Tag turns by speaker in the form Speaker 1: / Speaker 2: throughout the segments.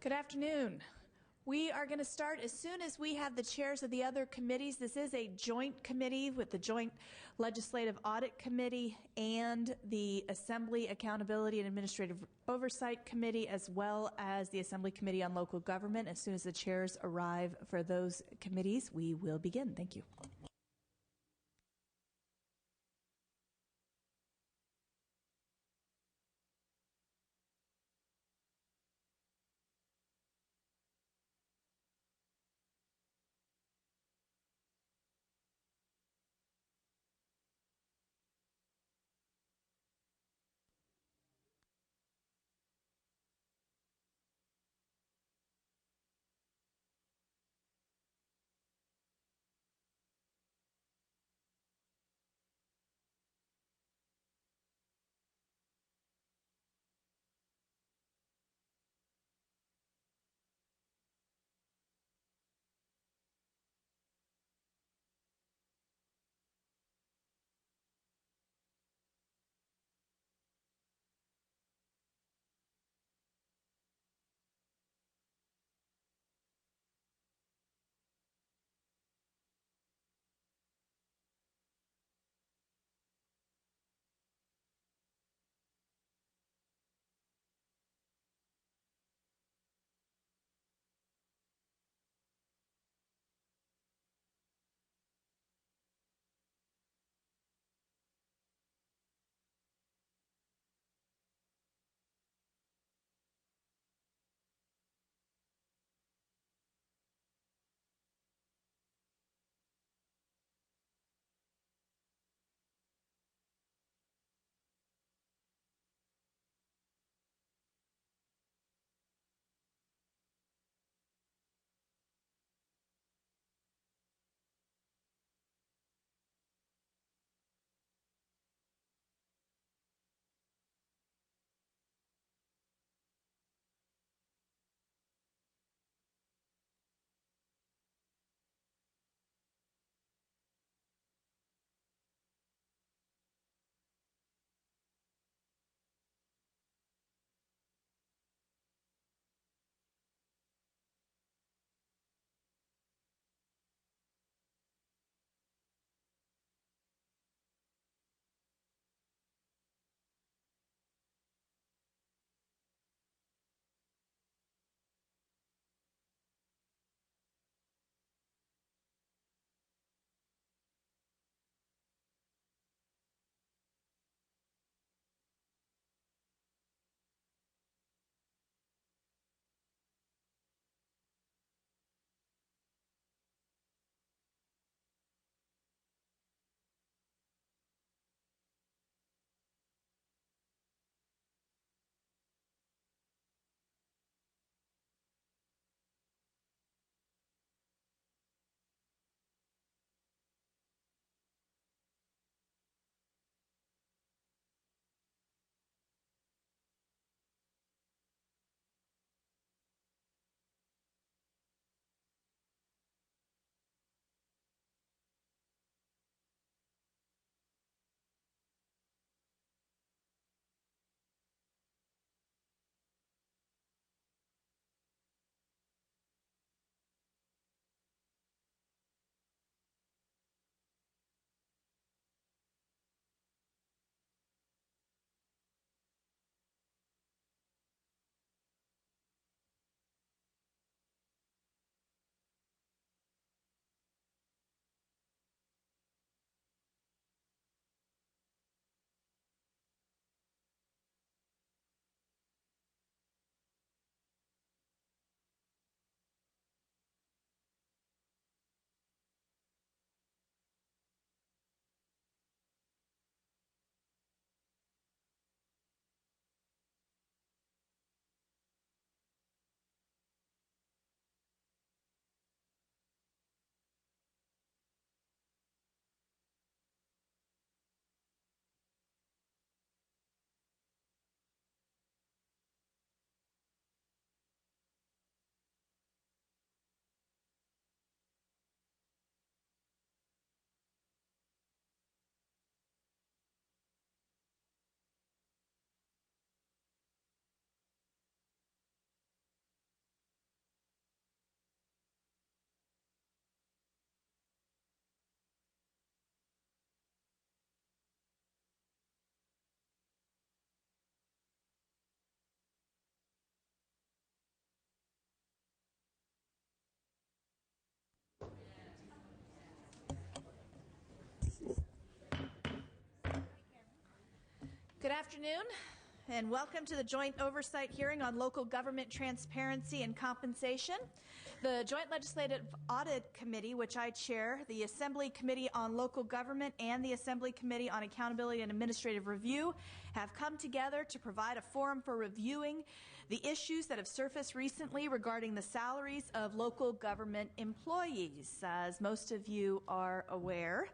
Speaker 1: Good afternoon. We are going to start as soon as we have the chairs of the other committees. This is a joint committee with the Joint Legislative Audit Committee and the Assembly Accountability and Administrative Oversight Committee, as well as the Assembly Committee on Local Government. As soon as the chairs arrive for those committees, we will begin. Thank you. Good afternoon, and welcome to the Joint Oversight Hearing on Local Government Transparency and Compensation. The Joint Legislative Audit Committee, which I chair, the Assembly Committee on Local Government, and the Assembly Committee on Accountability and Administrative Review have come together to provide a forum for reviewing the issues that have surfaced recently regarding the salaries of local government employees. As most of you are aware,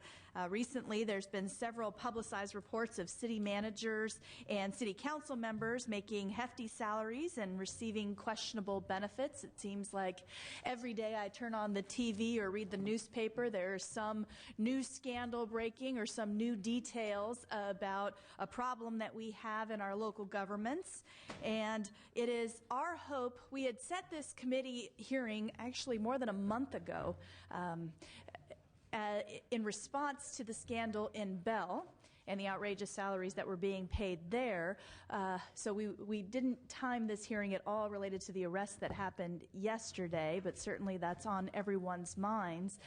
Speaker 1: recently there's been several publicized reports of city managers and city council members making hefty salaries and receiving questionable benefits. It seems like every day I turn on the TV or read the newspaper, there's some new scandal breaking or some new details about a problem that we have in our local governments. And it is our hope, we had set this committee hearing actually more than a month ago in response to the scandal in Bell and the outrageous salaries that were being paid there. So we didn't time this hearing at all related to the arrest that happened yesterday, but certainly that's on everyone's minds.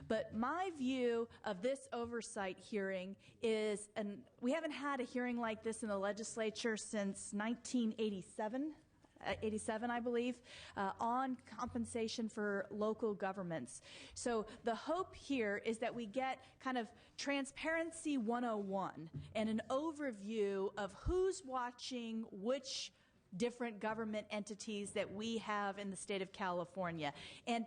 Speaker 1: But my view of this oversight hearing is, and we haven't had a hearing like this in the legislature since 1987. 87, I believe, on compensation for local governments. So the hope here is that we get kind of transparency 101 and an overview of who's watching which different government entities that we have in the state of California, and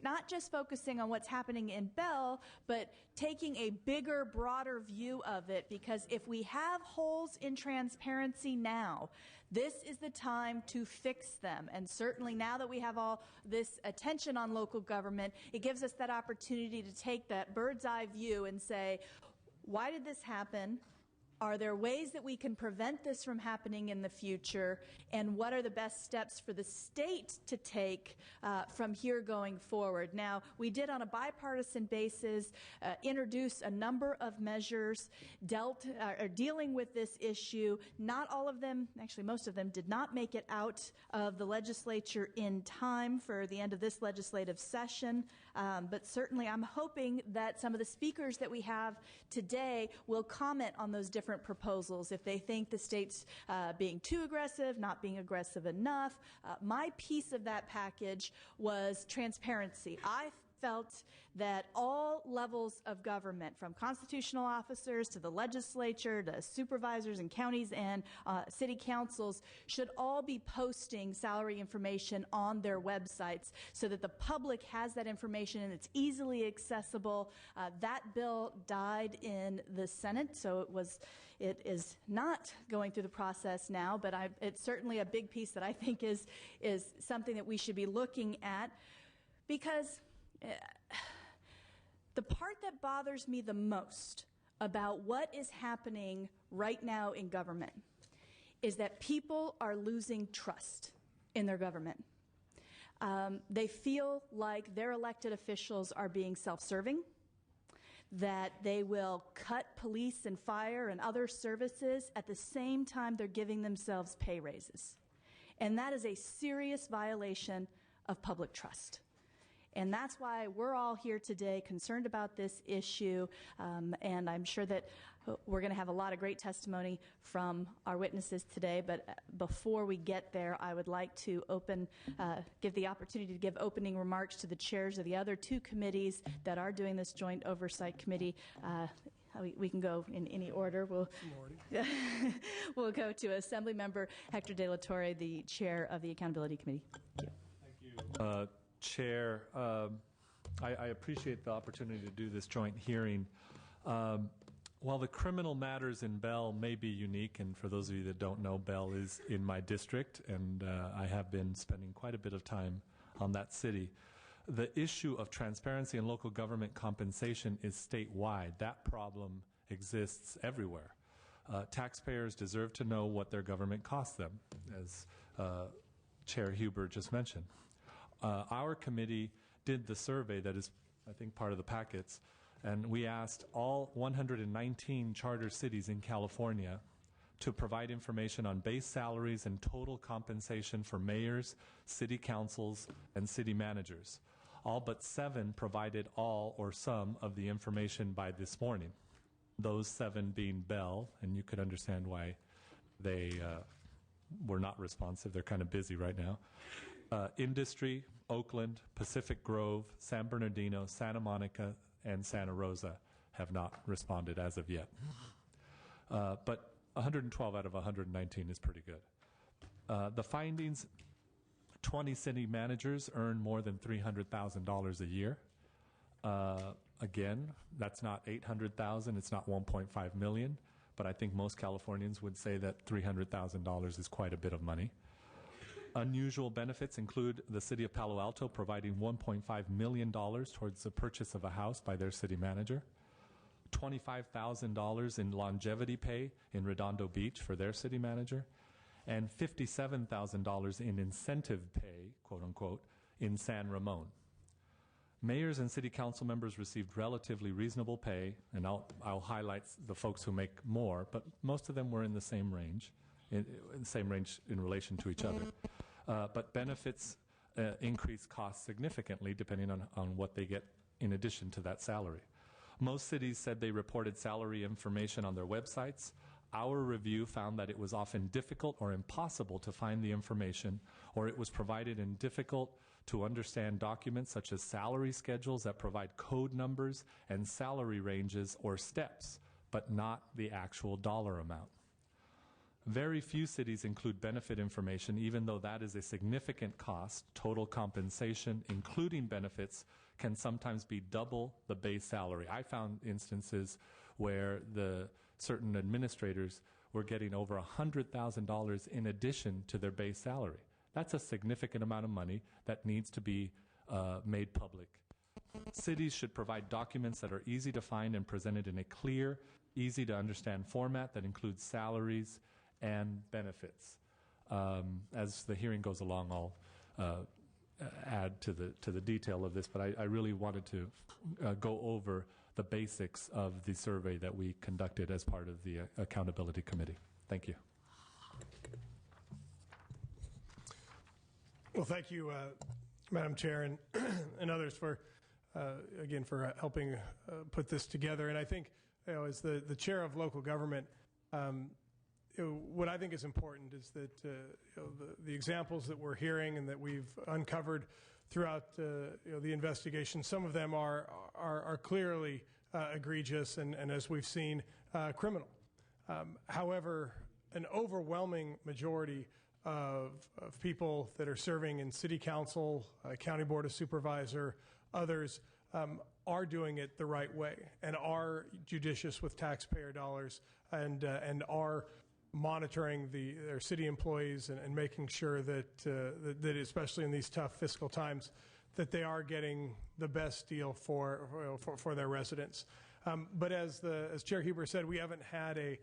Speaker 1: not just focusing on what's happening in Bell, but taking a bigger, broader view of it, because if we have holes in transparency now, this is the time to fix them. And certainly now that we have all this attention on local government, it gives us that opportunity to take that bird's eye view and say, why did this happen? Are there ways that we can prevent this from happening in the future? And what are the best steps for the state to take from here going forward? Now, we did on a bipartisan basis introduce a number of measures dealing with this issue. Not all of them, actually most of them, did not make it out of the legislature in time for the end of this legislative session. But certainly I'm hoping that some of the speakers that we have today will comment on those different proposals if they think the state's being too aggressive, not being aggressive enough. My piece of that package was transparency. I felt that all levels of government, from constitutional officers to the legislature to supervisors and counties and city councils, should all be posting salary information on their websites so that the public has that information and it's easily accessible. That bill died in the Senate, so it is not going through the process now, but it's certainly a big piece that I think is something that we should be looking at, because the part that bothers me the most about what is happening right now in government is that people are losing trust in their government. They feel like their elected officials are being self-serving, that they will cut police and fire and other services at the same time they're giving themselves pay raises. And that is a serious violation of public trust. And that's why we're all here today concerned about this give and I'm sure that we're going to have a lot of great testimony from our witnesses today. But before we get there, I would like to give the opportunity to give opening remarks to the chairs of the other two committees that are doing this joint oversight committee. We can go in any order. We'll go to Assembly Member Hector De La Torre, the chair of the Accountability Committee. Thank you.
Speaker 2: Thank you. Chair, I appreciate the opportunity to do this joint hearing. While the criminal matters in Bell may be unique, and for those of you that don't know, Bell is in my district, and I have been spending quite a bit of time on that city, the issue of transparency in local government compensation is statewide. That problem exists everywhere. Taxpayers deserve to know what their government costs them, as Chair Huber just mentioned. Our committee did the survey that is, I think, part of the packets, and we asked all 119 charter cities in California to provide information on base salaries and total compensation for mayors, city councils, and city managers. All but 7 provided all or some of the information by this morning. Those 7 being Bell, and you could understand why they were not responsive. They're kind of busy right now. Industry, Oakland, Pacific Grove, San Bernardino, Santa Monica, and Santa Rosa have not responded as of yet. But 112 out of 119 is pretty good. The findings, 20 city managers earn more than $300,000 a year. Again, that's not $800,000, it's not $1.5 million, but I think most Californians would say that $300,000 is quite a bit of money. Unusual benefits include the city of Palo Alto providing $1.5 million towards the purchase of a house by their city manager, $25,000 in longevity pay in Redondo Beach for their city manager, and $57,000 in incentive pay, quote unquote, in San Ramon. Mayors and city council members received relatively reasonable pay, and I'll highlight the folks who make more, but most of them were in the same range, in relation to each other. But benefits increase costs significantly depending on what they get in addition to that salary. Most cities said they reported salary information on their websites. Our review found that it was often difficult or impossible to find the information, or it was provided in difficult to understand documents such as salary schedules that provide code numbers and salary ranges or steps, but not the actual dollar amount. Very few cities include benefit information, even though that is a significant cost. Total compensation, including benefits, can sometimes be double the base salary. I found instances where the certain administrators were getting over $100,000 in addition to their base salary. That's a significant amount of money that needs to be made public. Cities should provide documents that are easy to find and presented in a clear, easy to understand format that includes salaries and benefits. As the hearing goes along, I'll add to the detail of this, but I really wanted to go over the basics of the survey that we conducted as part of the Accountability Committee. Thank you.
Speaker 3: Well, thank you, Madam Chair, and others for, again, for helping put this together. And I think, as the chair of local government, what I think is important is that the examples that we're hearing and that we've uncovered throughout the investigation, some of them are clearly egregious and as we've seen, criminal. However, an overwhelming majority of people that are serving in city council, county board of supervisor, others are doing it the right way and are judicious with taxpayer dollars and are monitoring their city employees and making sure that especially in these tough fiscal times, that they are getting the best deal for their residents. But as Chair Huber said, we haven't had a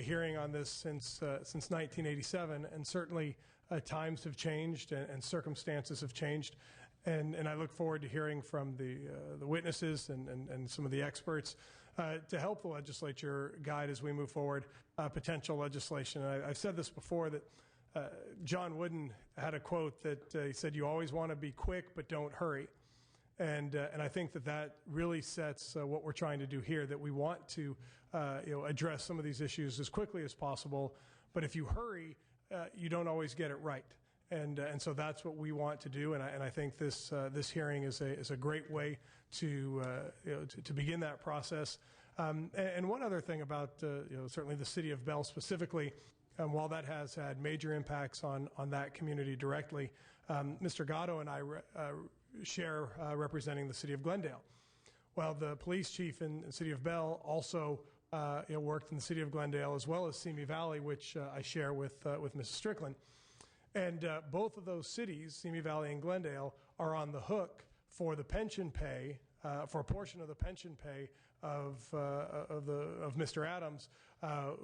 Speaker 3: hearing on this since 1987, and certainly times have changed and circumstances have changed. And I look forward to hearing from the witnesses and some of the experts to help the legislature guide as we move forward potential legislation. I've said this before that John Wooden had a quote that he said, "You always want to be quick, but don't hurry." And I think that really sets what we're trying to do here, that we want to address some of these issues as quickly as possible. But if you hurry, you don't always get it right. And so that's what we want to do. And I think this hearing is a great way to begin that process. And one other thing about certainly the city of Bell specifically, while that has had major impacts on that community directly, Mr. Gatto and I share representing the city of Glendale. Well, the police chief in the city of Bell also worked in the city of Glendale as well as Simi Valley, which I share with Mrs. Strickland. And both of those cities, Simi Valley and Glendale, are on the hook for the pension pay, for a portion of the pension pay of Mr. Adams,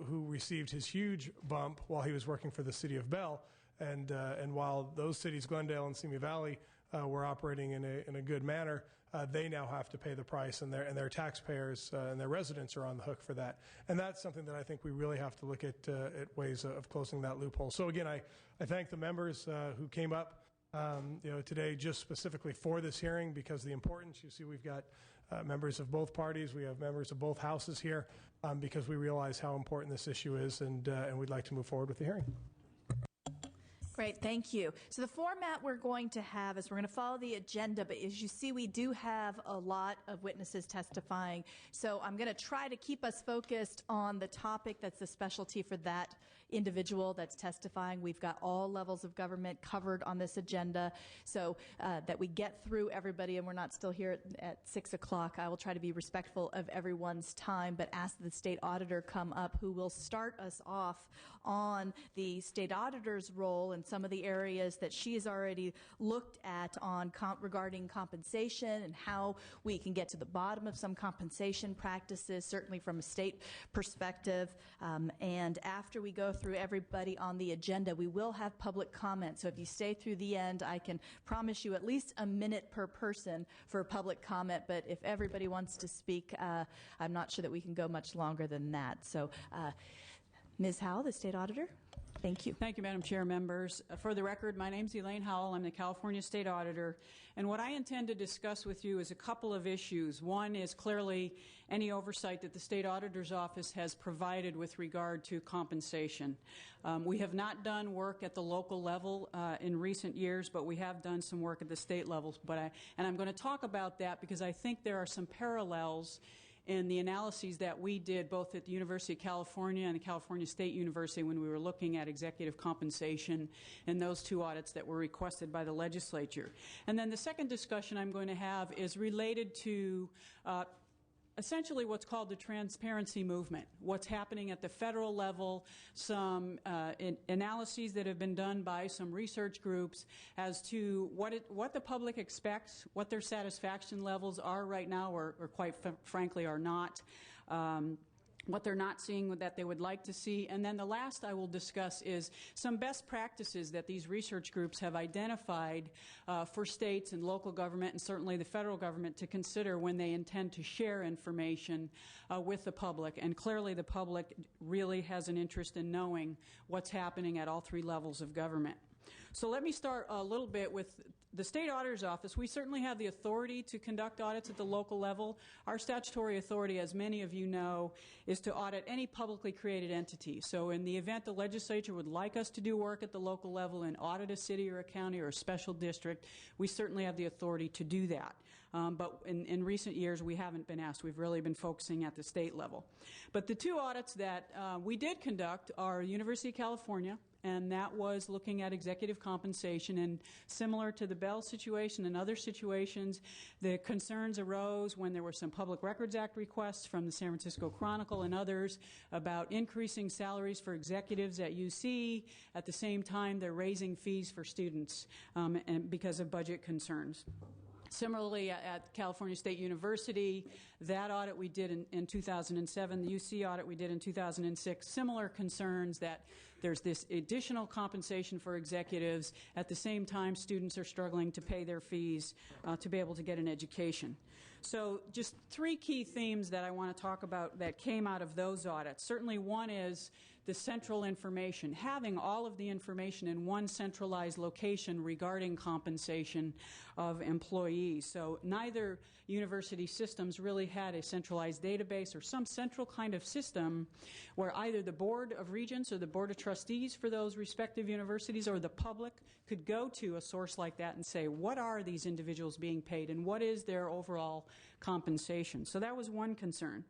Speaker 3: who received his huge bump while he was working for the city of Bell. And while those cities, Glendale and Simi Valley, were operating in a good manner, they now have to pay the price, and their taxpayers and their residents are on the hook for that. And that's something that I think we really have to look at ways of closing that loophole. So again, I thank the members who came up today just specifically for this hearing because of the importance. You see, we've got members of both parties. We have members of both houses here because we realize how important this issue is, and we'd like to move forward with the hearing.
Speaker 1: Great, thank you. So the format we're going to have is we're going to follow the agenda, but as you see, we do have a lot of witnesses testifying. So I'm going to try to keep us focused on the topic that's the specialty for that individual that's testifying. We've got all levels of government covered on this agenda, so that we get through everybody and we're not still here at 6 o'clock. I will try to be respectful of everyone's time, but ask the state auditor come up, who will start us off on the state auditor's role and some of the areas that she has already looked at on regarding compensation and how we can get to the bottom of some compensation practices, certainly from a state perspective. And after we go through everybody on the agenda, we will have public comment. So if you stay through the end, I can promise you at least a minute per person for public comment. But if everybody wants to speak, I'm not sure that we can go much longer than that. So Ms. Howell, the state auditor. Thank you.
Speaker 4: Thank you, Madam Chair, members. For the record, my name is Elaine Howell. I'm the California State Auditor. And what I intend to discuss with you is a couple of issues. One is clearly any oversight that the State Auditor's Office has provided with regard to compensation. We have not done work at the local level in recent years, but we have done some work at the state levels. And I'm going to talk about that because I think there are some parallels in the analyses that we did both at the University of California and the California State University when we were looking at executive compensation in those two audits that were requested by the legislature. And then the second discussion I'm going to have is related to essentially what's called the transparency movement, what's happening at the federal level, some analyses that have been done by some research groups as to what the public expects, what their satisfaction levels are right now or quite frankly are not, what they're not seeing that they would like to see. And then the last I will discuss is some best practices that these research groups have identified for states and local government and certainly the federal government to consider when they intend to share information with the public. And clearly the public really has an interest in knowing what's happening at all three levels of government. So let me start a little bit with the State Auditor's Office. We certainly have the authority to conduct audits at the local level. Our statutory authority, as many of you know, is to audit any publicly created entity. So in the event the legislature would like us to do work at the local level and audit a city or a county or a special district, we certainly have the authority to do that. But in recent years, we haven't been asked. We've really been focusing at the state level. But the two audits that we did conduct are University of California, and that was looking at executive compensation. And similar to the Bell situation and other situations, the concerns arose when there were some Public Records Act requests from the San Francisco Chronicle and others about increasing salaries for executives at UC. At the same time, they're raising fees for students and because of budget concerns. Similarly, at California State University, that audit we did in 2007, the UC audit we did in 2006, similar concerns that there's this additional compensation for executives. At the same time, students are struggling to pay their fees to be able to get an education. So just three key themes that I want to talk about that came out of those audits. Certainly one is the central information, having all of the information in one centralized location regarding compensation of employees. So neither university systems really had a centralized database or some central kind of system where either the Board of Regents or the Board of Trustees for those respective universities or the public could go to a source like that and say, what are these individuals being paid and what is their overall compensation? So that was one concern.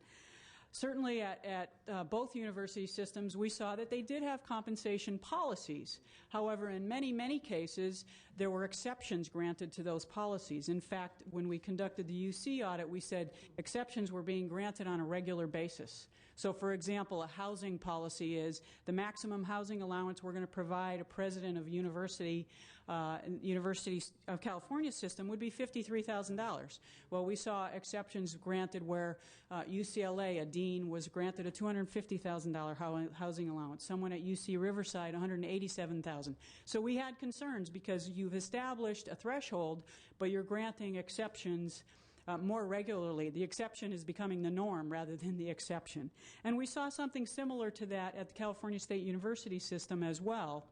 Speaker 4: Certainly at both university systems, we saw that they did have compensation policies. However, in many, many cases, there were exceptions granted to those policies. In fact, when we conducted the UC audit, we said exceptions were being granted on a regular basis. So, for example, a housing policy is the maximum housing allowance we're going to provide a president of University of California system would be $53,000. Well, we saw exceptions granted where UCLA, a dean, was granted a $250,000 housing allowance. Someone at UC Riverside, $187,000. So we had concerns because you've established a threshold, but you're granting exceptions more regularly. The exception is becoming the norm rather than the exception. And we saw something similar to that at the California State University system as well,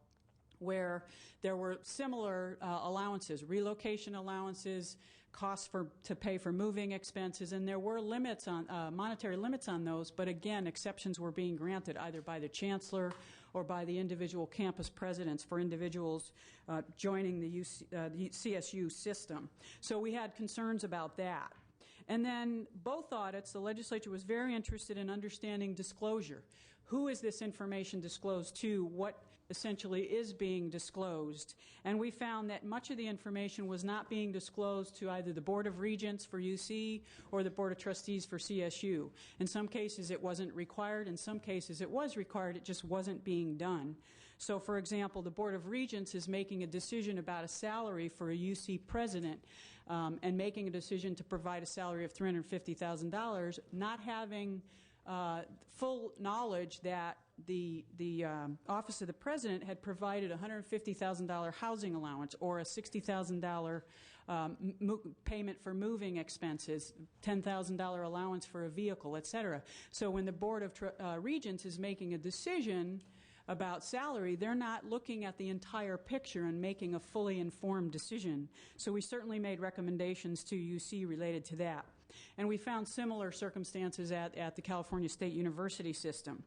Speaker 4: where there were similar allowances, relocation allowances, costs to pay for moving expenses, and there were limits on monetary limits on those, but again, exceptions were being granted either by the chancellor or by the individual campus presidents for individuals joining the CSU system. So we had concerns about that. And then both audits, the legislature was very interested in understanding disclosure. Who is this information disclosed to? What essentially is being disclosed? And we found that much of the information was not being disclosed to either the Board of Regents for UC or the Board of Trustees for CSU. In some cases it wasn't required. In some cases it was required. It just wasn't being done. So, for example, the Board of Regents is making a decision about a salary for a UC president and making a decision to provide a salary of $350,000, not having full knowledge that the Office of the President had provided a $150,000 housing allowance or a $60,000 payment for moving expenses, $10,000 allowance for a vehicle, et cetera. So when the Board of Regents is making a decision about salary, they're not looking at the entire picture and making a fully informed decision. So we certainly made recommendations to UC related to that. And we found similar circumstances at the California State University system.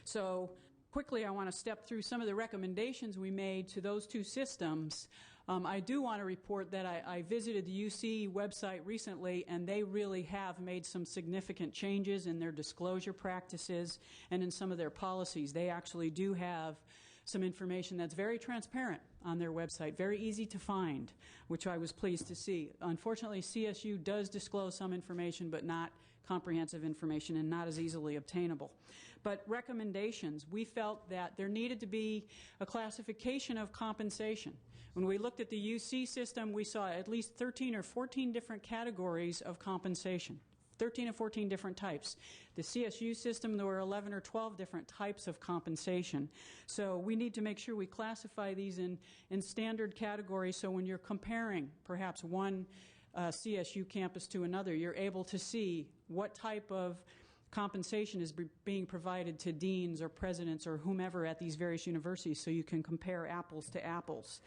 Speaker 4: So quickly, I want to step through some of the recommendations we made to those two systems. I do want to report that I visited the UC website recently, and they really have made some significant changes in their disclosure practices and in some of their policies. They actually do have some information that's very transparent on their website, very easy to find, which I was pleased to see. Unfortunately, CSU does disclose some information, but not comprehensive information and not as easily obtainable. But recommendations, we felt that there needed to be a classification of compensation. When we looked at the UC system, we saw at least 13 or 14 different categories of compensation. 13 or 14 different types. The CSU system, there were 11 or 12 different types of compensation. So we need to make sure we classify these in standard categories, so when you're comparing perhaps one CSU campus to another, you're able to see what type of compensation is being provided to deans or presidents or whomever at these various universities, so you can compare apples to apples.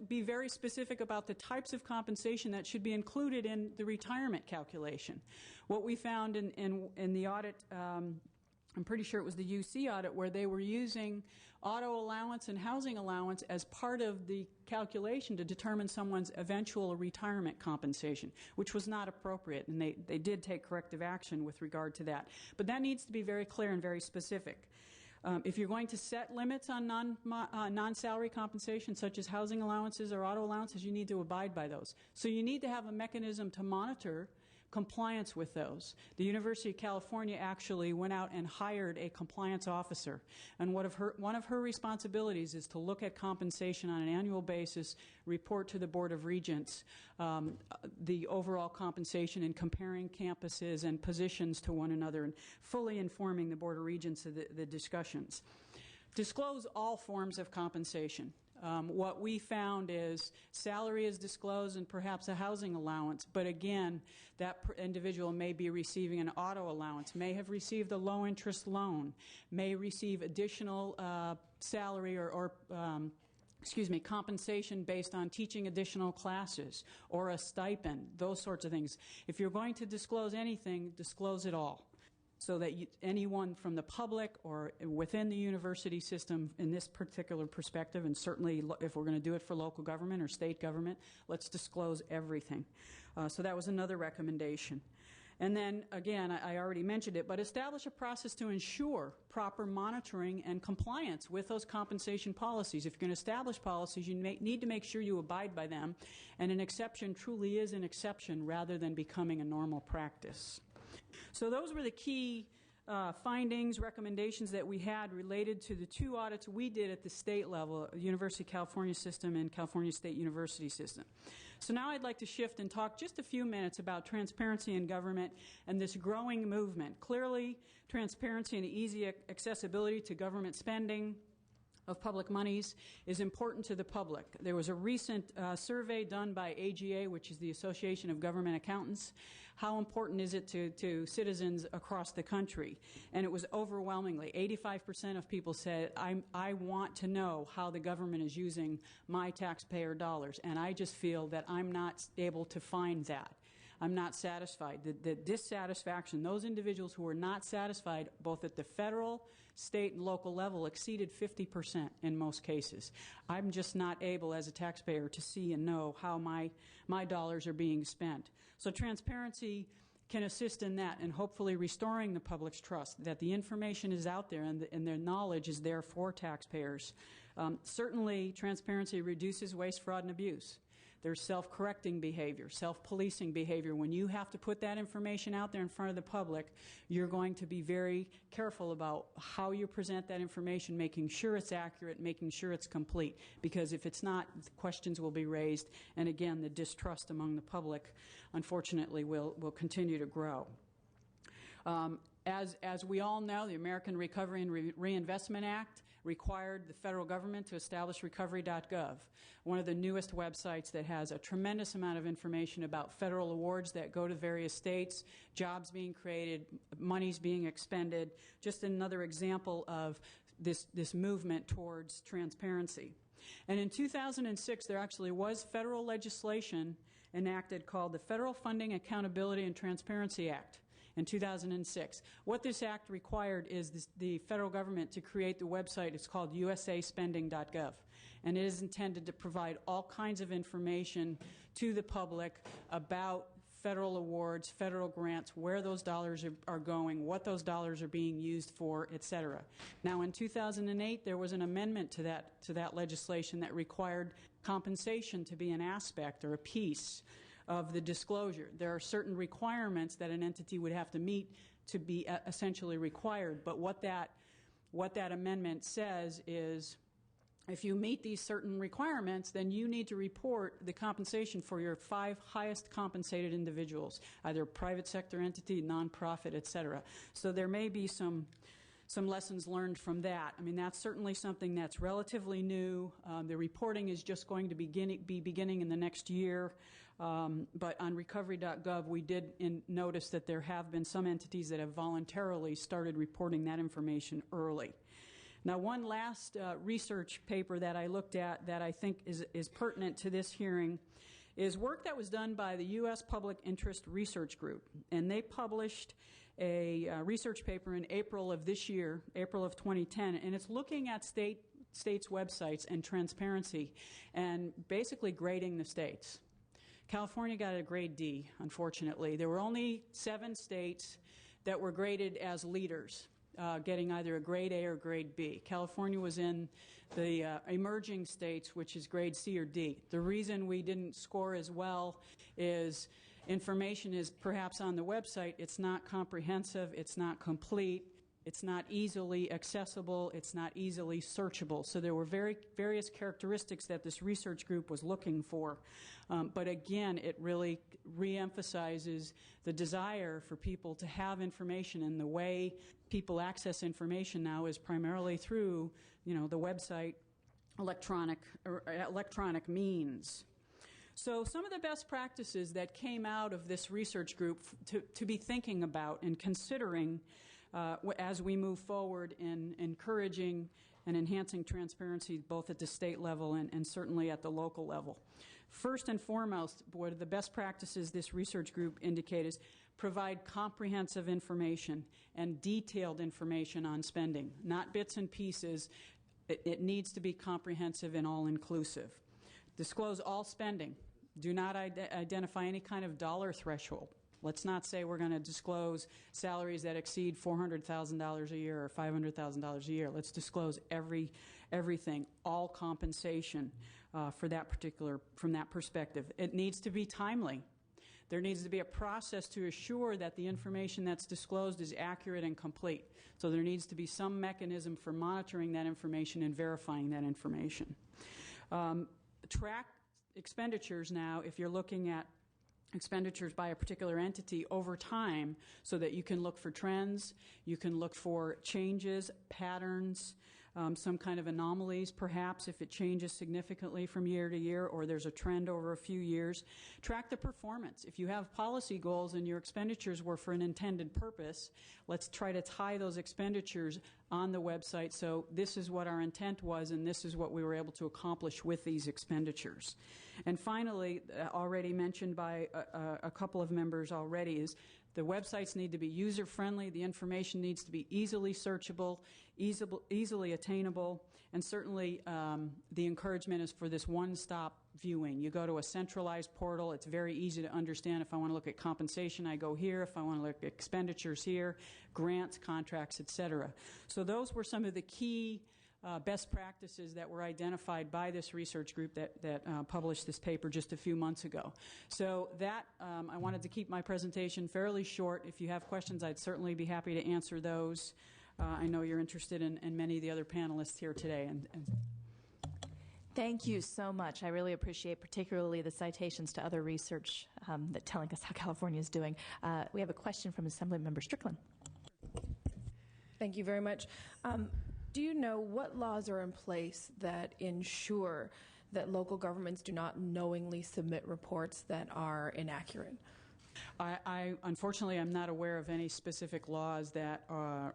Speaker 4: Be very specific about the types of compensation that should be included in the retirement calculation. What we found in the audit, I'm pretty sure it was the UC audit, where they were using auto allowance and housing allowance as part of the calculation to determine someone's eventual retirement compensation, which was not appropriate, and they did take corrective action with regard to that. But that needs to be very clear and very specific. If you're going to set limits on non-salary compensation, such as housing allowances or auto allowances, you need to abide by those. So you need to have a mechanism to monitor compliance with those. The University of California actually went out and hired a compliance officer, and one of her responsibilities is to look at compensation on an annual basis, report to the Board of Regents the overall compensation, and comparing campuses and positions to one another, and fully informing the Board of Regents of the discussions. Disclose all forms of compensation. What we found is salary is disclosed and perhaps a housing allowance, but again, that individual may be receiving an auto allowance, may have received a low-interest loan, may receive additional salary or compensation based on teaching additional classes or a stipend, those sorts of things. If you're going to disclose anything, disclose it all, so that anyone from the public or within the university system in this particular perspective, and certainly if we're going to do it for local government or state government, let's disclose everything. So that was another recommendation. And then, again, I already mentioned it, but establish a process to ensure proper monitoring and compliance with those compensation policies. If you're going to establish policies, you need to make sure you abide by them, and an exception truly is an exception rather than becoming a normal practice. So those were the key findings, recommendations that we had related to the two audits we did at the state level, University of California system and California State University system. So now I'd like to shift and talk just a few minutes about transparency in government and this growing movement. Clearly, transparency and easy accessibility to government spending of public monies is important to the public. There was a recent survey done by AGA, which is the Association of Government Accountants, how important is it to citizens across the country? And it was overwhelmingly, 85% of people said, I want to know how the government is using my taxpayer dollars, and I just feel that I'm not able to find that. I'm not satisfied. The dissatisfaction, those individuals who are not satisfied, both at the federal, state, and local level, exceeded 50% in most cases. I'm just not able, as a taxpayer, to see and know how my dollars are being spent. So transparency can assist in that and hopefully restoring the public's trust that the information is out there and their knowledge is there for taxpayers. Certainly, transparency reduces waste, fraud, and abuse. There's self-correcting behavior, self-policing behavior. When you have to put that information out there in front of the public, you're going to be very careful about how you present that information, making sure it's accurate, making sure it's complete. Because if it's not, questions will be raised, and again, the distrust among the public, unfortunately, will continue to grow. As we all know, the American Recovery and Reinvestment Act required the federal government to establish recovery.gov, one of the newest websites that has a tremendous amount of information about federal awards that go to various states, jobs being created, monies being expended, just another example of this movement towards transparency. And in 2006, there actually was federal legislation enacted called the Federal Funding Accountability and Transparency Act. In 2006. What this act required is the federal government to create the website. It's called usaspending.gov. And it is intended to provide all kinds of information to the public about federal awards, federal grants, where those dollars are going, what those dollars are being used for, et cetera. Now, in 2008, there was an amendment to that legislation that required compensation to be an aspect or a piece of the disclosure. There are certain requirements that an entity would have to meet to be essentially required, but what that amendment says is if you meet these certain requirements, then you need to report the compensation for your 5 highest compensated individuals, either private sector entity, nonprofit, et cetera. So there may be some lessons learned from that. I mean, that's certainly something that's relatively new. The reporting is just going to be beginning in the next year. But on recovery.gov, we did notice that there have been some entities that have voluntarily started reporting that information early. Now, one last research paper that I looked at that I think is pertinent to this hearing is work that was done by the U.S. Public Interest Research Group. And they published a research paper in April of this year, April of 2010, and it's looking at states' websites and transparency and basically grading the states. California got a grade D, unfortunately. There were only 7 states that were graded as leaders, getting either a grade A or grade B. California was in the emerging states, which is grade C or D. The reason we didn't score as well is information is perhaps on the website. It's not comprehensive. It's not complete. It's not easily accessible. It's not easily searchable. So there were various characteristics that this research group was looking for. But again, it really reemphasizes the desire for people to have information, and the way people access information now is primarily through, the website, electronic means. So some of the best practices that came out of this research group to be thinking about and considering as we move forward in encouraging and enhancing transparency both at the state level and certainly at the local level. First and foremost, one of the best practices this research group indicated is provide comprehensive information and detailed information on spending, not bits and pieces. It needs to be comprehensive and all-inclusive. Disclose all spending. Do not identify any kind of dollar threshold. Let's not say we're going to disclose salaries that exceed $400,000 a year or $500,000 a year. Let's disclose everything, all compensation from that perspective. It needs to be timely. There needs to be a process to assure that the information that's disclosed is accurate and complete. So there needs to be some mechanism for monitoring that information and verifying that information. Track expenditures now, if you're looking at expenditures by a particular entity over time, so that you can look for trends, you can look for changes, patterns, some kind of anomalies, perhaps, if it changes significantly from year to year or there's a trend over a few years. Track the performance. If you have policy goals and your expenditures were for an intended purpose, let's try to tie those expenditures on the website so this is what our intent was and this is what we were able to accomplish with these expenditures. And finally, already mentioned by a couple of members already, is the websites need to be user-friendly, the information needs to be easily searchable, easily attainable, and certainly the encouragement is for this one-stop viewing. You go to a centralized portal, it's very easy to understand. If I want to look at compensation, I go here. If I want to look at expenditures here, grants, contracts, etc. So those were some of the key best practices that were identified by this research group that published this paper just a few months ago. So that, I wanted to keep my presentation fairly short. If you have questions, I'd certainly be happy to answer those. I know you're interested in many of the other panelists here today. And
Speaker 1: Thank you so much. I really appreciate particularly the citations to other research that telling us how California is doing. We have a question from Assemblymember Strickland.
Speaker 5: Thank you very much. Do you know what laws are in place that ensure that local governments do not knowingly submit reports that are inaccurate?
Speaker 4: I unfortunately am not aware of any specific laws that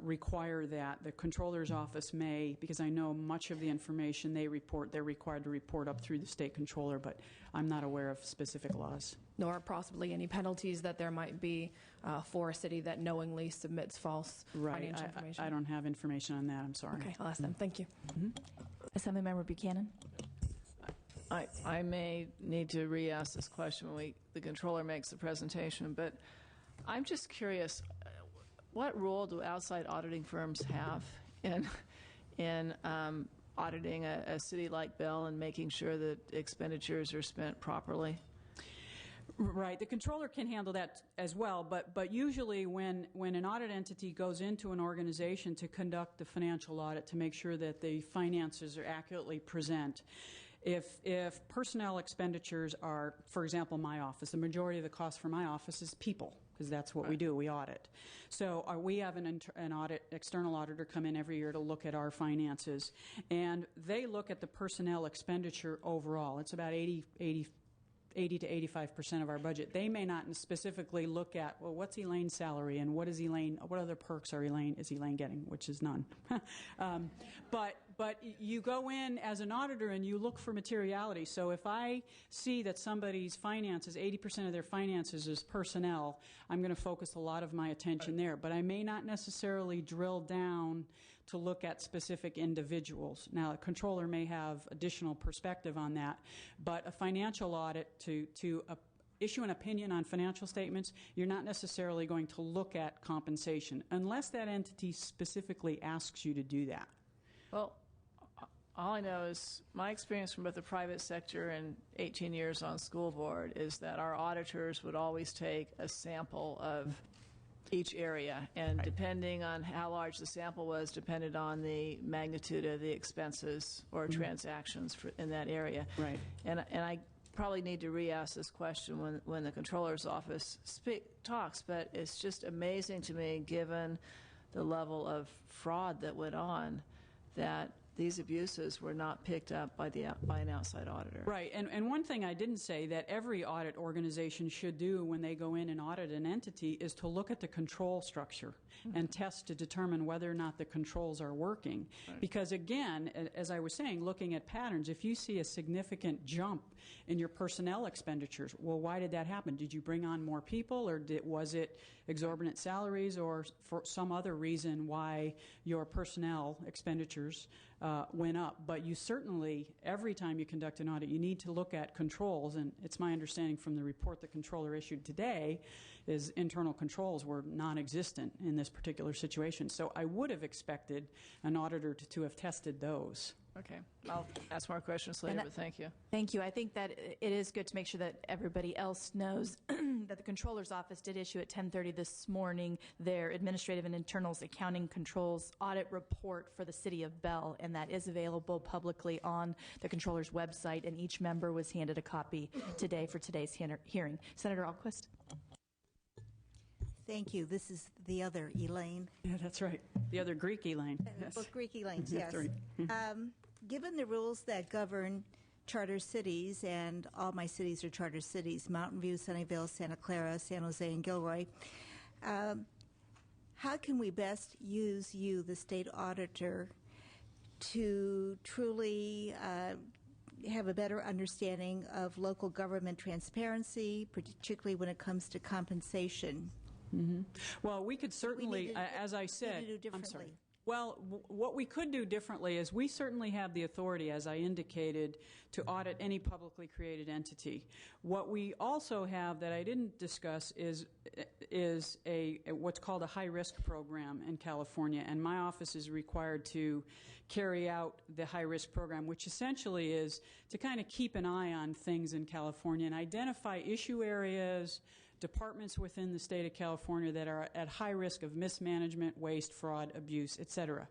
Speaker 4: require that. The Comptroller's Office may, because I know much of the information they report, they're required to report up through the State Comptroller, but I'm not aware of specific laws.
Speaker 5: Nor possibly any penalties that there might be for a city that knowingly submits false financial information?
Speaker 4: I don't have information on that. I'm sorry.
Speaker 5: Okay, I'll ask them. Thank you.
Speaker 1: Assemblymember Buchanan.
Speaker 6: I may need to re-ask this question when the controller makes the presentation, but I'm just curious, what role do outside auditing firms have in auditing a city like Bell and making sure that expenditures are spent properly?
Speaker 4: Right. The controller can handle that as well, but usually when an audit entity goes into an organization to conduct the financial audit to make sure that the finances are accurately present, if personnel expenditures are, for example, my office, the majority of the cost for my office is people, because that's what we do, we audit. So we have an external auditor come in every year to look at our finances, and they look at the personnel expenditure overall. It's about 80 to 85% of our budget. They may not specifically look at, well, what's Elaine's salary and what other perks is Elaine getting, which is none. But you go in as an auditor and you look for materiality. So if I see that somebody's finances, 80% of their finances is personnel, I'm going to focus a lot of my attention there. But I may not necessarily drill down to look at specific individuals. Now, a controller may have additional perspective on that, but a financial audit to issue an opinion on financial statements, you're not necessarily going to look at compensation unless that entity specifically asks you to do that.
Speaker 6: Well, all I know is my experience from both the private sector and 18 years on school board is that our auditors would always take a sample of each area, and depending on how large the sample was, depended on the magnitude of the expenses or transactions in that area.
Speaker 4: Right.
Speaker 6: And I probably need to re-ask this question when the Comptroller's Office talks, but it's just amazing to me, given the level of fraud that went on, that these abuses were not picked up by an outside auditor.
Speaker 4: Right, and one thing I didn't say that every audit organization should do when they go in and audit an entity is to look at the control structure and test to determine whether or not the controls are working. Right. Because again, as I was saying, looking at patterns, if you see a significant jump in your personnel expenditures, well, why did that happen? Did you bring on more people, or was it exorbitant salaries, or for some other reason why your personnel expenditures went up? But you certainly, every time you conduct an audit, you need to look at controls, and it's my understanding from the report the controller issued today is internal controls were non-existent in this particular situation. So I would have expected an auditor to have tested those.
Speaker 6: Okay. I'll ask more questions later, but thank you.
Speaker 1: Thank you. I think that it is good to make sure that everybody else knows that the Comptroller's Office did issue at 10:30 this morning their Administrative and Internals Accounting Controls Audit Report for the City of Bell, and that is available publicly on the Comptroller's website, and each member was handed a copy today for today's hearing. Senator Alquist.
Speaker 7: Thank you. This is the other Elaine.
Speaker 4: Yeah, that's right. The other Greek Elaine. Yes.
Speaker 7: Both Greek Elaines, yes.
Speaker 4: That's right.
Speaker 7: Given the rules that govern charter cities, and all my cities are charter cities, Mountain View, Sunnyvale, Santa Clara, San Jose, and Gilroy, how can we best use you, the state auditor, to truly have a better understanding of local government transparency, particularly when it comes to compensation?
Speaker 4: Well, we could certainly, as I said,
Speaker 7: do
Speaker 4: I'm sorry.
Speaker 7: differently?
Speaker 4: Well, what we could do differently is we certainly have the authority, as I indicated, to audit any publicly created entity. What we also have that I didn't discuss is a what's called a high-risk program in California, and my office is required to carry out the high-risk program, which essentially is to kind of keep an eye on things in California and identify issue areas, departments within the state of California that are at high risk of mismanagement, waste, fraud, abuse, etc.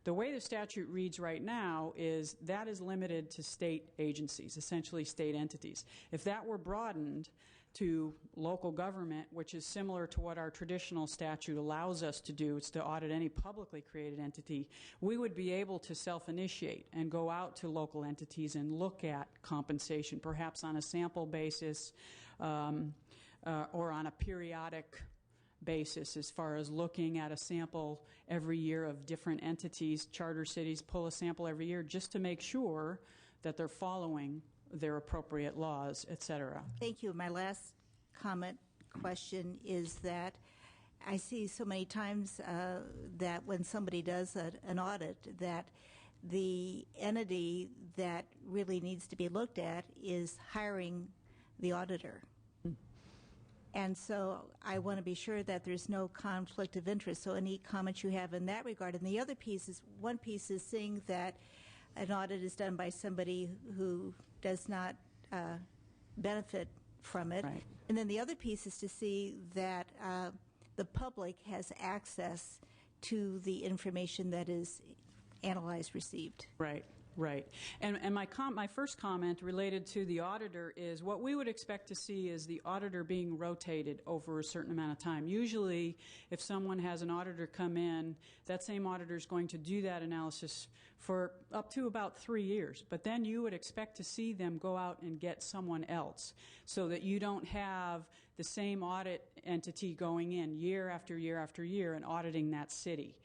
Speaker 4: The way the statute reads right now is that is limited to state agencies, essentially state entities. If that were broadened to local government, which is similar to what our traditional statute allows us to do, it's to audit any publicly created entity, we would be able to self-initiate and go out to local entities and look at compensation, perhaps on a sample basis, or on a periodic basis, as far as looking at a sample every year of different entities, charter cities, pull a sample every year just to make sure that they're following their appropriate laws, et cetera.
Speaker 7: Thank you. My last question is that I see so many times that when somebody does an audit, that the entity that really needs to be looked at is hiring the auditor. And so I want to be sure that there's no conflict of interest. So any comments you have in that regard? And the other piece is, one piece is seeing that an audit is done by somebody who does not benefit from it.
Speaker 4: Right.
Speaker 7: And then the other piece is to see that the public has access to the information that is analyzed, received.
Speaker 4: Right. Right. And my first comment related to the auditor is what we would expect to see is the auditor being rotated over a certain amount of time. Usually, if someone has an auditor come in, that same auditor is going to do that analysis for up to about 3 years. But then you would expect to see them go out and get someone else so that you don't have the same audit entity going in year after year after year and auditing that city.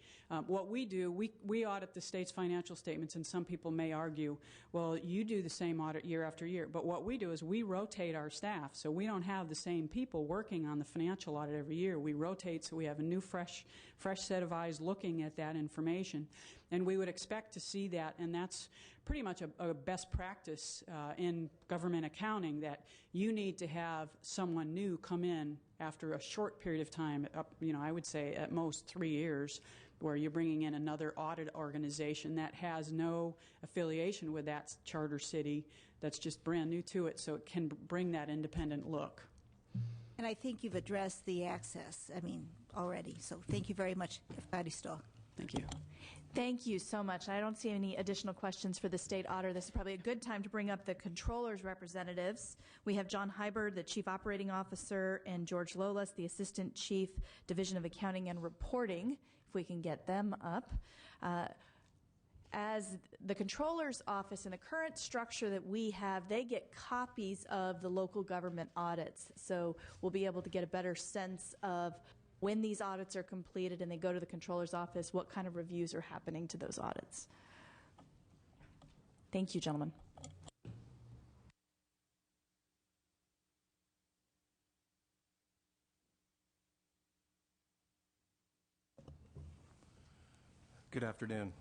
Speaker 4: What we do, we audit the state's financial statements, and some people may argue, well, you do the same audit year after year. But what we do is we rotate our staff, so we don't have the same people working on the financial audit every year. We rotate so we have a new, fresh set of eyes looking at that information. And we would expect to see that, and that's pretty much a best practice in government accounting, that you need to have someone new come in after a short period of time, I would say at most 3 years, where you're bringing in another audit organization that has no affiliation with that charter city, that's just brand new to it, so it can bring that independent look.
Speaker 7: And I think you've addressed the access, already. So thank you very much.
Speaker 4: Thank you.
Speaker 1: Thank you so much. I don't see any additional questions for the state auditor. This is probably a good time to bring up the controller's representatives. We have John Hyber, the Chief Operating Officer, and George Lolas, the Assistant Chief, Division of Accounting and Reporting, if we can get them up. As the controller's office, in the current structure that we have, they get copies of the local government audits. So we'll be able to get a better sense of when these audits are completed and they go to the controller's office, what kind of reviews are happening to those audits. Thank you, gentlemen.
Speaker 8: Good afternoon.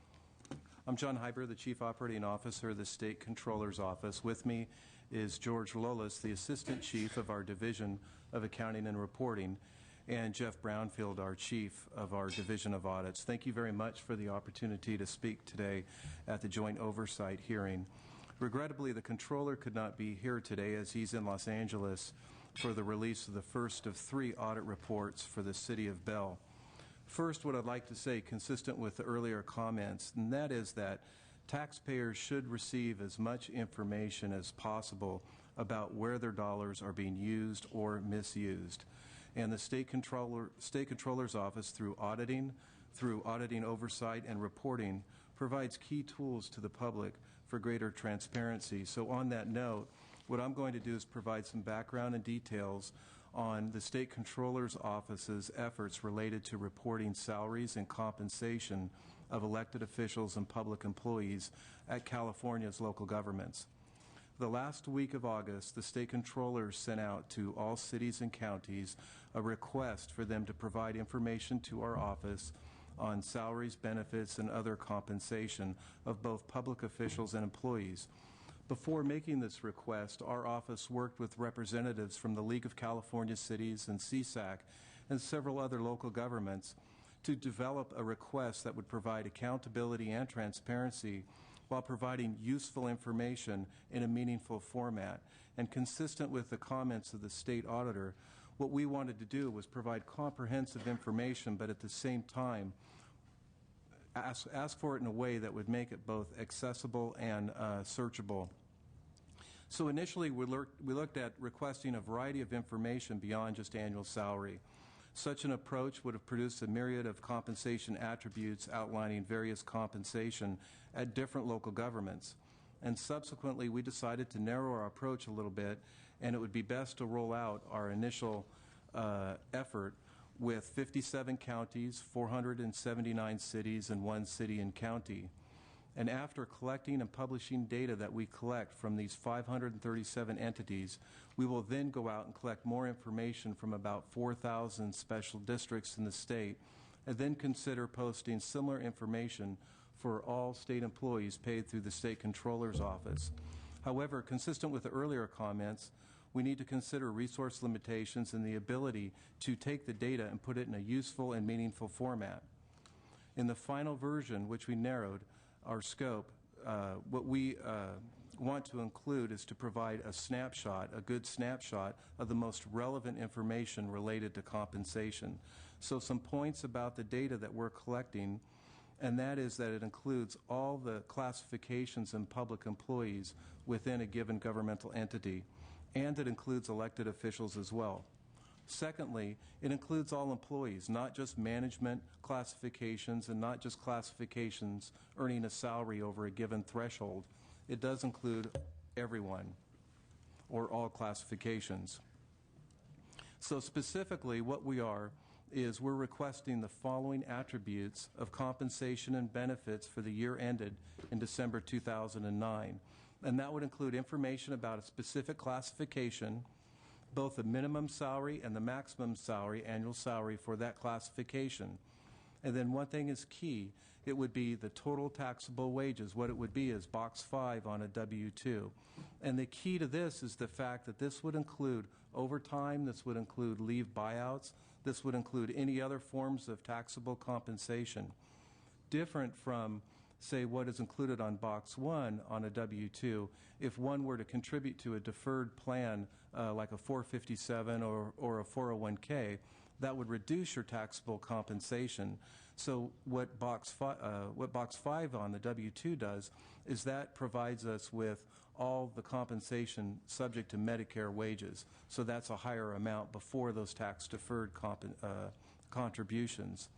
Speaker 8: I'm John Hyber, the Chief Operating Officer of the State Controller's Office. With me is George Lolas, the Assistant Chief of our Division of Accounting and Reporting, and Jeff Brownfield, our Chief of our Division of Audits. Thank you very much for the opportunity to speak today at the Joint Oversight hearing. Regrettably, the Controller could not be here today as he's in Los Angeles for the release of the first of 3 audit reports for the City of Bell. First, what I'd like to say, consistent with the earlier comments, and that is that taxpayers should receive as much information as possible about where their dollars are being used or misused. and the State Controller's Office through auditing oversight and reporting provides key tools to the public for greater transparency. So on that note, what I'm going to do is provide some background and details on the State Controller's Office's efforts related to reporting salaries and compensation of elected officials and public employees at California's local governments. The last week of August, the State Controller sent out to all cities and counties a request for them to provide information to our office on salaries, benefits, and other compensation of both public officials and employees. Before making this request, our office worked with representatives from the League of California Cities and CSAC and several other local governments to develop a request that would provide accountability and transparency while providing useful information in a meaningful format. And consistent with the comments of the state auditor, what we wanted to do was provide comprehensive information, but at the same time ask for it in a way that would make it both accessible and searchable. So initially we looked at requesting a variety of information beyond just annual salary. Such an approach would have produced a myriad of compensation attributes outlining various compensation at different local governments. And subsequently we decided to narrow our approach a little bit, and it would be best to roll out our initial effort with 57 counties, 479 cities, and 1 city and county. And after collecting and publishing data that we collect from these 537 entities, we will then go out and collect more information from about 4,000 special districts in the state, and then consider posting similar information for all state employees paid through the State Controller's Office. However, consistent with the earlier comments, we need to consider resource limitations and the ability to take the data and put it in a useful and meaningful format. In the final version, which we narrowed our scope, what we want to include is to provide a snapshot, a good snapshot of the most relevant information related to compensation. So some points about the data that we're collecting, and that is that it includes all the classifications in public employees within a given governmental entity, and it includes elected officials as well. Secondly, it includes all employees, not just management classifications and not just classifications earning a salary over a given threshold. It does include everyone or all classifications. So specifically what we are is we're requesting the following attributes of compensation and benefits for the year ended in December 2009. And that would include information about a specific classification, both the minimum salary and the maximum salary, annual salary for that classification. And then one thing is key, it would be the total taxable wages. What it would be is box 5 on a W-2. And the key to this is the fact that this would include overtime, this would include leave buyouts, this would include any other forms of taxable compensation. Different from, say, what is included on box 1 on a W-2, if one were to contribute to a deferred plan like a 457 or a 401k, that would reduce your taxable compensation. So what box 5 on the W-2 does is that provides us with all the compensation subject to Medicare wages. So that's a higher amount before those tax deferred contributions.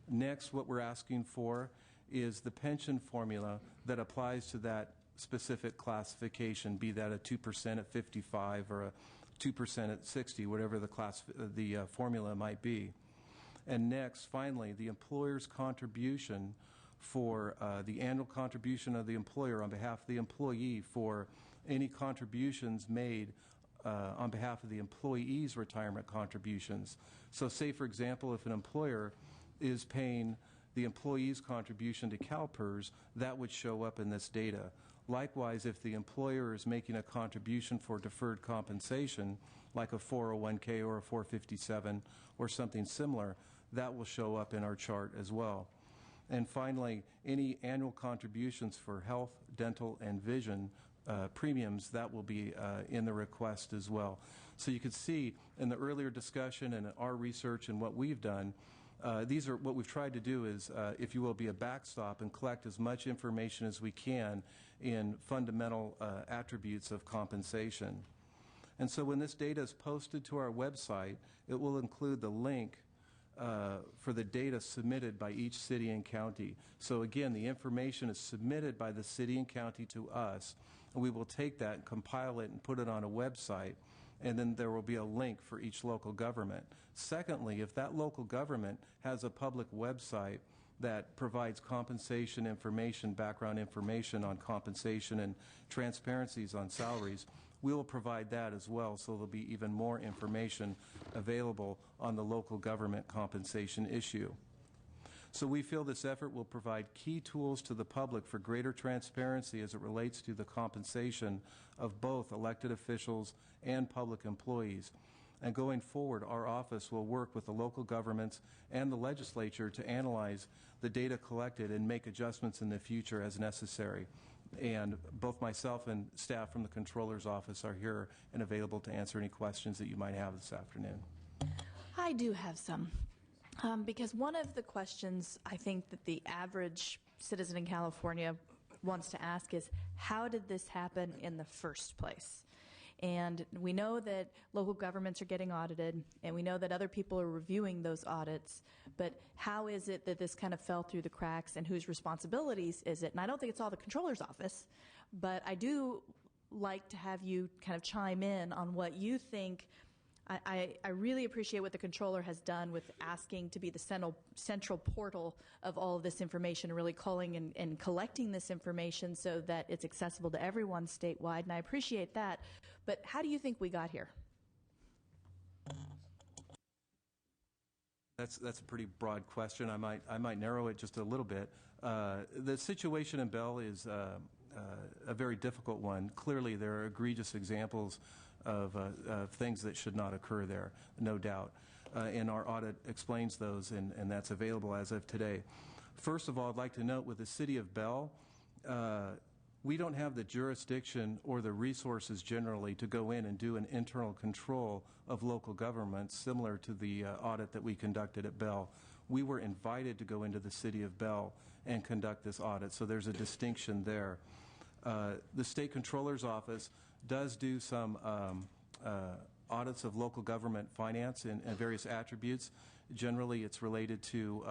Speaker 8: Next, what we're asking for is the pension formula that applies to that specific classification, be that a 2% at 55 or a 2% at 60, whatever the formula might be. And next, finally, the employer's contribution for the annual contribution of the employer on behalf of the employee for any contributions made on behalf of the employee's retirement contributions. So say, for example, if an employer is paying the employee's contribution to CalPERS, that would show up in this data. Likewise, if the employer is making a contribution for deferred compensation, like a 401k or a 457 or something similar, that will show up in our chart as well. And finally, any annual contributions for health, dental, and vision premiums, that will be in the request as well. So you could see in the earlier discussion and our research and what we've done, these are what we've tried to do is, if you will, be a backstop and collect as much information as we can in fundamental attributes of compensation. And so when this data is posted to our website, it will include the link for the data submitted by each city and county. So again, the information is submitted by the city and county to us, and we will take that and compile it and put it on a website, and then there will be a link for each local government. Secondly, if that local government has a public website that provides compensation information, background information on compensation and transparencies on salaries, we will provide that as well, so there'll be even more information available on the local government compensation issue. So we feel this effort will provide key tools to the public for greater transparency as it relates to the compensation of both elected officials and public employees. And going forward, our office will work with the local governments and the legislature to analyze the data collected and make adjustments in the future as necessary. And both myself and staff from the Controller's Office are here and available to answer any questions that you might have this afternoon.
Speaker 1: I do have some. Because one of the questions I think that the average citizen in California wants to ask is, how did this happen in the first place? And we know that local governments are getting audited, and we know that other people are reviewing those audits, but how is it that this kind of fell through the cracks, and whose responsibilities is it? And I don't think it's all the Controller's Office, but I do like to have you kind of chime in on what you think. I really appreciate what the Controller has done with asking to be the central portal of all of this information, and really calling and collecting this information so that it's accessible to everyone statewide, and I appreciate that. But how do you think we got here?
Speaker 8: That's a pretty broad question. I might narrow it just a little bit. The situation in Bell is a very difficult one. Clearly, there are egregious examples of things that should not occur there, no doubt. And our audit explains those, and that's available as of today. First of all, I'd like to note with the City of Bell, we don't have the jurisdiction or the resources generally to go in and do an internal control of local governments similar to the audit that we conducted at Bell. We were invited to go into the City of Bell and conduct this audit, so there's a distinction there. The State Controller's Office does do some audits of local government finance and various attributes. Generally, it's related to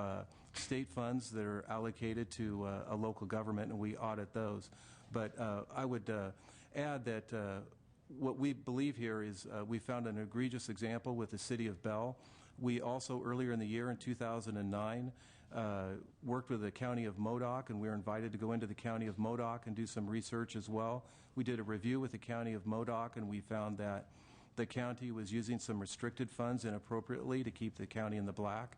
Speaker 8: state funds that are allocated to a local government, and we audit those. But I would add that what we believe here is we found an egregious example with the City of Bell. We also, earlier in the year, in 2009, worked with the County of Modoc, and we were invited to go into the County of Modoc and do some research as well. We did a review with the County of Modoc, and we found that the county was using some restricted funds inappropriately to keep the county in the black.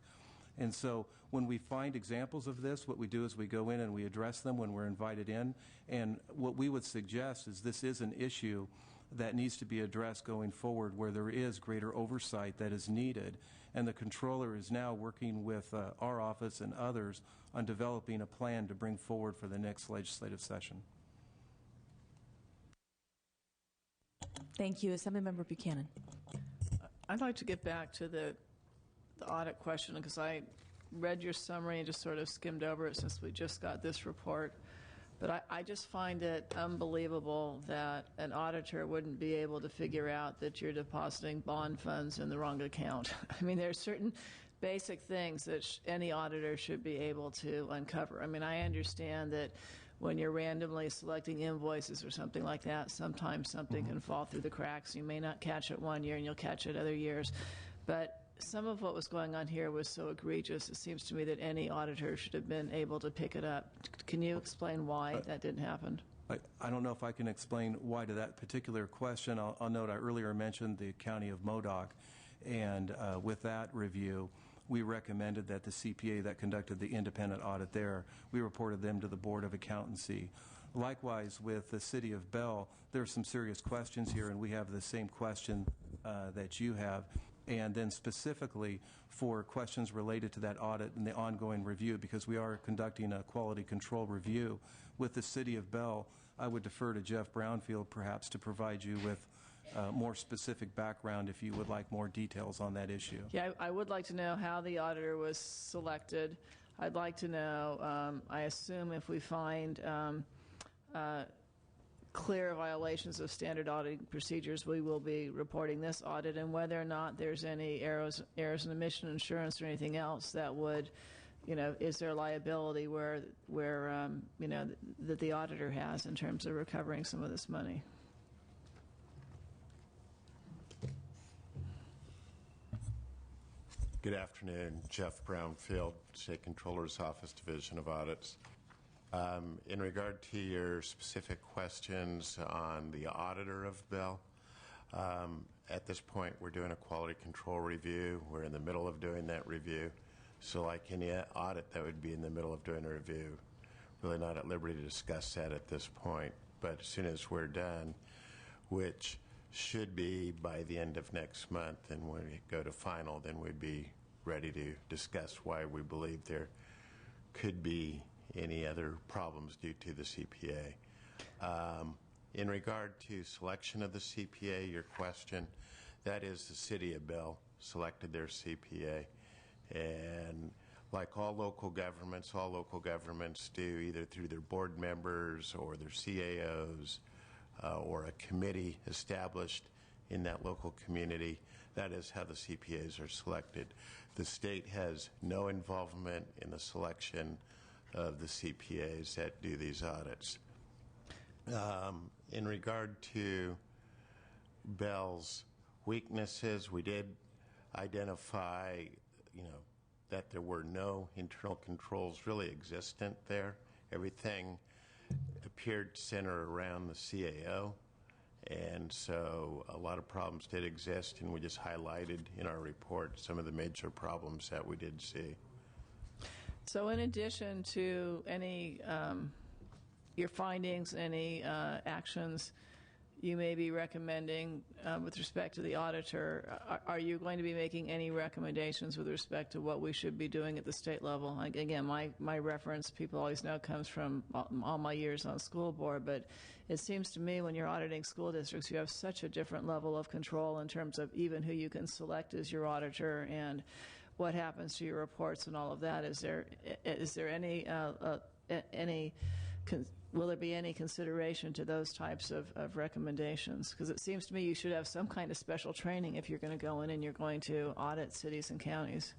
Speaker 8: And so when we find examples of this, what we do is we go in and we address them when we're invited in. And what we would suggest is this is an issue that needs to be addressed going forward, where there is greater oversight that is needed. And the Controller is now working with our office and others on developing a plan to bring forward for the next legislative session.
Speaker 1: Thank you. Assemblymember Buchanan.
Speaker 6: I'd like to get back to the audit question, because I read your summary and just sort of skimmed over it since we just got this report. But I just find it unbelievable that an auditor wouldn't be able to figure out that you're depositing bond funds in the wrong account. I mean, there are certain basic things that any auditor should be able to uncover. I mean, I understand that when you're randomly selecting invoices or something like that, sometimes something can fall through the cracks. You may not catch it one year and you'll catch it other years. But some of what was going on here was so egregious, it seems to me that any auditor should have been able to pick it up. Can you explain why that didn't happen?
Speaker 8: I don't know if I can explain why to that particular question. I'll note I earlier mentioned the County of Modoc, and with that review, we recommended that the CPA that conducted the independent audit there, we reported them to the Board of Accountancy. Likewise, with the City of Bell, there are some serious questions here, and we have the same question that you have. And then specifically for questions related to that audit and the ongoing review, because we are conducting a quality control review with the City of Bell, I would defer to Jeff Brownfield perhaps to provide you with more specific background if you would like more details on that issue.
Speaker 6: Yeah, I would like to know how the auditor was selected. I'd like to know, I assume if we find clear violations of standard auditing procedures, we will be reporting this audit, and whether or not there's any errors in emission insurance or anything else that would, is there liability where that the auditor has in terms of recovering some of this money.
Speaker 9: Good afternoon. Jeff Brownfield, State Controller's Office, Division of Audits. In regard to your specific questions on the auditor of Bell, at this point we're doing a quality control review. We're in the middle of doing that review. So like any audit that would be in the middle of doing a review, really not at liberty to discuss that at this point. But as soon as we're done, which should be by the end of next month, and when we go to final, then we'd be ready to discuss why we believe there could be any other problems due to the CPA. In regard to selection of the CPA, your question, that is the City of Bell selected their CPA. And like all local governments do, either through their board members or their CAOs or a committee established in that local community. That is how the CPAs are selected. The state has no involvement in the selection of the CPAs that do these audits. In regard to Bell's weaknesses, we did identify, that there were no internal controls really existent there. Everything appeared to center around the CAO, and so a lot of problems did exist, and we just highlighted in our report some of the major problems that we did see.
Speaker 6: So in addition to any, your findings, any actions you may be recommending with respect to the auditor, are you going to be making any recommendations with respect to what we should be doing at the state level? Like, again, my reference, people always know, comes from all my years on school board, but it seems to me when you're auditing school districts, you have such a different level of control in terms of even who you can select as your auditor and what happens to your reports and all of that. Is there any will there be any consideration to those types of recommendations? Because it seems to me you should have some kind of special training if you're going to go in and you're going to audit cities and counties.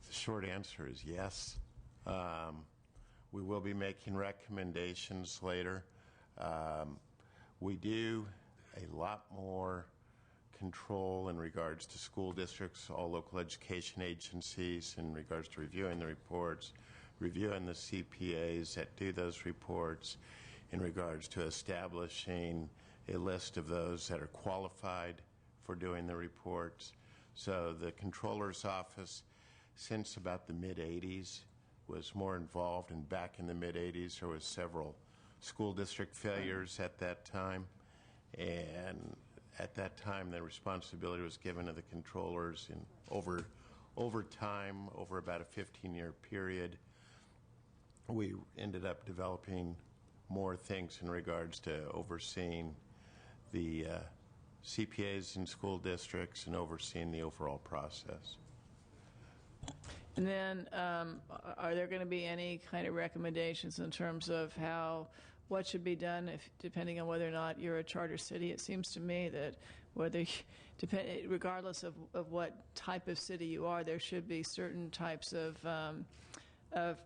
Speaker 9: The short answer is yes. We will be making recommendations later. We do a lot more control in regards to school districts, all local education agencies, in regards to reviewing the reports, reviewing the CPAs that do those reports, in regards to establishing a list of those that are qualified for doing the reports. So the Controller's Office, since about the mid-'80s, was more involved, and back in the mid-'80s there was several school district failures at that time, and at that time the responsibility was given to the controllers, and over time, over about a 15-year period, we ended up developing more things in regards to overseeing the CPAs in school districts and overseeing the overall process.
Speaker 6: And then are there going to be any kind of recommendations in terms of what should be done depending on whether or not you're a charter city? It seems to me that regardless of what type of city you are, there should be certain types of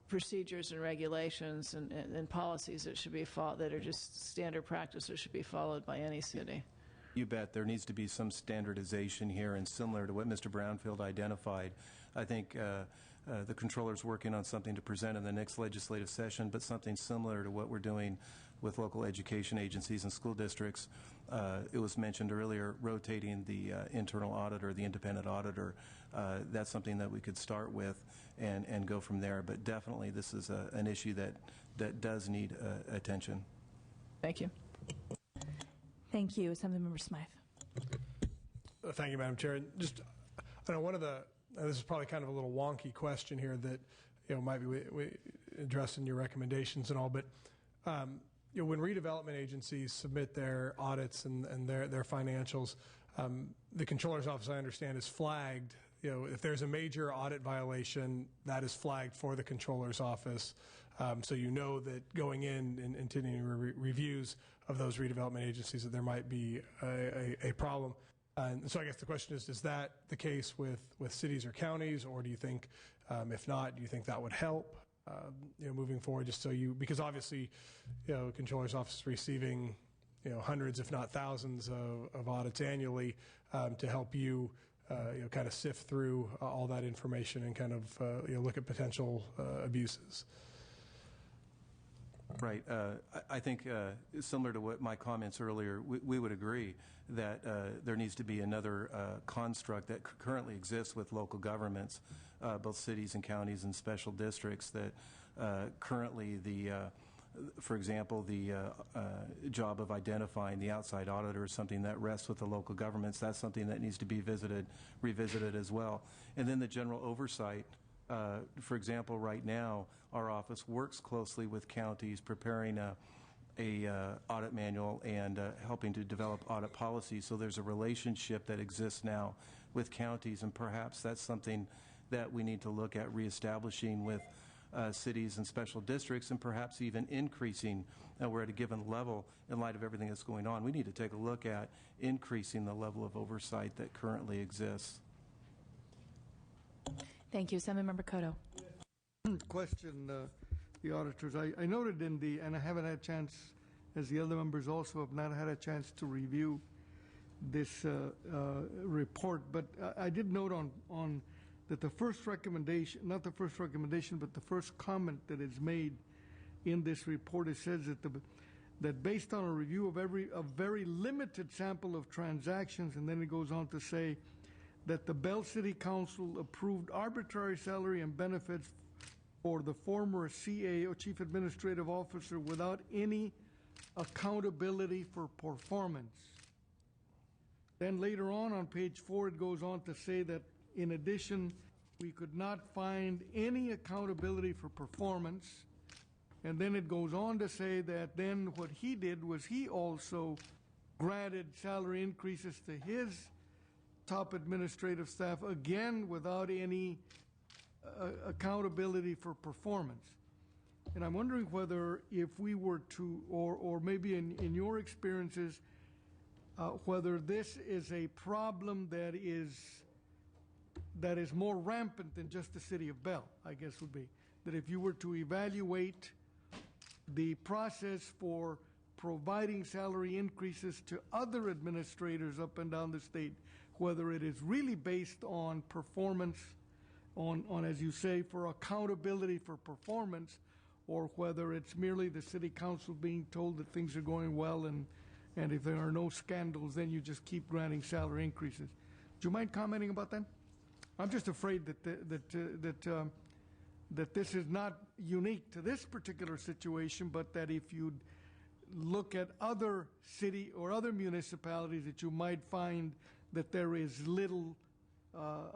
Speaker 6: procedures and regulations and policies that should be followed, that are just standard practice that should be followed by any city.
Speaker 8: You bet. There needs to be some standardization here, and similar to what Mr. Brownfield identified. I think the Controller's working on something to present in the next legislative session, but something similar to what we're doing with local education agencies and school districts. It was mentioned earlier, rotating the internal auditor, the independent auditor. That's something that we could start with and go from there. But definitely this is an issue that does need attention.
Speaker 6: Thank you.
Speaker 1: Thank you. Assemblymember Smythe.
Speaker 3: Thank you, Madam Chair. Just, I know one of the, this is probably kind of a little wonky question here that, might be we addressed in your recommendations and all, but, when redevelopment agencies submit their audits and their financials, the Controller's Office, I understand, is flagged. If there's a major audit violation, that is flagged for the Controller's Office. So you know that going in and continuing reviews of those redevelopment agencies that there might be a problem. And so I guess the question is that the case with cities or counties, or do you think, if not, do you think that would help, moving forward, just so because obviously, Controller's Office is receiving, hundreds, if not thousands of audits annually to help you, kind of sift through all that information and kind of, look at potential abuses.
Speaker 8: Right. I think similar to what my comments earlier, we would agree that there needs to be another construct that currently exists with local governments, both cities and counties and special districts, that currently for example, the job of identifying the outside auditor is something that rests with the local governments. That's something that needs to be revisited as well. And then the general oversight. For example, right now, our office works closely with counties preparing a audit manual and helping to develop audit policies. So there's a relationship that exists now with counties, and perhaps that's something that we need to look at reestablishing with cities and special districts, and perhaps even increasing. We're at a given level in light of everything that's going on. We need to take a look at increasing the level of oversight that currently exists.
Speaker 1: Thank you. Assemblymember Cotto.
Speaker 10: Question the auditors. I noted and I haven't had a chance, as the other members also have not had a chance to review this report, but I did note on that the first recommendation, not the first recommendation, but the first comment that is made in this report, it says that based on a review of a very limited sample of transactions, and then it goes on to say that the Bell City Council approved arbitrary salary and benefits for the former CA, or Chief Administrative Officer, without any accountability for performance. Then later on page 4, it goes on to say that in addition, we could not find any accountability for performance. And then it goes on to say that then what he did was he also granted salary increases to his top administrative staff, again without any accountability for performance. And I'm wondering whether if we were to, or maybe in your experiences, whether this is a problem that is more rampant than just the city of Bell, I guess would be. That if you were to evaluate the process for providing salary increases to other administrators up and down the state, whether it is really based on performance, on as you say, for accountability for performance, or whether it's merely the city council being told that things are going well, and if there are no scandals, then you just keep granting salary increases. Do you mind commenting about that? I'm just afraid that this is not unique to this particular situation, but that if you look at other city or other municipalities, that you might find that there is little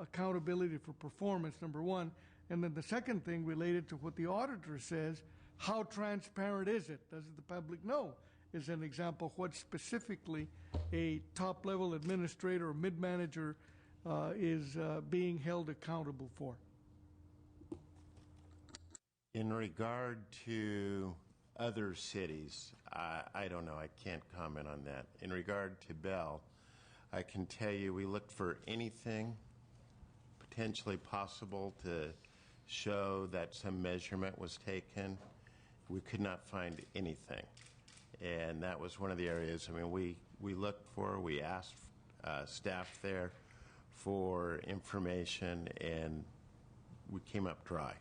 Speaker 10: accountability for performance, number one. And then the second thing related to what the auditor says, how transparent is it? Does the public know? Is an example what specifically a top-level administrator or mid-manager is being held accountable for.
Speaker 9: In regard to other cities, I don't know. I can't comment on that. In regard to Bell, I can tell you we looked for anything potentially possible to show that some measurement was taken. We could not find anything. And that was one of the areas, I mean, we looked for, we asked staff there for information, and we came up dry.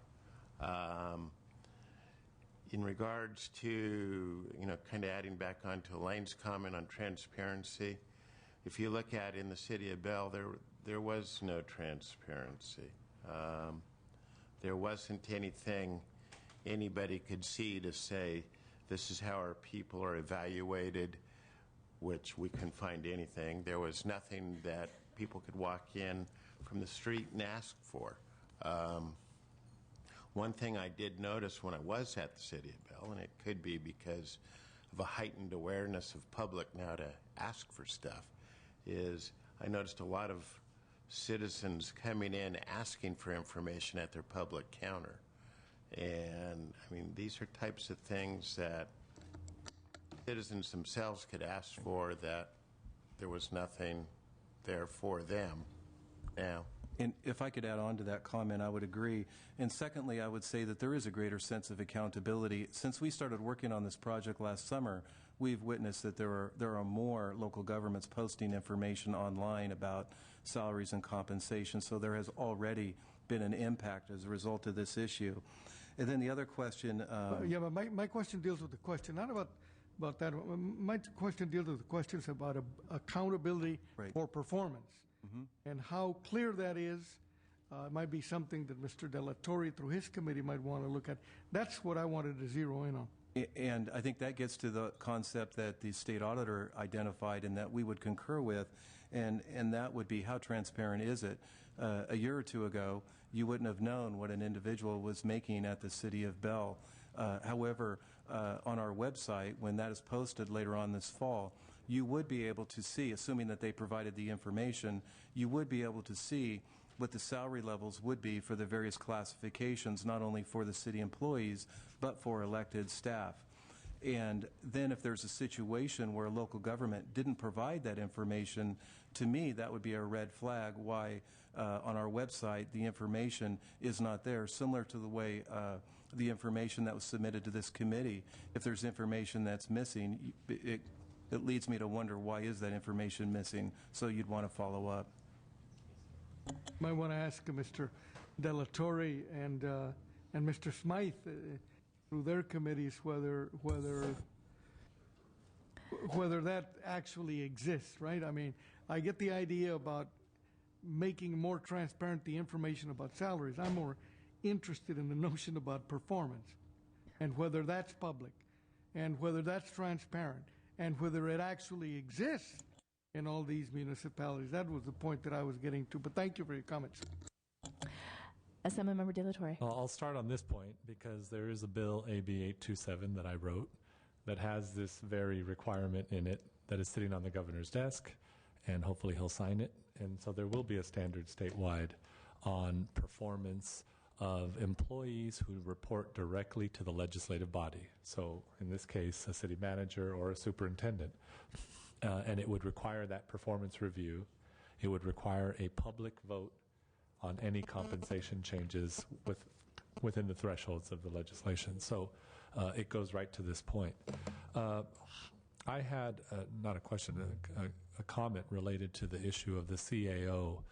Speaker 9: In regards to, kind of adding back onto Elaine's comment on transparency, if you look at in the city of Bell, there was no transparency. There wasn't anything anybody could see to say, this is how our people are evaluated, which we couldn't find anything. There was nothing that people could walk in from the street and ask for. One thing I did notice when I was at the city of Bell, and it could be because of a heightened awareness of public now to ask for stuff, is I noticed a lot of citizens coming in asking for information at their public counter. And, I mean, these are types of things that citizens themselves could ask for that there was nothing there for them now.
Speaker 8: And if I could add on to that comment, I would agree. And secondly, I would say that there is a greater sense of accountability. Since we started working on this project last summer, we've witnessed that there are more local governments posting information online about salaries and compensation. So there has already been an impact as a result of this issue. And then the other question.
Speaker 10: Yeah, but my question deals with the question, not about that. My question deals with the questions about accountability
Speaker 8: Right.
Speaker 10: for performance. And how clear that is. It might be something that Mr. Della Torre, through his committee, might want to look at. That's what I wanted to zero in on.
Speaker 8: And I think that gets to the concept that the state auditor identified and that we would concur with, and that would be how transparent is it? A year or two ago, you wouldn't have known what an individual was making at the city of Bell. However, on our website, when that is posted later on this fall, you would be able to see, assuming that they provided the information, you would be able to see what the salary levels would be for the various classifications, not only for the city employees, but for elected staff. And then if there's a situation where a local government didn't provide that information, to me, that would be a red flag why on our website the information is not there, similar to the way the information that was submitted to this committee. If there's information that's missing, it leads me to wonder, why is that information missing? So you'd want to follow up.
Speaker 10: Might want to ask Mr. Della Torre and Mr. Smythe through their committees whether that actually exists, right? I mean, I get the idea about making more transparent the information about salaries. I'm more interested in the notion about performance and whether that's public and whether that's transparent and whether it actually exists in all these municipalities. That was the point that I was getting to. But thank you for your comments.
Speaker 1: Assemblymember De La Torre.
Speaker 2: I'll start on this point because there is a bill, AB 827, that I wrote that has this very requirement in it that is sitting on the governor's desk, and hopefully he'll sign it. And so there will be a standard statewide on performance of employees who report directly to the legislative body. So in this case, a city manager or a superintendent. And it would require that performance review. It would require a public vote on any compensation changes within the thresholds of the legislation. So it goes right to this point. I had, not a question, a comment related to the issue of the CAO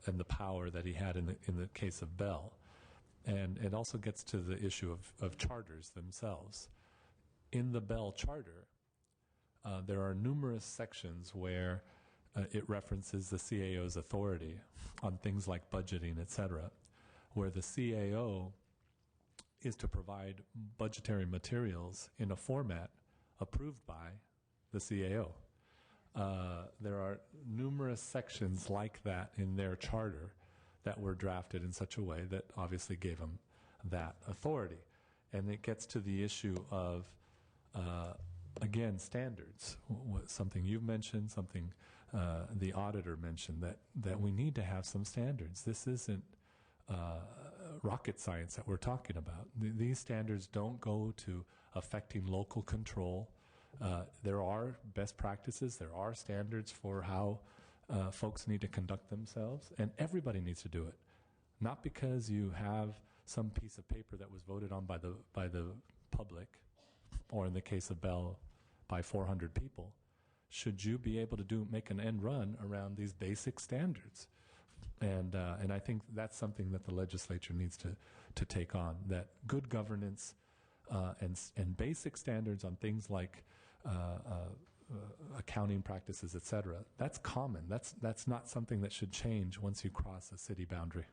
Speaker 2: and the power that he had in the case of Bell. And it also gets to the issue of charters themselves. In the Bell Charter, there are numerous sections where it references the CAO's authority on things like budgeting, et cetera, where the CAO is to provide budgetary materials in a format approved by the CAO. There are numerous sections like that in their charter that were drafted in such a way that obviously gave them that authority. And it gets to the issue of again, standards, something you've mentioned, something the auditor mentioned, that we need to have some standards. This isn't rocket science that we're talking about. These standards don't go to affecting local control. There are best practices. There are standards for how folks need to conduct themselves, and everybody needs to do it. Not because you have some piece of paper that was voted on by the public, or in the case of Bell, by 400 people, should you be able to make an end run around these basic standards. And I think that's something that the legislature needs to take on, that good governance and basic standards on things like accounting practices, et cetera, that's common. That's not something that should change once you cross a city boundary.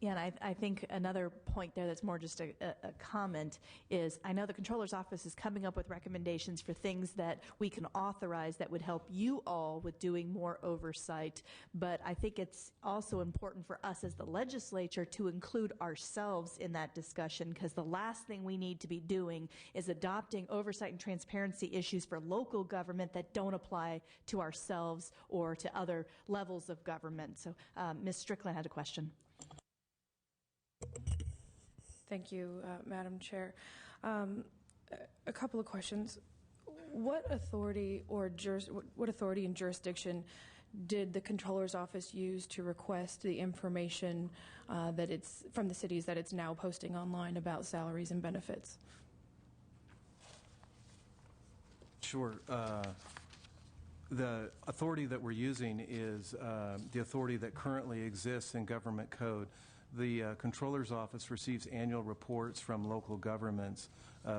Speaker 1: Yeah, and I think another point there that's more just a comment is, I know the Comptroller's Office is coming up with recommendations for things that we can authorize that would help you all with doing more oversight, but I think it's also important for us as the legislature to include ourselves in that discussion, because the last thing we need to be doing is adopting oversight and transparency issues for local government that don't apply to ourselves or to other levels of government. So Ms. Strickland had a question.
Speaker 5: Thank you, Madam Chair. A couple of questions. What authority and jurisdiction did the Comptroller's Office use to request the information that it's from the cities that it's now posting online about salaries and benefits?
Speaker 8: Sure. The authority that we're using is the authority that currently exists in government code. The Comptroller's Office receives annual reports from local governments,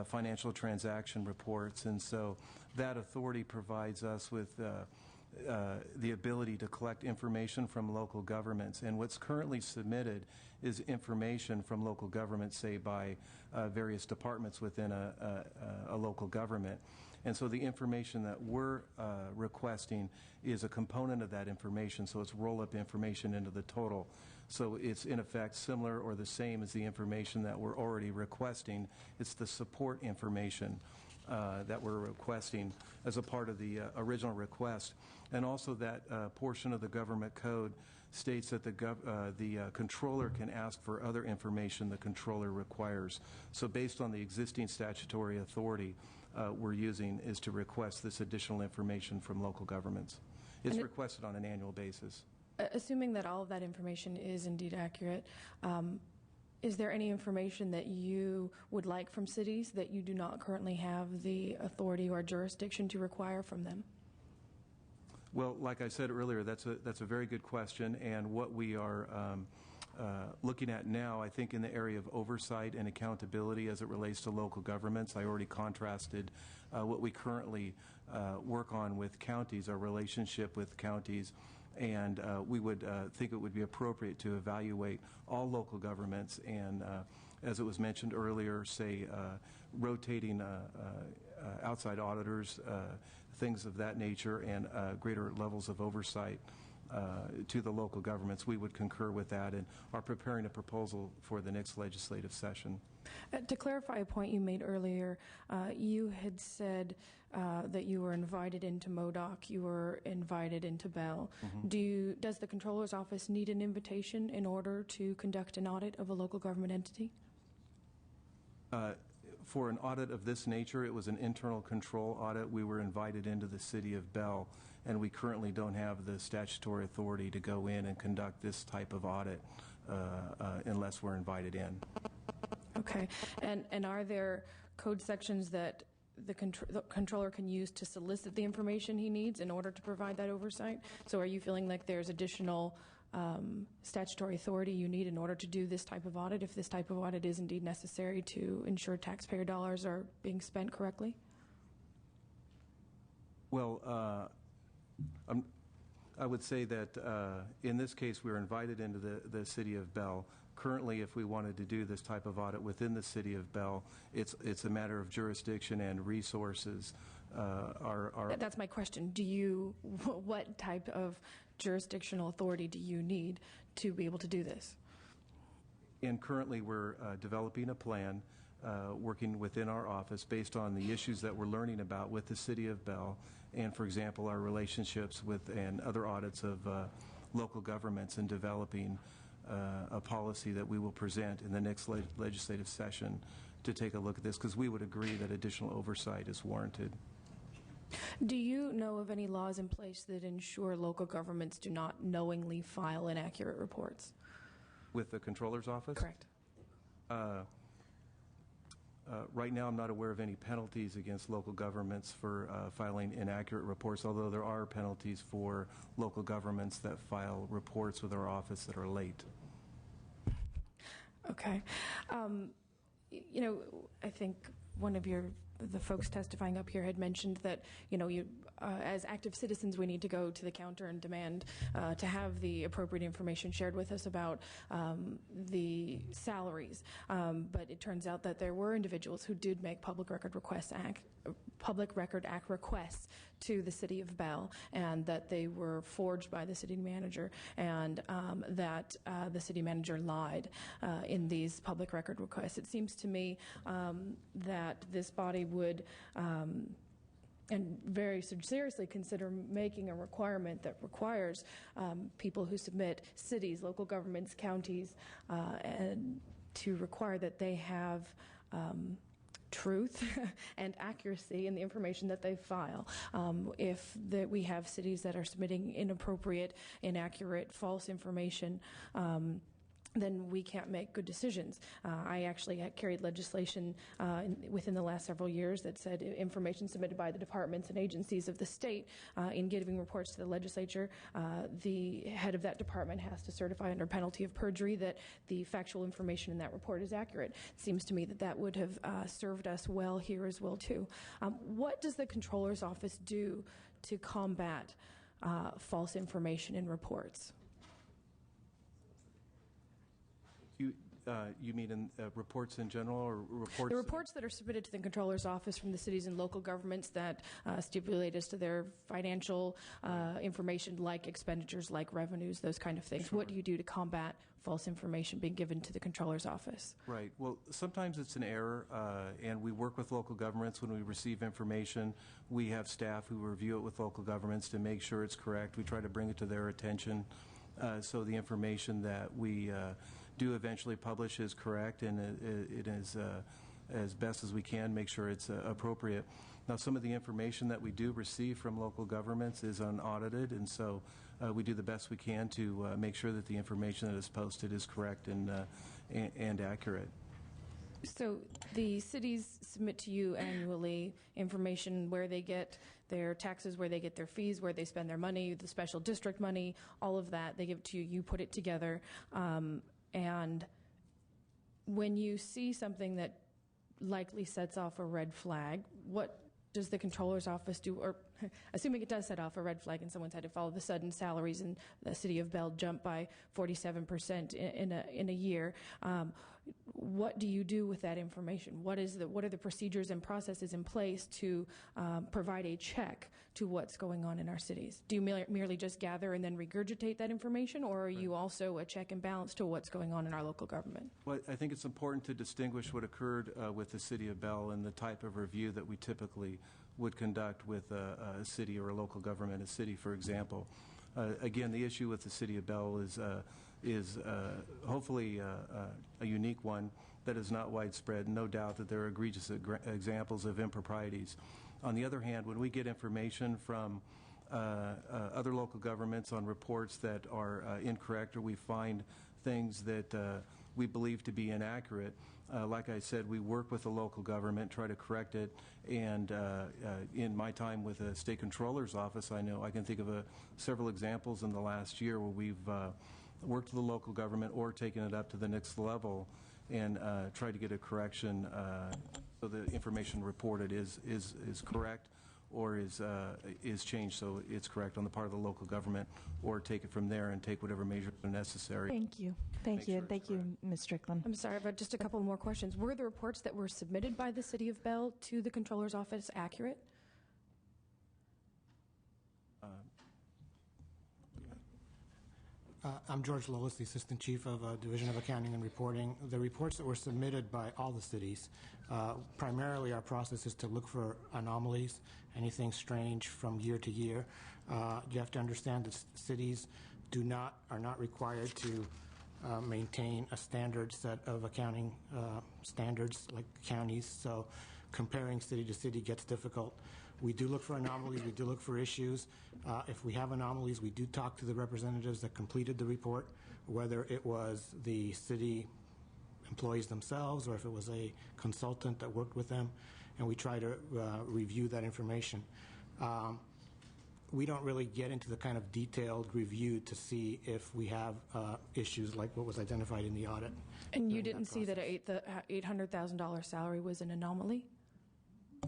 Speaker 8: financial transaction reports, and so that authority provides us with the ability to collect information from local governments. And what's currently submitted is information from local governments, say by various departments within a local government. And so the information that we're requesting is a component of that information, so it's roll-up information into the total. So it's in effect similar or the same as the information that we're already requesting. It's the support information that we're requesting as a part of the original request. And also that portion of the government code states that the controller can ask for other information the controller requires. So based on the existing statutory authority we're using is to request this additional information from local governments. It's requested on an annual basis.
Speaker 5: Assuming that all of that information is indeed accurate, is there any information that you would like from cities that you do not currently have the authority or jurisdiction to require from them?
Speaker 8: Well, like I said earlier, that's a very good question, and what we are looking at now, I think in the area of oversight and accountability as it relates to local governments, I already contrasted what we currently work on with counties, our relationship with counties, and we would think it would be appropriate to evaluate all local governments and, as it was mentioned earlier, say rotating outside auditors, things of that nature, and greater levels of oversight to the local governments. We would concur with that and are preparing a proposal for the next legislative session.
Speaker 5: To clarify a point you made earlier, you had said that you were invited into MODOC, you were invited into Bell. Mm-hmm. Does the Comptroller's Office need an invitation in order to conduct an audit of a local government entity?
Speaker 8: For an audit of this nature, it was an internal control audit. We were invited into the city of Bell, and we currently don't have the statutory authority to go in and conduct this type of audit unless we're invited in.
Speaker 5: Okay. And are there code sections that the controller can use to solicit the information he needs in order to provide that oversight? So are you feeling like there's additional statutory authority you need in order to do this type of audit, if this type of audit is indeed necessary to ensure taxpayer dollars are being spent correctly?
Speaker 8: Well, I would say that in this case we were invited into the city of Bell. Currently, if we wanted to do this type of audit within the city of Bell, it's a matter of jurisdiction and resources.
Speaker 5: That's my question. What type of jurisdictional authority do you need to be able to do this?
Speaker 8: And currently we're developing a plan working within our office based on the issues that we're learning about with the city of Bell and, for example, our relationships with and other audits of local governments, and developing a policy that we will present in the next legislative session to take a look at this, because we would agree that additional oversight is warranted.
Speaker 5: Do you know of any laws in place that ensure local governments do not knowingly file inaccurate reports?
Speaker 8: With the Comptroller's Office?
Speaker 5: Correct.
Speaker 8: Right now, I'm not aware of any penalties against local governments for filing inaccurate reports, although there are penalties for local governments that file reports with our office that are late.
Speaker 5: Okay. I think one of the folks testifying up here had mentioned that, as active citizens, we need to go to the counter and demand to have the appropriate information shared with us about the salaries. But it turns out that there were individuals who did make Public Record Act requests to the city of Bell, and that they were forged by the city manager, and that the city manager lied in these public record requests. It seems to me that this body would and very seriously consider making a requirement that requires people who submit, cities, local governments, counties, and to require that they have truth and accuracy in the information that they file. If we have cities that are submitting inappropriate, inaccurate, false information, then we can't make good decisions. I actually had carried legislation within the last several years that said information submitted by the departments and agencies of the state in giving reports to the legislature, the head of that department has to certify under penalty of perjury that the factual information in that report is accurate. It seems to me that that would have served us well here as well, too. What does the Comptroller's Office do to combat false information in reports?
Speaker 8: You mean in reports in general, or reports?
Speaker 5: The reports that are submitted to the Comptroller's Office from the cities and local governments that stipulate as to their financial information, like expenditures, like revenues, those kind of things. Sure. What do you do to combat false information being given to the Comptroller's Office?
Speaker 8: Right. Well, sometimes it's an error, and we work with local governments when we receive information. We have staff who review it with local governments to make sure it's correct. We try to bring it to their attention so the information that we do eventually publish is correct, and it is as best as we can make sure it's appropriate. Now, some of the information that we do receive from local governments is unaudited, and so we do the best we can to make sure that the information that is posted is correct and accurate.
Speaker 5: So the cities submit to you annually information where they get their taxes, where they get their fees, where they spend their money, the special district money, all of that. They give it to you. You put it together. And when you see something that likely sets off a red flag, what does the Comptroller's Office do? Or assuming it does set off a red flag and someone's had to all of a sudden salaries in the city of Bell jump by 47% in a year, what do you do with that information? What are the procedures and processes in place to provide a check to what's going on in our cities? Do you merely just gather and then regurgitate that information, or are you also a check and balance to what's going on in our local government?
Speaker 8: Well, I think it's important to distinguish what occurred with the city of Bell and the type of review that we typically would conduct with a city or a local government, a city, for example. Again, the issue with the city of Bell is hopefully a unique one that is not widespread. No doubt that there are egregious examples of improprieties. On the other hand, when we get information from other local governments on reports that are incorrect, or we find things that we believe to be inaccurate, like I said, we work with the local government, try to correct it, and in my time with the State Comptroller's Office, I can think of several examples in the last year where we've worked with the local government or taken it up to the next level and tried to get a correction so the information reported is correct or is changed so it's correct on the part of the local government, or take it from there and take whatever measures are necessary.
Speaker 1: Thank you. Thank you, Ms. Strickland.
Speaker 5: I'm sorry, but just a couple more questions. Were the reports that were submitted by the City of Bell to the Comptroller's Office accurate?
Speaker 11: I'm George Lolis, the Assistant Chief of Division of Accounting and Reporting. The reports that were submitted by all the cities, primarily our process is to look for anomalies, anything strange from year to year. You have to understand that cities are not required to maintain a standard set of accounting standards like counties, so comparing city to city gets difficult. We do look for anomalies, we do look for issues. If we have anomalies, we do talk to the representatives that completed the report, whether it was the city employees themselves or if it was a consultant that worked with them, and we try to review that information. We don't really get into the kind of detailed review to see if we have issues like what was identified in the audit.
Speaker 5: And you didn't see that the $800,000 salary was an anomaly?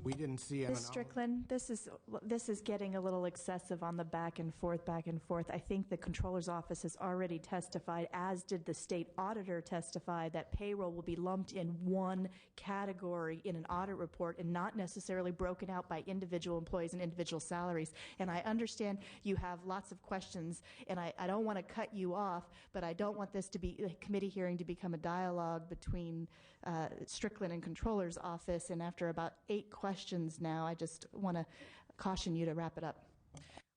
Speaker 11: We didn't see an
Speaker 1: Ms. Strickland, this is getting a little excessive on the back and forth, back and forth. I think the Comptroller's Office has already testified, as did the state auditor testify, that payroll will be lumped in one category in an audit report and not necessarily broken out by individual employees and individual salaries. And I understand you have lots of questions, and I don't want to cut you off, but I don't want this to be a committee hearing to become a dialogue between Strickland and Comptroller's Office. And after about 8 questions now, I just want to caution you to wrap it up.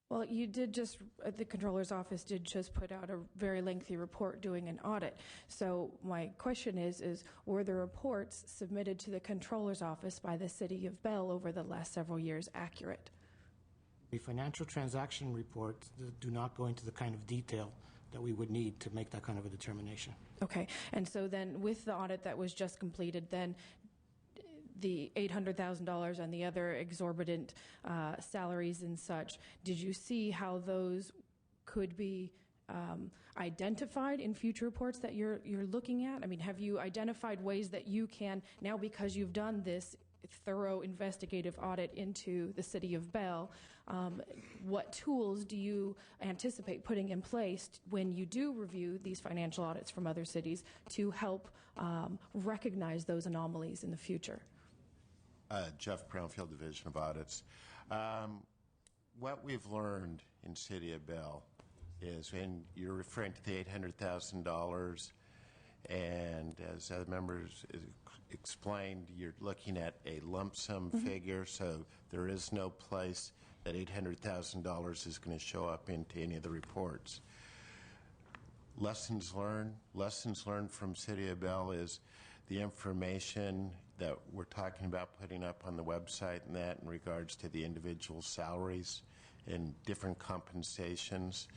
Speaker 5: Well, you did just, the Controller's Office did just put out a very lengthy report doing an audit. So my question is were the reports submitted to the Controller's Office by the City of Bell over the last several years accurate?
Speaker 11: The financial transaction reports do not go into the kind of detail that we would need to make that kind of a determination.
Speaker 5: Okay, and so then with the audit that was just completed, then the $800,000 and the other exorbitant salaries and such, did you see how those could be identified in future reports that you're looking at? I mean, have you identified ways that you can, now because you've done this thorough investigative audit into the City of Bell, what tools do you anticipate putting in place when you do review these financial audits from other cities to help recognize those anomalies in the future?
Speaker 9: Jeff Brownfield, Division of Audits. What we've learned in City of Bell is, and you're referring to the $800,000, and as other members explained, you're looking at a lump sum figure, so there is no place that $800,000 is going to show up into any of the reports. Lessons learned from City of Bell is the information that we're talking about putting up on the website and that in regards to the individual salaries and different compensations.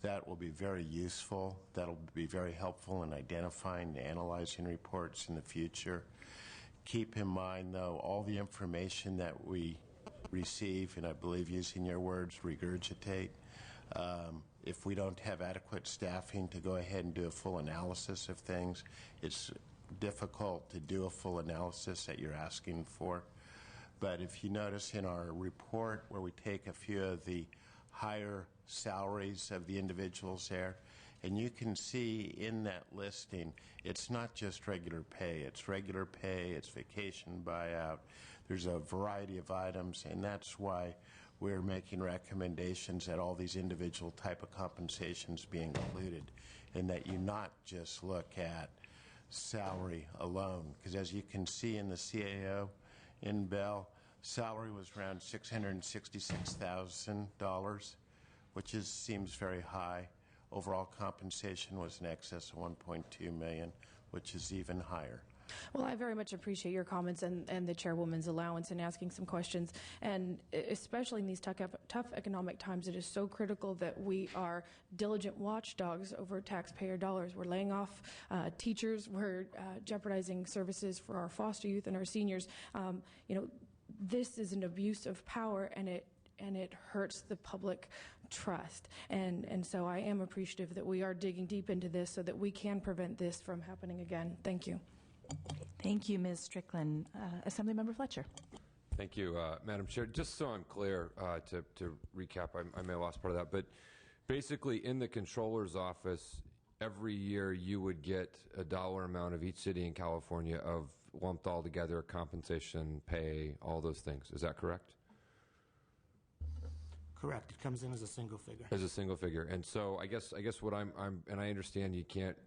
Speaker 9: That will be very useful. That'll be very helpful in identifying and analyzing reports in the future. Keep in mind, though, all the information that we receive, and I believe using your words, regurgitate, if we don't have adequate staffing to go ahead and do a full analysis of things, it's difficult to do a full analysis that you're asking for. But if you notice in our report where we take a few of the higher salaries of the individuals there, and you can see in that listing, it's not just regular pay, it's vacation buyout. There's a variety of items, and that's why we're making recommendations that all these individual type of compensations be included, and that you not just look at salary alone, because as you can see in the CAO in Bell, salary was around $666,000, which seems very high. Overall compensation was in excess of $1.2 million, which is even higher.
Speaker 5: Well, I very much appreciate your comments and the chairwoman's allowance in asking some questions. And especially in these tough economic times, it is so critical that we are diligent watchdogs over taxpayer dollars. We're laying off teachers. We're jeopardizing services for our foster youth and our seniors. This is an abuse of power, and it hurts the public trust. And so I am appreciative that we are digging deep into this so that we can prevent this from happening again. Thank you.
Speaker 1: Thank you, Ms. Strickland. Assemblymember Fletcher.
Speaker 12: Thank you, Madam Chair. Just so I'm clear, to recap, I may have lost part of that, but basically in the Controller's Office, every year you would get a dollar amount of each city in California of lumped all together, compensation, pay, all those things. Is that correct?
Speaker 11: Correct. It comes in as a single figure.
Speaker 12: As a single figure. And so I guess what I'm and I understand you can't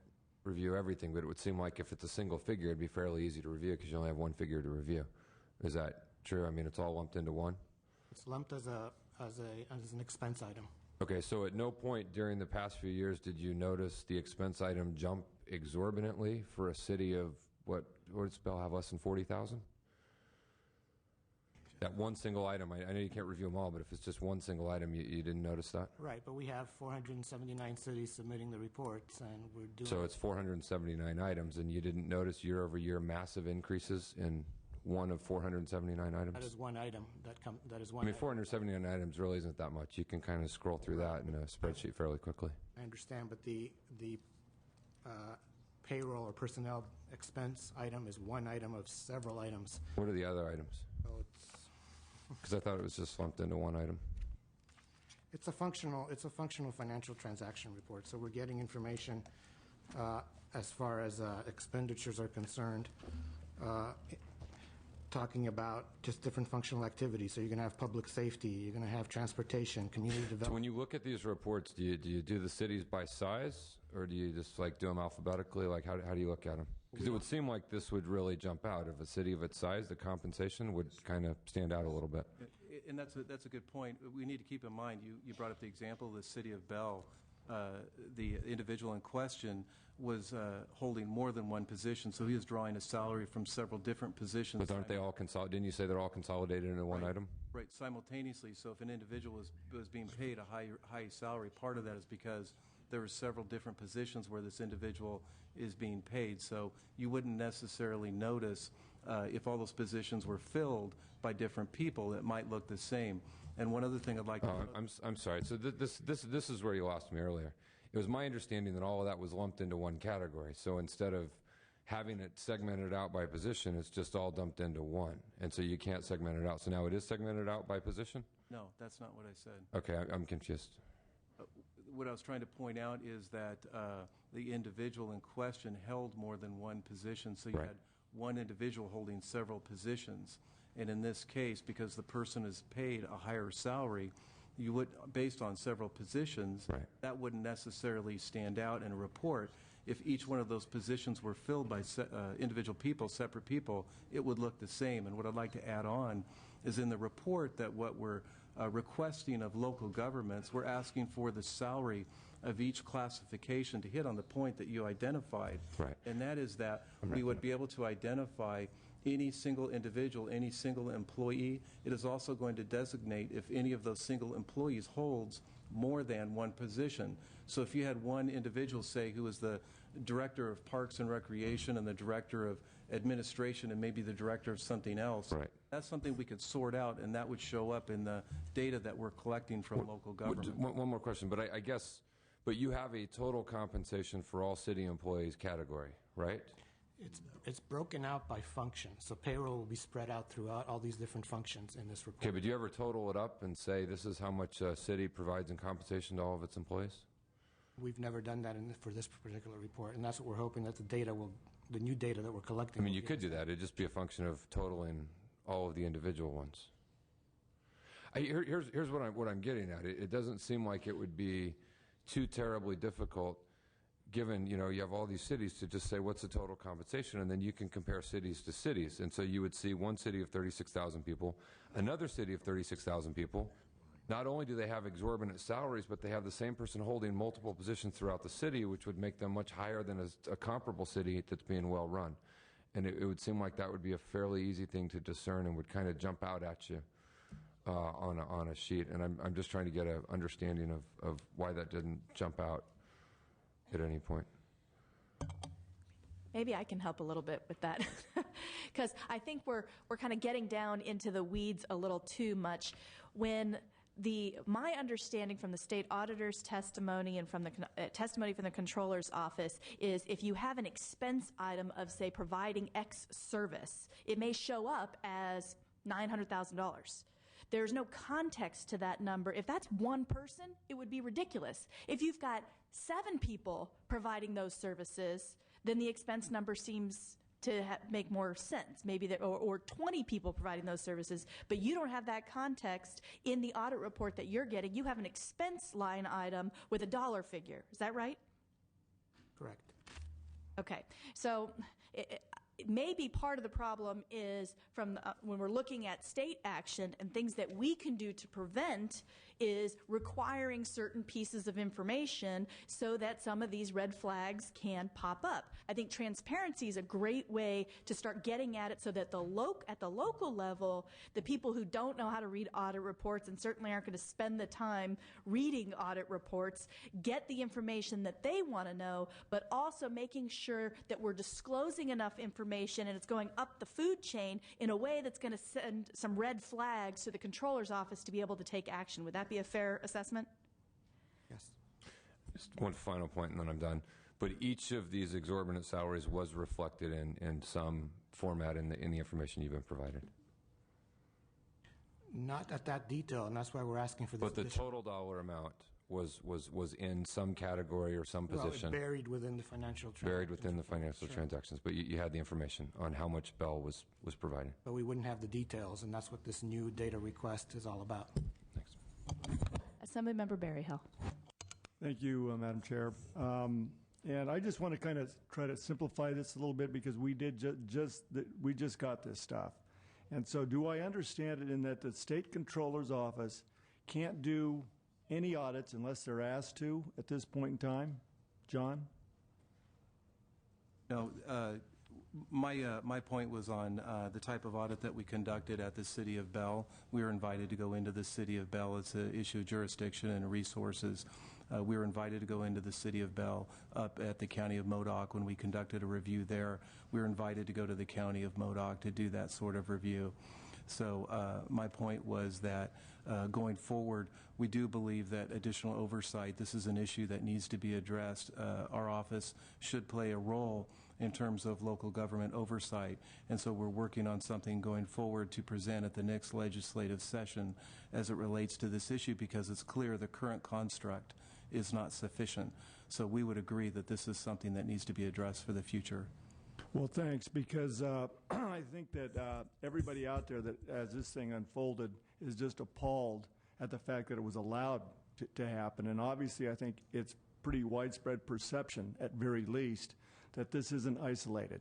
Speaker 12: review everything, but it would seem like if it's a single figure, it'd be fairly easy to review because you only have one figure to review. Is that true? I mean, it's all lumped into one?
Speaker 11: It's lumped as an expense item.
Speaker 12: Okay, so at no point during the past few years did you notice the expense item jump exorbitantly for a city of, what does Bell have, less than 40,000? That one single item, I know you can't review them all, but if it's just one single item, you didn't notice that?
Speaker 11: Right, but we have 479 cities submitting the reports, and we're doing...
Speaker 12: So it's 479 items, and you didn't notice year-over-year massive increases in one of 479 items?
Speaker 11: That is one item. That is one.
Speaker 12: I mean, 479 items really isn't that much. You can kind of scroll through that in a spreadsheet fairly quickly.
Speaker 11: I understand, but the payroll or personnel expense item is one item of several items.
Speaker 12: What are the other items?
Speaker 11: So it's...
Speaker 12: Because I thought it was just lumped into one item.
Speaker 11: It's a functional financial transaction report. So we're getting information as far as expenditures are concerned, talking about just different functional activities. So you're going to have public safety, you're going to have transportation, community development.
Speaker 12: So when you look at these reports, do you do the cities by size, or do you just like do them alphabetically? Like how do you look at them? Because it would seem like this would really jump out. If a city of its size, the compensation would kind of stand out a little bit.
Speaker 8: And that's a good point. We need to keep in mind, you brought up the example of the city of Bell. The individual in question was holding more than one position, so he was drawing a salary from several different positions.
Speaker 12: But aren't they all consolidated? Didn't you say they're all consolidated into one item?
Speaker 8: Right, simultaneously. So if an individual was being paid a high salary, part of that is because there were several different positions where this individual is being paid. So you wouldn't necessarily notice if all those positions were filled by different people. It might look the same. And one other thing I'd like to...
Speaker 12: I'm sorry. So this is where you lost me earlier. It was my understanding that all of that was lumped into one category. So instead of having it segmented out by position, it's just all dumped into one. And so you can't segment it out. So now it is segmented out by position?
Speaker 8: No, that's not what I said.
Speaker 12: Okay, I'm confused.
Speaker 8: What I was trying to point out is that the individual in question held more than one position. So you had one individual holding several positions. And in this case, because the person is paid a higher salary, you would, based on several positions, that wouldn't necessarily stand out in a report. If each one of those positions were filled by individual people, separate people, it would look the same. And what I'd like to add on is in the report that what we're requesting of local governments, we're asking for the salary of each classification to hit on the point that you identified. And that is that we would be able to identify any single individual, any single employee. It is also going to designate if any of those single employees holds more than one position. So if you had one individual, say, who was the director of Parks and Recreation and the director of administration and maybe the director of something else, that's something we could sort out, and that would show up in the data that we're collecting from local government.
Speaker 12: One more question, but I guess, but you have a total compensation for all city employees category, right?
Speaker 11: It's broken out by function, so payroll will be spread out throughout all these different functions in this report.
Speaker 12: Okay, but do you ever total it up and say this is how much a city provides in compensation to all of its employees?
Speaker 11: We've never done that for this particular report, and that's what we're hoping that the new data that we're collecting.
Speaker 12: I mean, you could do that. It'd just be a function of totaling all of the individual ones. Here's what I'm getting at. It doesn't seem like it would be too terribly difficult, given, you have all these cities, to just say what's the total compensation, and then you can compare cities to cities. And so you would see one city of 36,000 people, another city of 36,000 people. Not only do they have exorbitant salaries, but they have the same person holding multiple positions throughout the city, which would make them much higher than a comparable city that's being well run. And it would seem like that would be a fairly easy thing to discern and would kind of jump out at you on a sheet. And I'm just trying to get an understanding of why that didn't jump out at any point.
Speaker 1: Maybe I can help a little bit with that, because I think we're kind of getting down into the weeds a little too much. When my understanding from the state auditor's testimony and from the testimony from the controller's office is if you have an expense item of, say, providing X service, it may show up as $900,000. There's no context to that number. If that's one person, it would be ridiculous. If you've got 7 people providing those services, then the expense number seems to make more sense. Maybe that, or 20 people providing those services, but you don't have that context in the audit report that you're getting. You have an expense line item with a dollar figure. Is that right?
Speaker 11: Correct.
Speaker 1: Okay. So maybe part of the problem is from when we're looking at state action and things that we can do to prevent is requiring certain pieces of information so that some of these red flags can pop up. I think transparency is a great way to start getting at it so that at the local level, the people who don't know how to read audit reports and certainly aren't going to spend the time reading audit reports get the information that they want to know, but also making sure that we're disclosing enough information and it's going up the food chain in a way that's going to send some red flags to the controller's office to be able to take action. Would that be a fair assessment?
Speaker 11: Yes.
Speaker 12: Just one final point and then I'm done. But each of these exorbitant salaries was reflected in some format in the information you've been provided.
Speaker 11: Not at that detail, and that's why we're asking for this.
Speaker 12: But the total dollar amount was in some category or some position.
Speaker 11: Well, buried within the financial transactions.
Speaker 12: Buried within the financial transactions. But you had the information on how much Bell was providing.
Speaker 11: But we wouldn't have the details, and that's what this new data request is all about.
Speaker 12: Thanks.
Speaker 1: Assemblymember Berryhill.
Speaker 13: Thank you, Madam Chair. And I just want to kind of try to simplify this a little bit because we just got this stuff. And so do I understand it in that the state controller's office can't do any audits unless they're asked to at this point in time? John?
Speaker 8: No, my point was on the type of audit that we conducted at the City of Bell. We were invited to go into the City of Bell. It's an issue of jurisdiction and resources. We were invited to go into the City of Bell up at the County of Modoc when we conducted a review there. We were invited to go to the County of Modoc to do that sort of review. So my point was that going forward, we do believe that additional oversight, this is an issue that needs to be addressed. Our office should play a role in terms of local government oversight. And so we're working on something going forward to present at the next legislative session as it relates to this issue, because it's clear the current construct is not sufficient. So we would agree that this is something that needs to be addressed for the future.
Speaker 13: Well, thanks, because I think that everybody out there that, as this thing unfolded, is just appalled at the fact that it was allowed to happen. And obviously, I think it's pretty widespread perception, at very least, that this isn't isolated.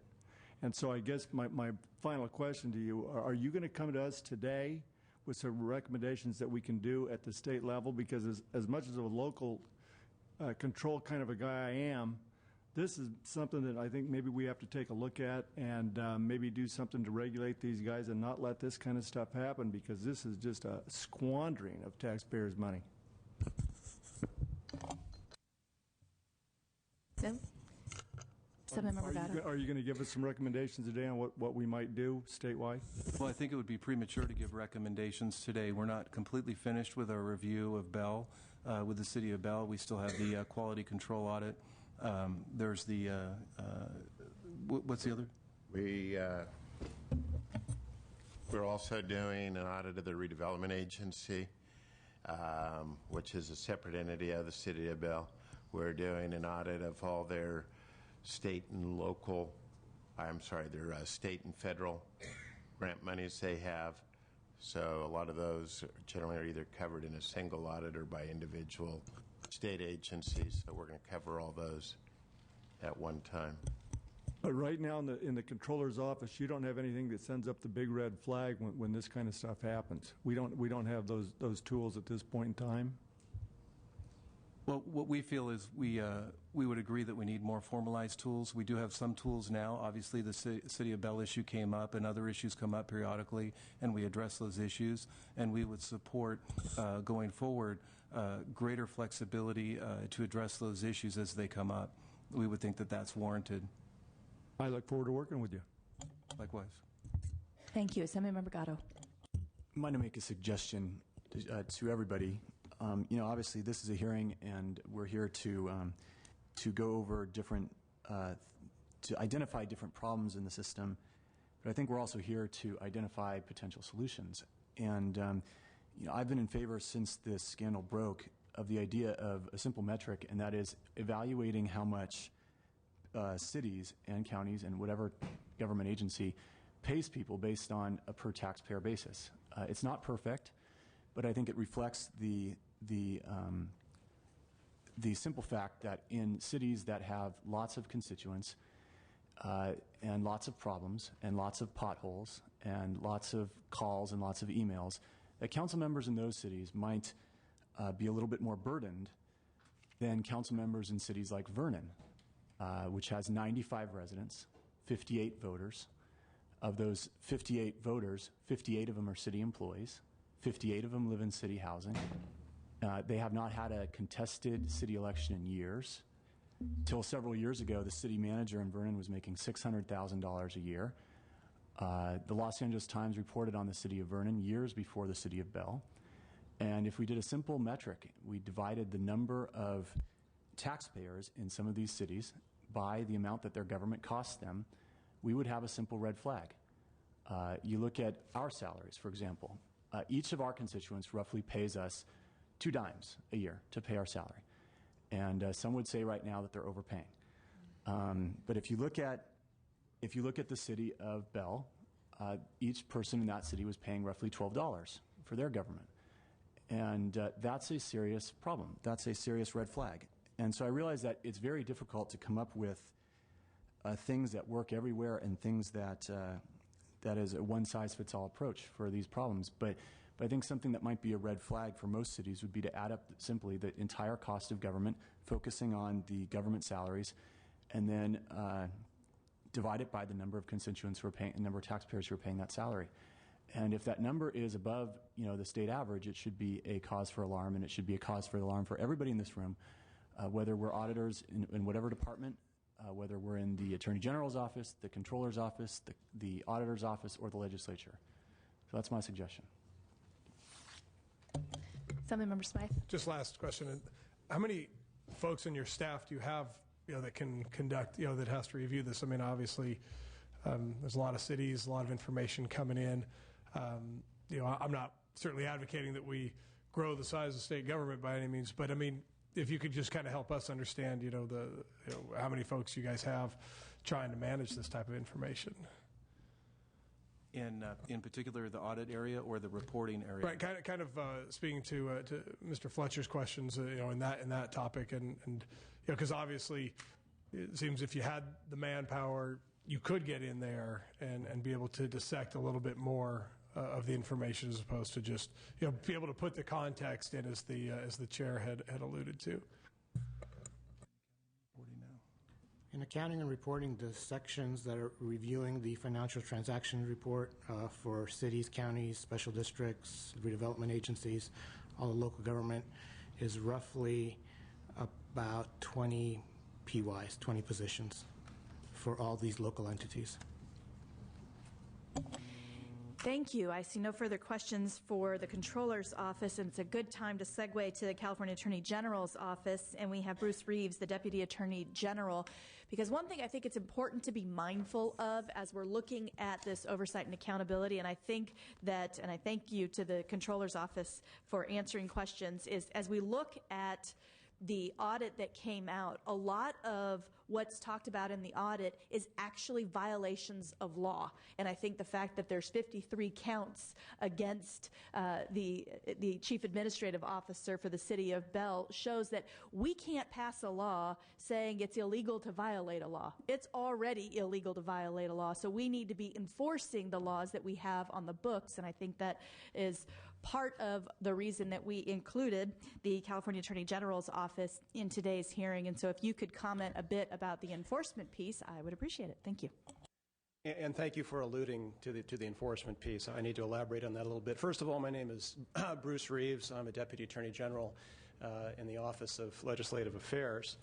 Speaker 13: And so I guess my final question to you, are you going to come to us today with some recommendations that we can do at the state level? Because as much as a local control kind of a guy I am, this is something that I think maybe we have to take a look at and maybe do something to regulate these guys and not let this kind of stuff happen, because this is just a squandering of taxpayers' money.
Speaker 1: Bill?
Speaker 13: Are you going to give us some recommendations today on what we might do statewide?
Speaker 8: Well, I think it would be premature to give recommendations today. We're not completely finished with our review of Bell, with the City of Bell. We still have the quality control audit. There's the, what's the other?
Speaker 9: We're also doing an audit of the redevelopment agency, which is a separate entity of the City of Bell. We're doing an audit of all their state and state and federal grant monies they have. So a lot of those generally are either covered in a single audit or by individual state agencies. So we're going to cover all those at one time.
Speaker 13: But right now in the controller's office, you don't have anything that sends up the big red flag when this kind of stuff happens. We don't have those tools at this point in time.
Speaker 8: Well, what we feel is we would agree that we need more formalized tools. We do have some tools now. Obviously, the City of Bell issue came up, and other issues come up periodically, and we address those issues. And we would support, going forward, greater flexibility to address those issues as they come up. We would think that that's warranted.
Speaker 13: I look forward to working with you.
Speaker 8: Likewise.
Speaker 1: Thank you. Assemblymember Gatto.
Speaker 14: I'm going to make a suggestion to everybody. Obviously, this is a hearing, and we're here to go over different, to identify different problems in the system. But I think we're also here to identify potential solutions. And I've been in favor since this scandal broke of the idea of a simple metric, and that is evaluating how much cities and counties and whatever government agency pays people based on a per taxpayer basis. It's not perfect, but I think it reflects the simple fact that in cities that have lots of constituents and lots of problems and lots of potholes and lots of calls and lots of emails, that council members in those cities might be a little bit more burdened than council members in cities like Vernon, which has 95 residents, 58 voters. Of those 58 voters, 58 of them are city employees, 58 of them live in city housing. They have not had a contested city election in years. Till several years ago, the city manager in Vernon was making $600,000 a year. The Los Angeles Times reported on the city of Vernon years before the city of Bell. And if we did a simple metric, we divided the number of taxpayers in some of these cities by the amount that their government costs them, we would have a simple red flag. You look at our salaries, for example. Each of our constituents roughly pays us $2 a year to pay our salary. And some would say right now that they're overpaying. But if you look at the city of Bell, each person in that city was paying roughly $12 for their government. And that's a serious problem. That's a serious red flag. And so I realize that it's very difficult to come up with things that work everywhere and things that that is a one-size-fits-all approach for these problems. But I think something that might be a red flag for most cities would be to add up simply the entire cost of government, focusing on the government salaries, and then divide it by the number of constituents who are paying, the number of taxpayers who are paying that salary. And if that number is above, the state average, it should be a cause for alarm, and it should be a cause for alarm for everybody in this room, whether we're auditors in whatever department, whether we're in the Attorney General's office, the Comptroller's office, the Auditor's office, or the legislature. So that's my suggestion.
Speaker 1: Assemblymember Smythe.
Speaker 3: Just last question. How many folks in your staff do you have, that can conduct, that has to review this? I mean, obviously, there's a lot of cities, a lot of information coming in. I'm not certainly advocating that we grow the size of state government by any means, but I mean, if you could just kind of help us understand, how many folks you guys have trying to manage this type of information.
Speaker 8: In particular, the audit area or the reporting area?
Speaker 3: Right, kind of speaking to Mr. Fletcher's questions, in that topic, and because obviously, it seems if you had the manpower, you could get in there and be able to dissect a little bit more of the information as opposed to just be able to put the context in as the chair had alluded to.
Speaker 11: In accounting and reporting, the sections that are reviewing the financial transaction report for cities, counties, special districts, redevelopment agencies, all the local government is roughly about 20 PYs, 20 positions for all these local entities.
Speaker 1: Thank you. I see no further questions for the Comptroller's office, and it's a good time to segue to the California Attorney General's office, and we have Bruce Reeves, the Deputy Attorney General, because one thing I think it's important to be mindful of as we're looking at this oversight and accountability, and I think that, and I thank you to the Comptroller's office for answering questions, is as we look at the audit that came out, a lot of what's talked about in the audit is actually violations of law. And I think the fact that there's 53 counts against the chief administrative officer for the city of Bell shows that we can't pass a law saying it's illegal to violate a law. It's already illegal to violate a law. So we need to be enforcing the laws that we have on the books. And I think that is part of the reason that we included the California Attorney General's office in today's hearing. And so if you could comment a bit about the enforcement piece, I would appreciate it. Thank you.
Speaker 15: And thank you for alluding to the enforcement piece. I need to elaborate on that a little bit. First of all, my name is Bruce Reeves. I'm a Deputy Attorney General in the Office of Legislative Affairs.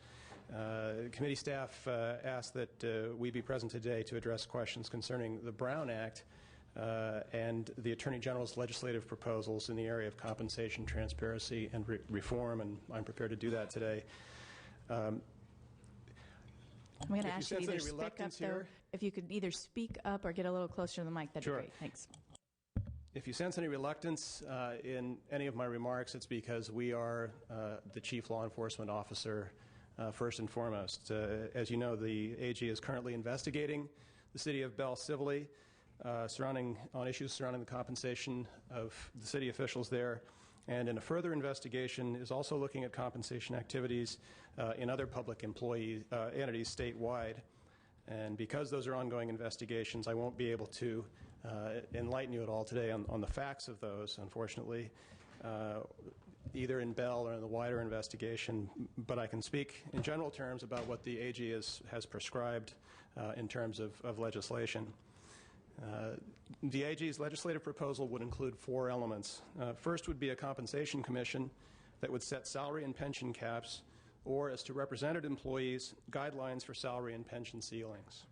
Speaker 15: Committee staff asked that we be present today to address questions concerning the Brown Act and the Attorney General's legislative proposals in the area of compensation, transparency, and reform, and I'm prepared to do that today.
Speaker 1: I'm going to ask you to either speak up, though. If you could either speak up or get a little closer to the mic, that'd be great. Thanks.
Speaker 15: If you sense any reluctance in any of my remarks, it's because we are the Chief Law Enforcement Officer first and foremost. As you know, the AG is currently investigating the City of Bell civilly on issues surrounding the compensation of the city officials there, and in a further investigation is also looking at compensation activities in other public employee entities statewide. And because those are ongoing investigations, I won't be able to enlighten you at all today on the facts of those, unfortunately, either in Bell or in the wider investigation, but I can speak in general terms about what the AG has prescribed in terms of legislation. The AG's legislative proposal would include 4 elements. First would be a compensation commission that would set salary and pension caps, or, as to represented employees, guidelines for salary and pension ceilings.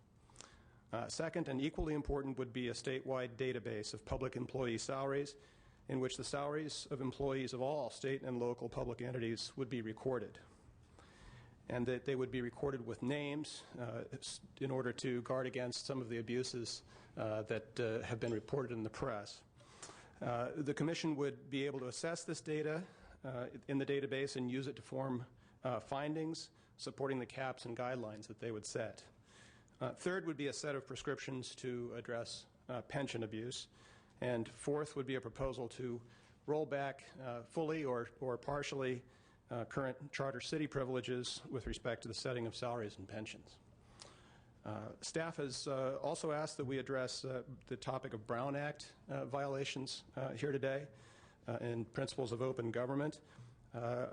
Speaker 15: Second, and equally important, would be a statewide database of public employee salaries in which the salaries of employees of all state and local public entities would be recorded, and that they would be recorded with names in order to guard against some of the abuses that have been reported in the press. The Commission would be able to assess this data in the database and use it to form findings supporting the caps and guidelines that they would set. Third would be a set of prescriptions to address pension abuse. And fourth would be a proposal to roll back fully or partially current charter city privileges with respect to the setting of salaries and pensions. Staff has also asked that we address the topic of Brown Act violations here today and principles of open government.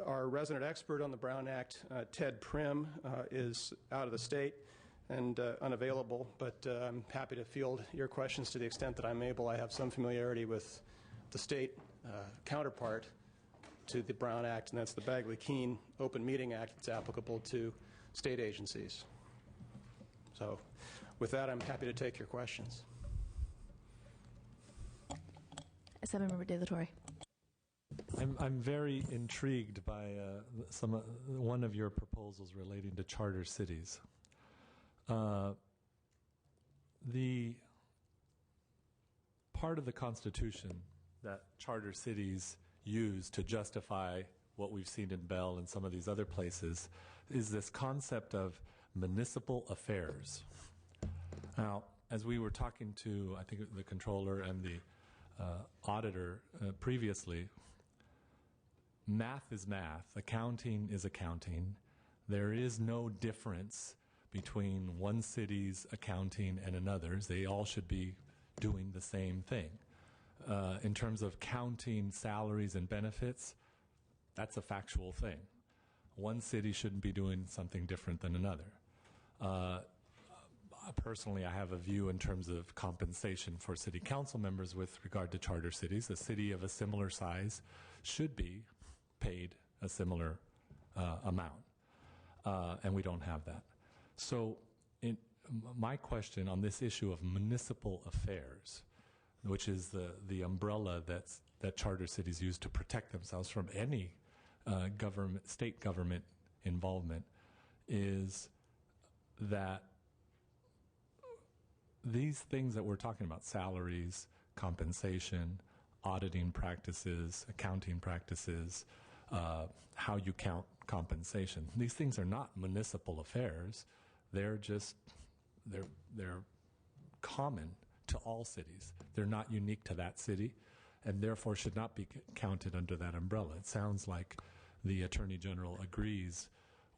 Speaker 15: Our resident expert on the Brown Act, Ted Prim, is out of the state and unavailable, but I'm happy to field your questions to the extent that I'm able. I have some familiarity with the state counterpart to the Brown Act, and that's the Bagley-Keene Open Meeting Act that's applicable to state agencies. So with that, I'm happy to take your questions.
Speaker 1: Assemblymember De La Torre.
Speaker 2: I'm very intrigued by one of your proposals relating to charter cities. The part of the Constitution that charter cities use to justify what we've seen in Bell and some of these other places is this concept of municipal affairs. Now, as we were talking to, I think, the controller and the auditor previously, math is math, accounting is accounting. There is no difference between one city's accounting and another's. They all should be doing the same thing. In terms of counting salaries and benefits, that's a factual thing. One city shouldn't be doing something different than another. Personally, I have a view in terms of compensation for city council members with regard to charter cities. A city of a similar size should be paid a similar amount, and we don't have that. So my question on this issue of municipal affairs, which is the umbrella that charter cities use to protect themselves from any state government involvement, is that these things that we're talking about, salaries, compensation, auditing practices, accounting practices, how you count compensation, these things are not municipal affairs. They're common to all cities. They're not unique to that city, and therefore should not be counted under that umbrella. It sounds like the Attorney General agrees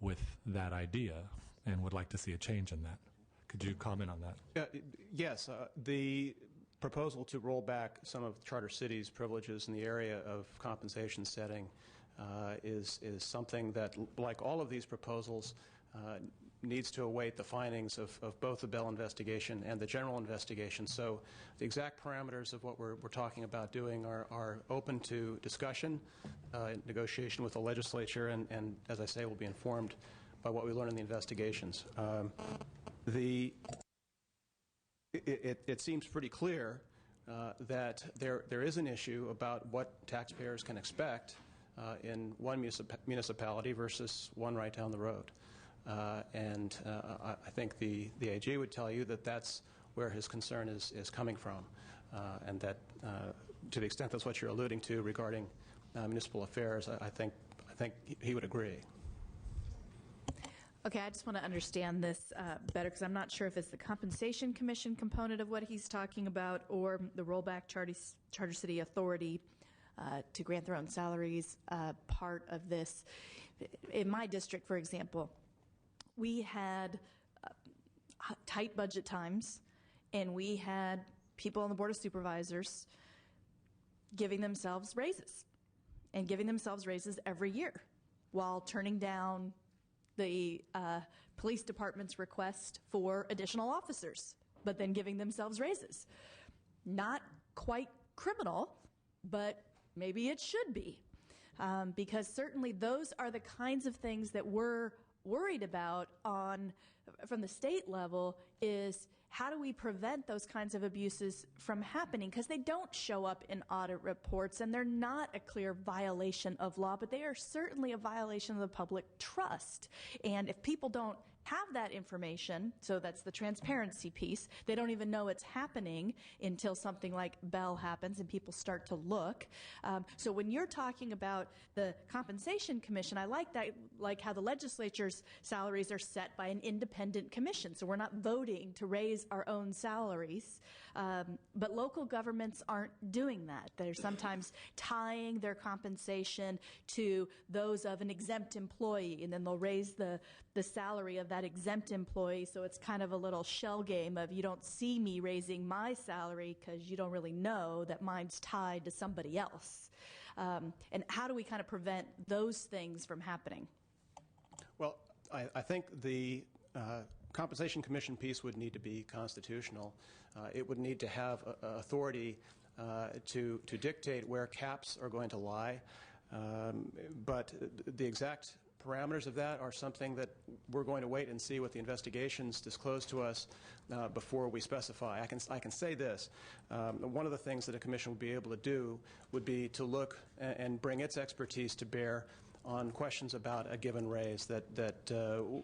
Speaker 2: with that idea and would like to see a change in that. Could you comment on that?
Speaker 15: Yes. The proposal to roll back some of charter cities' privileges in the area of compensation setting is something that, like all of these proposals, needs to await the findings of both the Bell investigation and the general investigation. So the exact parameters of what we're talking about doing are open to discussion, negotiation with the legislature, and as I say, will be informed by what we learn in the investigations. It seems pretty clear that there is an issue about what taxpayers can expect in one municipality versus one right down the road. And I think the AG would tell you that that's where his concern is coming from, and that to the extent that's what you're alluding to regarding municipal affairs, I think he would agree.
Speaker 1: Okay, I just want to understand this better, because I'm not sure if it's the Compensation Commission component of what he's talking about or the rollback charter city authority to grant their own salaries part of this. In my district, for example, we had tight budget times, and we had people on the Board of Supervisors giving themselves raises, and giving themselves raises every year while turning down the police department's request for additional officers, but then giving themselves raises. Not quite criminal, but maybe it should be, because certainly those are the kinds of things that we're worried about from the state level, is how do we prevent those kinds of abuses from happening? Because they don't show up in audit reports, and they're not a clear violation of law, but they are certainly a violation of the public trust. And if people don't have that information, so that's the transparency piece. They don't even know it's happening until something like Bell happens and people start to look. So when you're talking about the Compensation Commission, I like that, like how the legislature's salaries are set by an independent commission. So we're not voting to raise our own salaries. But local governments aren't doing that. They're sometimes tying their compensation to those of an exempt employee, and then they'll raise the salary of that exempt employee. So it's kind of a little shell game of, you don't see me raising my salary because you don't really know that mine's tied to somebody else. And how do we kind of prevent those things from happening?
Speaker 15: Well, I think the Compensation Commission piece would need to be constitutional. It would need to have authority to dictate where caps are going to lie. But the exact parameters of that are something that we're going to wait and see what the investigations disclose to us before we specify. I can say this. One of the things that a commission would be able to do would be to look and bring its expertise to bear on questions about a given raise that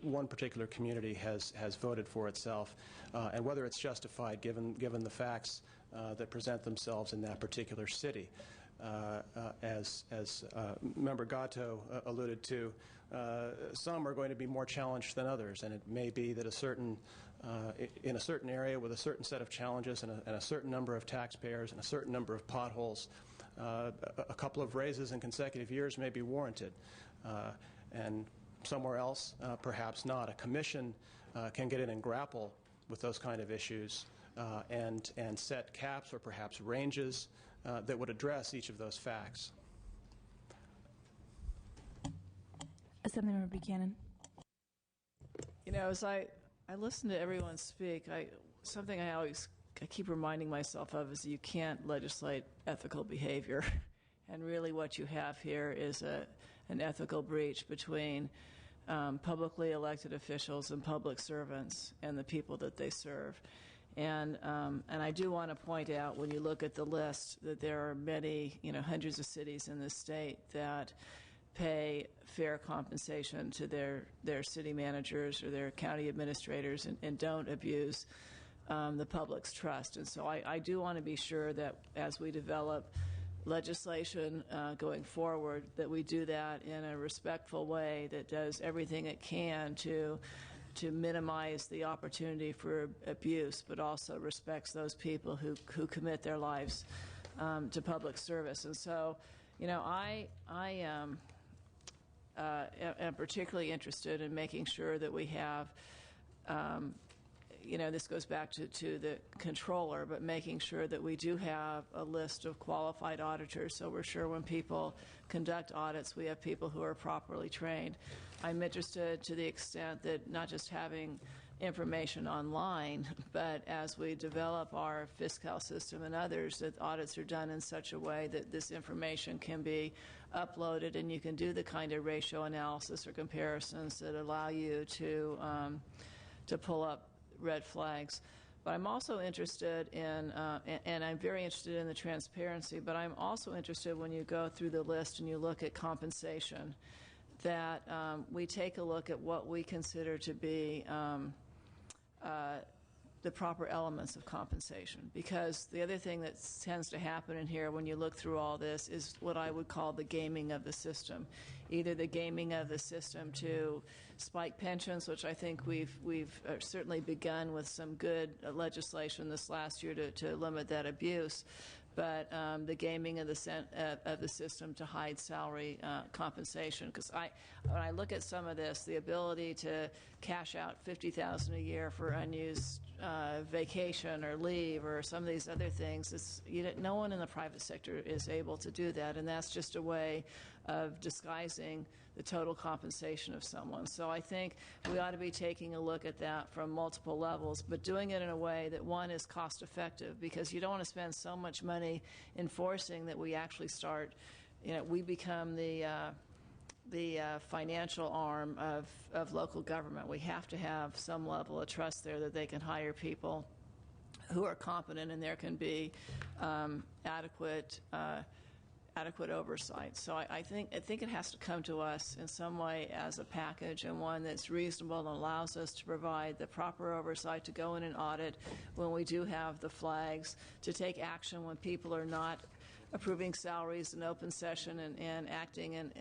Speaker 15: one particular community has voted for itself, and whether it's justified given the facts that present themselves in that particular city. As Member Gatto alluded to, some are going to be more challenged than others, and it may be that in a certain area with a certain set of challenges and a certain number of taxpayers and a certain number of potholes, a couple of raises in consecutive years may be warranted, and somewhere else, perhaps not. A commission can get in and grapple with those kind of issues and set caps or perhaps ranges that would address each of those facts.
Speaker 1: Assemblymember Buchanan.
Speaker 6: You know, as I listen to everyone speak, something I keep reminding myself of is you can't legislate ethical behavior. And really what you have here is an ethical breach between publicly elected officials and public servants and the people that they serve. And I do want to point out, when you look at the list, that there are many, hundreds of cities in this state that pay fair compensation to their city managers or their county administrators and don't abuse the public's trust. And so I do want to be sure that as we develop legislation going forward, that we do that in a respectful way that does everything it can to minimize the opportunity for abuse, but also respects those people who commit their lives to public service. And so, I am particularly interested in making sure that we have, this goes back to the controller, but making sure that we do have a list of qualified auditors, so we're sure when people conduct audits, we have people who are properly trained. I'm interested to the extent that not just having information online, but as we develop our fiscal system and others, that audits are done in such a way that this information can be uploaded and you can do the kind of ratio analysis or comparisons that allow you to pull up red flags. But I'm also interested in, and I'm very interested in the transparency, but I'm also interested when you go through the list and you look at compensation, that we take a look at what we consider to be the proper elements of compensation. Because the other thing that tends to happen in here when you look through all this is what I would call the gaming of the system. Either the gaming of the system to spike pensions, which I think we've certainly begun with some good legislation this last year to limit that abuse, but the gaming of the system to hide salary compensation. Because when I look at some of this, the ability to cash out $50,000 a year for unused vacation or leave or some of these other things, no one in the private sector is able to do that, and that's just a way of disguising the total compensation of someone. So I think we ought to be taking a look at that from multiple levels, but doing it in a way that, one, is cost effective, because you don't want to spend so much money enforcing that we actually start, we become the financial arm of local government. We have to have some level of trust there that they can hire people who are competent, and there can be adequate adequate oversight. So I think it has to come to us in some way as a package, and one that's reasonable and allows us to provide the proper oversight to go in and audit when we do have the flags, to take action when people are not approving salaries in open session and acting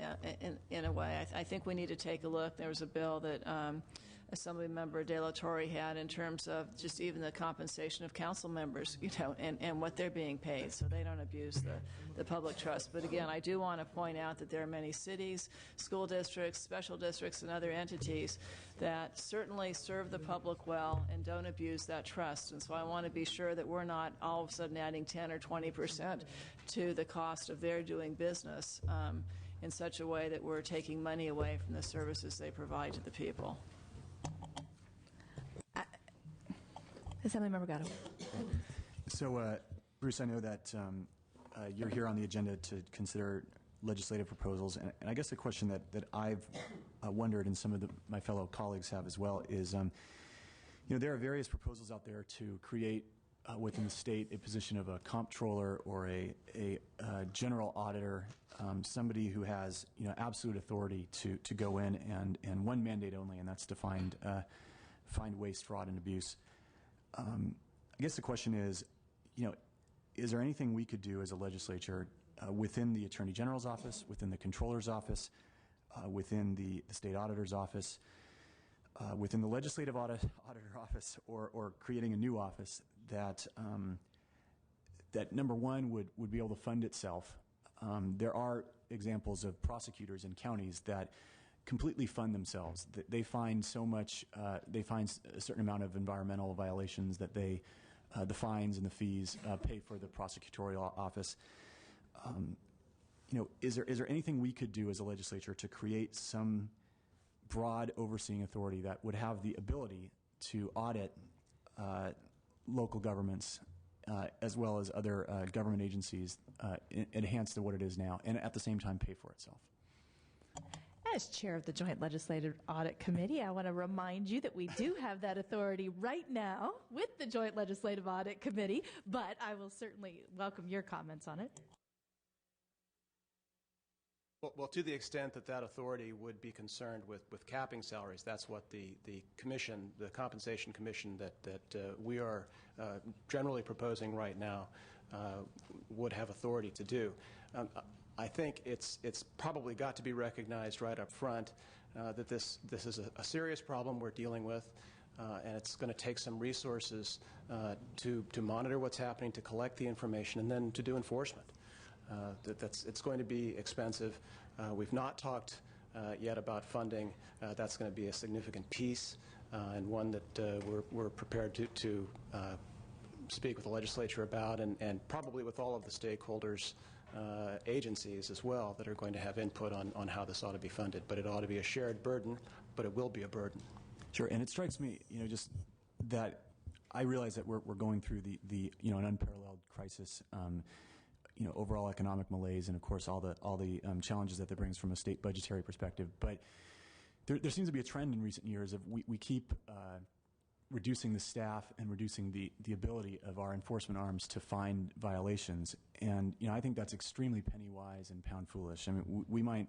Speaker 6: in a way. I think we need to take a look. There was a bill that Assemblymember De La Torre had in terms of just even the compensation of council members, and what they're being paid, so they don't abuse the public trust. But again, I do want to point out that there are many cities, school districts, special districts, and other entities that certainly serve the public well and don't abuse that trust. And so I want to be sure that we're not all of a sudden adding 10 or 20% to the cost of their doing business in such a way that we're taking money away from the services they provide to the people.
Speaker 1: Assemblymember Gatto.
Speaker 14: So, Bruce, I know that you're here on the agenda to consider legislative proposals, and I guess the question that I've wondered, and some of my fellow colleagues have as well, is there are various proposals out there to create within the state a position of a comptroller or a general auditor, somebody who has absolute authority to go in and one mandate only, and that's to find waste, fraud, and abuse. I guess the question is, is there anything we could do as a legislature within the Attorney General's office, within the Comptroller's office, within the State Auditor's office, within the Legislative Auditor office, or creating a new office that number one would be able to fund itself. There are examples of prosecutors in counties that completely fund themselves. They find so much. They find a certain amount of environmental violations that the fines and the fees pay for the prosecutorial office. Is there anything we could do as a legislature to create some broad overseeing authority that would have the ability to audit local governments as well as other government agencies, enhanced to what it is now, and at the same time pay for itself?
Speaker 1: As chair of the Joint Legislative Audit Committee, I want to remind you that we do have that authority right now with the Joint Legislative Audit Committee, but I will certainly welcome your comments on it.
Speaker 15: Well, to the extent that authority would be concerned with capping salaries, that's what the commission, the Compensation Commission that we are generally proposing right now would have authority to do. I think it's probably got to be recognized right up front that this is a serious problem we're dealing with, and it's going to take some resources to monitor what's happening, to collect the information, and then to do enforcement. It's going to be expensive. We've not talked yet about funding. That's going to be a significant piece, and one that we're prepared to speak with the legislature about, and probably with all of the stakeholders, agencies as well, that are going to have input on how this ought to be funded. But it ought to be a shared burden, but it will be a burden.
Speaker 14: Sure, and it strikes me, just that I realize that we're going through the an unparalleled crisis, overall economic malaise, and of course all the challenges that brings from a state budgetary perspective. But there seems to be a trend in recent years of we keep reducing the staff and reducing the ability of our enforcement arms to find violations. And, I think that's extremely penny wise and pound foolish. I mean, we might,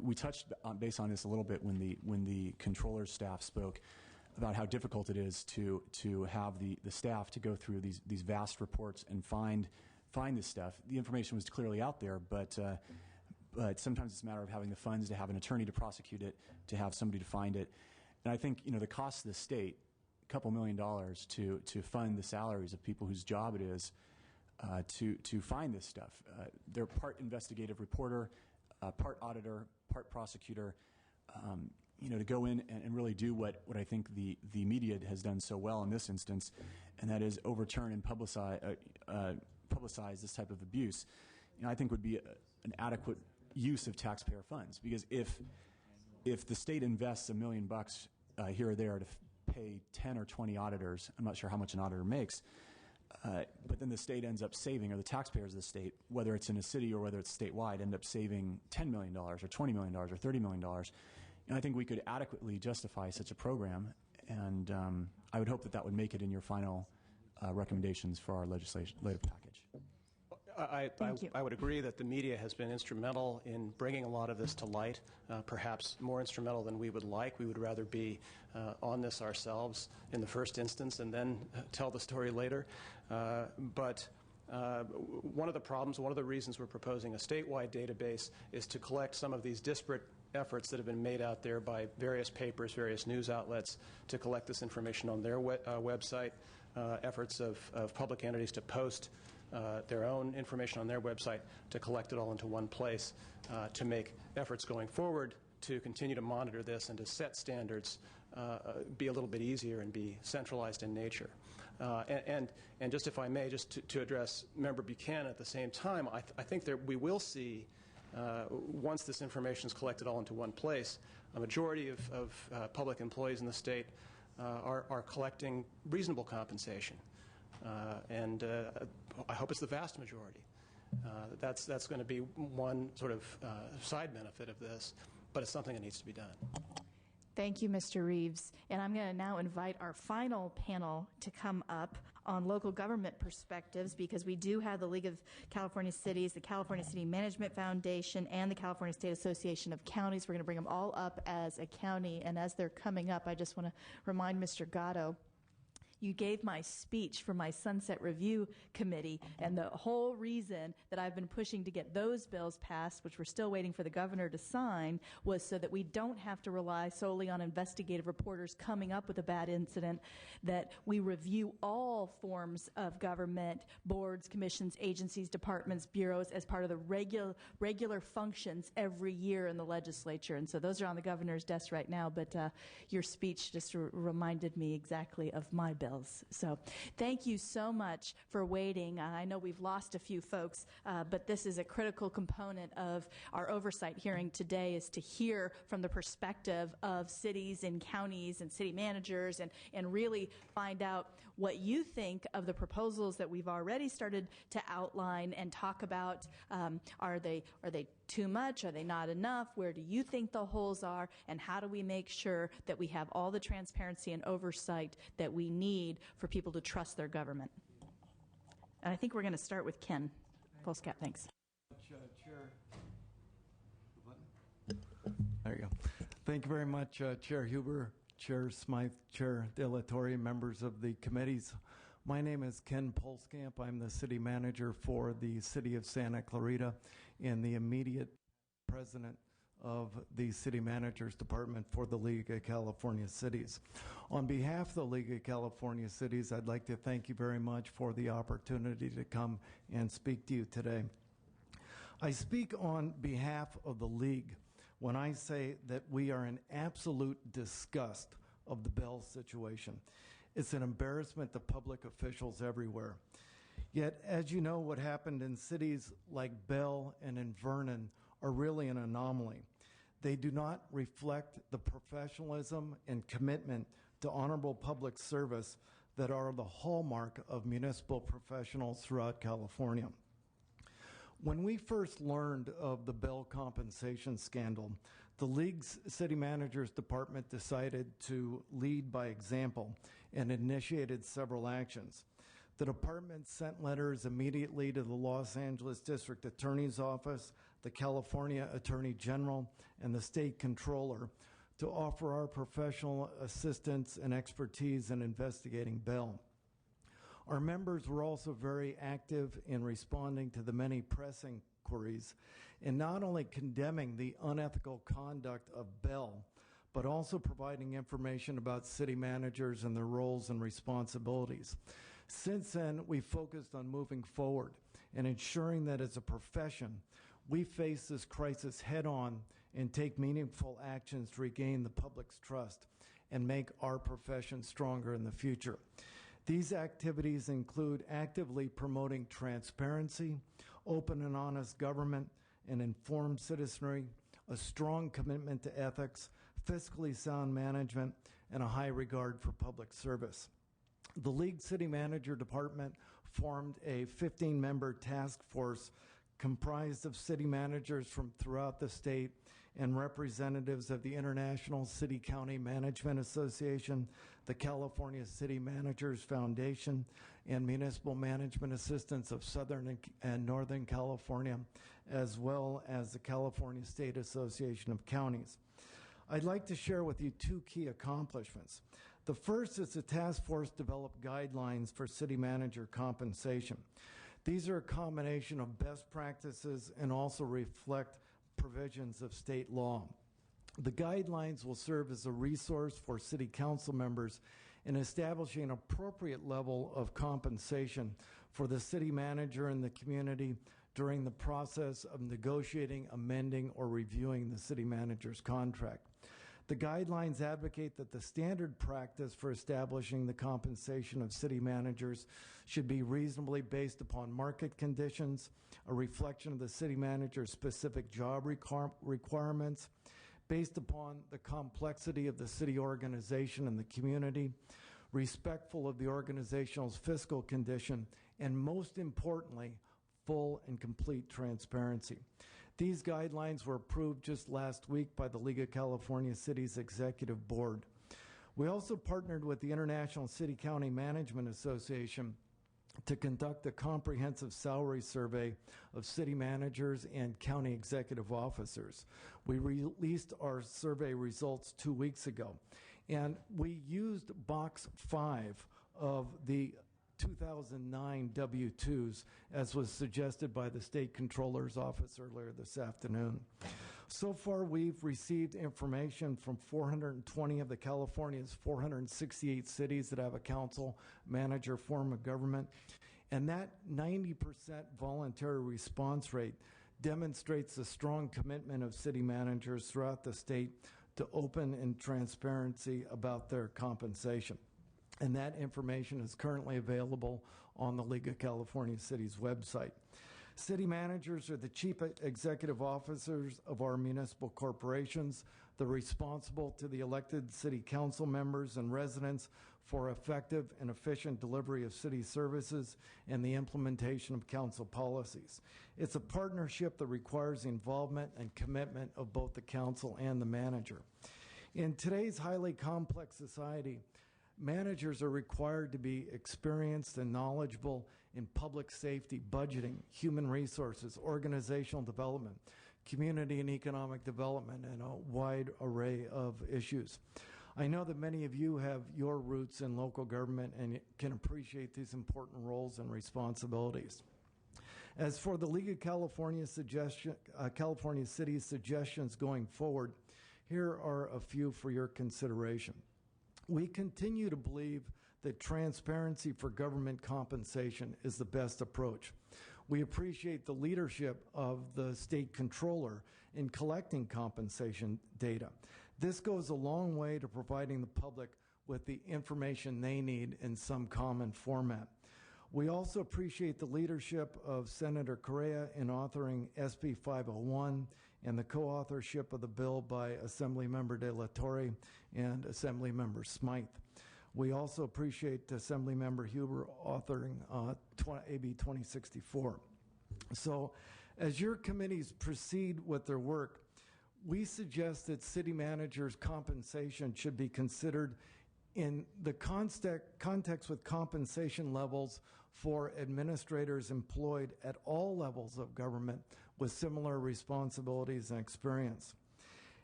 Speaker 14: we touched base on this a little bit when the controller's staff spoke about how difficult it is to have the staff to go through these vast reports and find this stuff. The information was clearly out there, but sometimes it's a matter of having the funds to have an attorney to prosecute it, to have somebody to find it. And I think, the cost to the state, a couple $1 million to fund the salaries of people whose job it is to find this stuff. They're part investigative reporter, part auditor, part prosecutor, to go in and really do what I think the media has done so well in this instance, and that is overturn and publicize this type of abuse. I think would be an adequate use of taxpayer funds, because if the state invests $1 million here or there to pay 10 or 20 auditors, I'm not sure how much an auditor makes, but then the state ends up saving, or the taxpayers of the state, whether it's in a city or whether it's statewide, end up saving $10 million or $20 million or $30 million. And I think we could adequately justify such a program, and I would hope that would make it in your final recommendations for our legislative package.
Speaker 15: I would agree that the media has been instrumental in bringing a lot of this to light, perhaps more instrumental than we would like. We would rather be on this ourselves in the first instance and then tell the story later. But one of the problems, one of the reasons we're proposing a statewide database is to collect some of these disparate efforts that have been made out there by various papers, various news outlets to collect this information on their website, efforts of public entities to post their own information on their website, to collect it all into one place, to make efforts going forward to continue to monitor this and to set standards be a little bit easier and be centralized in nature. And just if I may, just to address Member Buchanan at the same time, I think that we will see, once this information is collected all into one place, a majority of public employees in the state are collecting reasonable compensation. And I hope it's the vast majority. That's going to be one sort of side benefit of this, but it's something that needs to be done.
Speaker 1: Thank you, Mr. Reeves. And I'm going to now invite our final panel to come up on local government perspectives, because we do have the League of California Cities, the California City Management Foundation, and the California State Association of Counties. We're going to bring them all up as a county. And as they're coming up, I just want to remind Mr. Gatto, you gave my speech for my Sunset Review Committee, and the whole reason that I've been pushing to get those bills passed, which we're still waiting for the governor to sign, was so that we don't have to rely solely on investigative reporters coming up with a bad incident, that we review all forms of government, boards, commissions, agencies, departments, bureaus, as part of the regular functions every year in the legislature. And so those are on the governor's desk right now, but your speech just reminded me exactly of my bill. So thank you so much for waiting. I know we've lost a few folks, but this is a critical component of our oversight hearing today, is to hear from the perspective of cities and counties and city managers, and really find out what you think of the proposals that we've already started to outline and talk about. Are they too much? Are they not enough? Where do you think the holes are? And how do we make sure that we have all the transparency and oversight that we need for people to trust their government? And I think we're going to start with Ken Folskat. Thanks.
Speaker 16: There you go. Thank you very much, Chair Huber, Chair Smythe, Chair De La Torre, members of the committees. My name is Ken Polskamp. I'm the city manager for the city of Santa Clarita and the immediate president of the city manager's department for the League of California Cities. On behalf of the League of California Cities, I'd like to thank you very much for the opportunity to come and speak to you today. I speak on behalf of the League when I say that we are in absolute disgust of the Bell situation. It's an embarrassment to public officials everywhere. Yet, as you know, what happened in cities like Bell and in Vernon are really an anomaly. They do not reflect the professionalism and commitment to honorable public service that are the hallmark of municipal professionals throughout California. When we first learned of the Bell compensation scandal, the League's city manager's department decided to lead by example and initiated several actions. The department sent letters immediately to the Los Angeles District Attorney's Office, the California Attorney General, and the State Controller to offer our professional assistance and expertise in investigating Bell. Our members were also very active in responding to the many pressing queries and not only condemning the unethical conduct of Bell, but also providing information about city managers and their roles and responsibilities. Since then, we focused on moving forward and ensuring that as a profession, we face this crisis head on and take meaningful actions to regain the public's trust and make our profession stronger in the future. These activities include actively promoting transparency, open and honest government, and informed citizenry, a strong commitment to ethics, fiscally sound management, and a high regard for public service. The League City Manager Department formed a 15-member task force comprised of city managers from throughout the state and representatives of the International City County Management Association, the California City Managers Foundation, and Municipal Management Assistance of Southern and Northern California, as well as the California State Association of Counties. I'd like to share with you two key accomplishments. The first is the task force developed guidelines for city manager compensation. These are a combination of best practices and also reflect provisions of state law. The guidelines will serve as a resource for city council members in establishing an appropriate level of compensation for the city manager and the community during the process of negotiating, amending, or reviewing the city manager's contract. The guidelines advocate that the standard practice for establishing the compensation of city managers should be reasonably based upon market conditions, a reflection of the city manager's specific job requirements, based upon the complexity of the city organization and the community, respectful of the organization's fiscal condition, and most importantly, full and complete transparency. These guidelines were approved just last week by the League of California Cities Executive Board. We also partnered with the International City County Management Association to conduct a comprehensive salary survey of city managers and county executive officers. We released our survey results 2 weeks ago, and we used Box 5 of the 2009 W-2s, as was suggested by the State Controller's Office earlier this afternoon. So far, we've received information from 420 of the California's 468 cities that have a council manager form of government, and that 90% voluntary response rate demonstrates the strong commitment of city managers throughout the state to open and transparency about their compensation. And that information is currently available on the League of California Cities website. City managers are the chief executive officers of our municipal corporations. They're responsible to the elected city council members and residents for effective and efficient delivery of city services and the implementation of council policies. It's a partnership that requires the involvement and commitment of both the council and the manager. In today's highly complex society, managers are required to be experienced and knowledgeable in public safety, budgeting, human resources, organizational development, community and economic development, and a wide array of issues. I know that many of you have your roots in local government and can appreciate these important roles and responsibilities. As for the League of California Cities suggestions going forward, here are a few for your consideration. We continue to believe that transparency for government compensation is the best approach. We appreciate the leadership of the state controller in collecting compensation data. This goes a long way to providing the public with the information they need in some common format. We also appreciate the leadership of Senator Correa in authoring SB 501 and the co-authorship of the bill by Assemblymember De La Torre and Assemblymember Smythe. We also appreciate Assemblymember Huber authoring AB 2064. So as your committees proceed with their work, we suggest that city managers' compensation should be considered in the context with compensation levels for administrators employed at all levels of government with similar responsibilities and experience.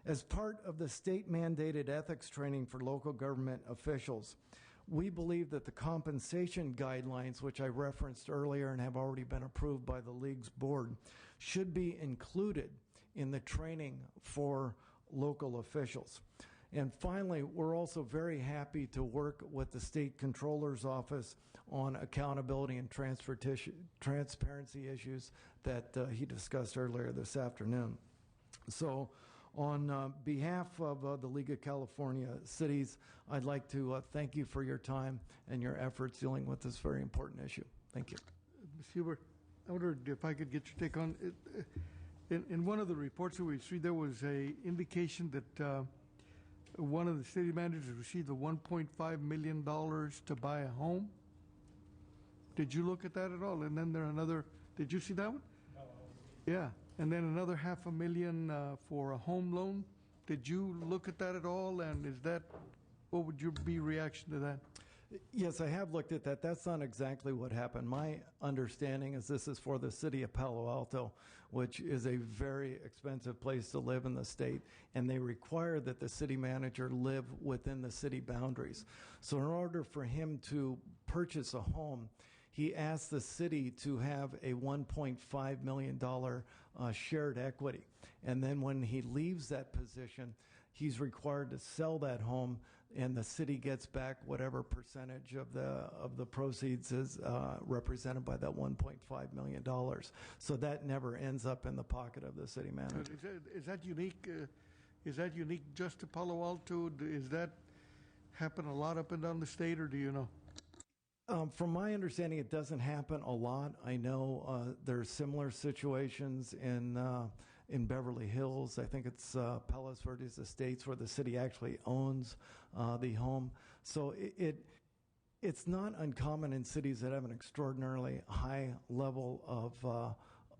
Speaker 16: As part of the state-mandated ethics training for local government officials, we believe that the compensation guidelines, which I referenced earlier and have already been approved by the League's board, should be included in the training for local officials. And finally, we're also very happy to work with the State Controller's Office on accountability and transparency issues that he discussed earlier this afternoon. So on behalf of the League of California Cities, I'd like to thank you for your time and your efforts dealing with this very important issue. Thank you.
Speaker 10: Ms. Huber, I wondered if I could get your take on it. In one of the reports that we received, there was a indication that one of the city managers received $1.5 million to buy a home. Did you look at that at all? And then there another, did you see that one? No. Yeah. and then another $500,000 for a home loan. Did you look at that at all? And what would your reaction to that?
Speaker 16: Yes, I have looked at that. That's not exactly what happened. My understanding is this is for the city of Palo Alto, which is a very expensive place to live in the state, and they require that the city manager live within the city boundaries. So in order for him to purchase a home, he asked the city to have a $1.5 million shared equity. And then when he leaves that position, he's required to sell that home, and the city gets back whatever percentage of the proceeds is represented by that $1.5 million. So that never ends up in the pocket of the city manager.
Speaker 10: Is that unique? Is that unique just to Palo Alto? Is that happen a lot up and down the state, or do you know?
Speaker 16: From my understanding, it doesn't happen a lot. I know there are similar situations in Beverly Hills. I think it's Palos Verdes Estates, where the city actually owns the home. So it's not uncommon in cities that have an extraordinarily high level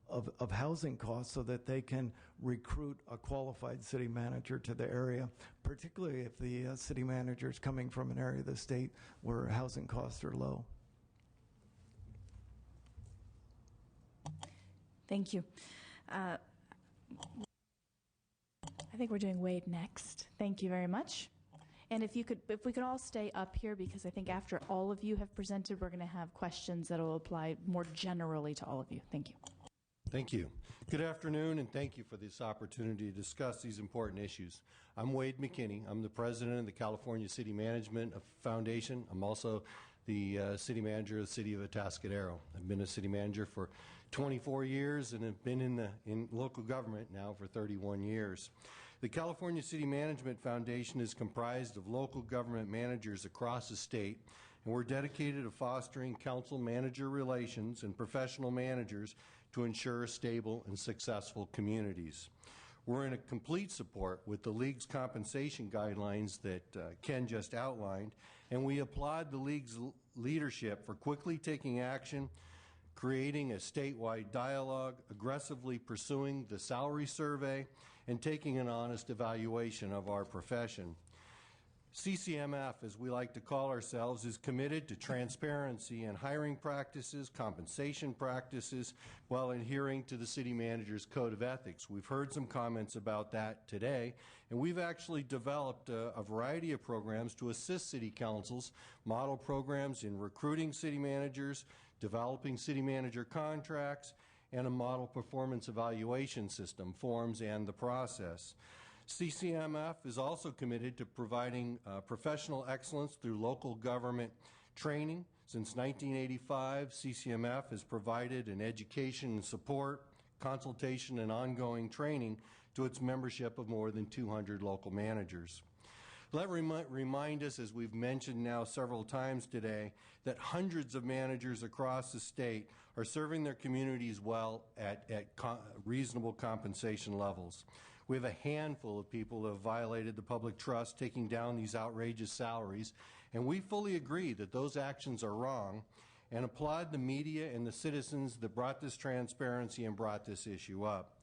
Speaker 16: of housing costs, so that they can recruit a qualified city manager to the area, particularly if the city manager is coming from an area of the state where housing costs are low.
Speaker 1: Thank you. I think we're doing Wade next. Thank you very much. And if we could all stay up here, because I think after all of you have presented, we're going to have questions that will apply more generally to all of you. Thank you.
Speaker 17: Thank you. Good afternoon, and thank you for this opportunity to discuss these important issues. I'm Wade McKinney. I'm the president of the California City Management Foundation. I'm also the city manager of the city of Atascadero. I've been a city manager for 24 years and have been in local government now for 31 years. The California City Management Foundation is comprised of local government managers across the state, and we're dedicated to fostering council-manager relations and professional managers to ensure stable and successful communities. We're in a complete support with the League's compensation guidelines that Ken just outlined, and we applaud the League's leadership for quickly taking action, creating a statewide dialogue, aggressively pursuing the salary survey, and taking an honest evaluation of our profession. CCMF, as we like to call ourselves, is committed to transparency in hiring practices, compensation practices, while adhering to the city manager's code of ethics. We've heard some comments about that today, and we've actually developed a variety of programs to assist city councils, model programs in recruiting city managers, developing city manager contracts, and a model performance evaluation system, forms, and the process. CCMF is also committed to providing professional excellence through local government training. Since 1985, CCMF has provided an education and support, consultation, and ongoing training to its membership of more than 200 local managers. Let remind us, as we've mentioned now several times today, that hundreds of managers across the state are serving their communities well at reasonable compensation levels. We have a handful of people who have violated the public trust, taking down these outrageous salaries, and we fully agree that those actions are wrong and applaud the media and the citizens that brought this transparency and brought this issue up.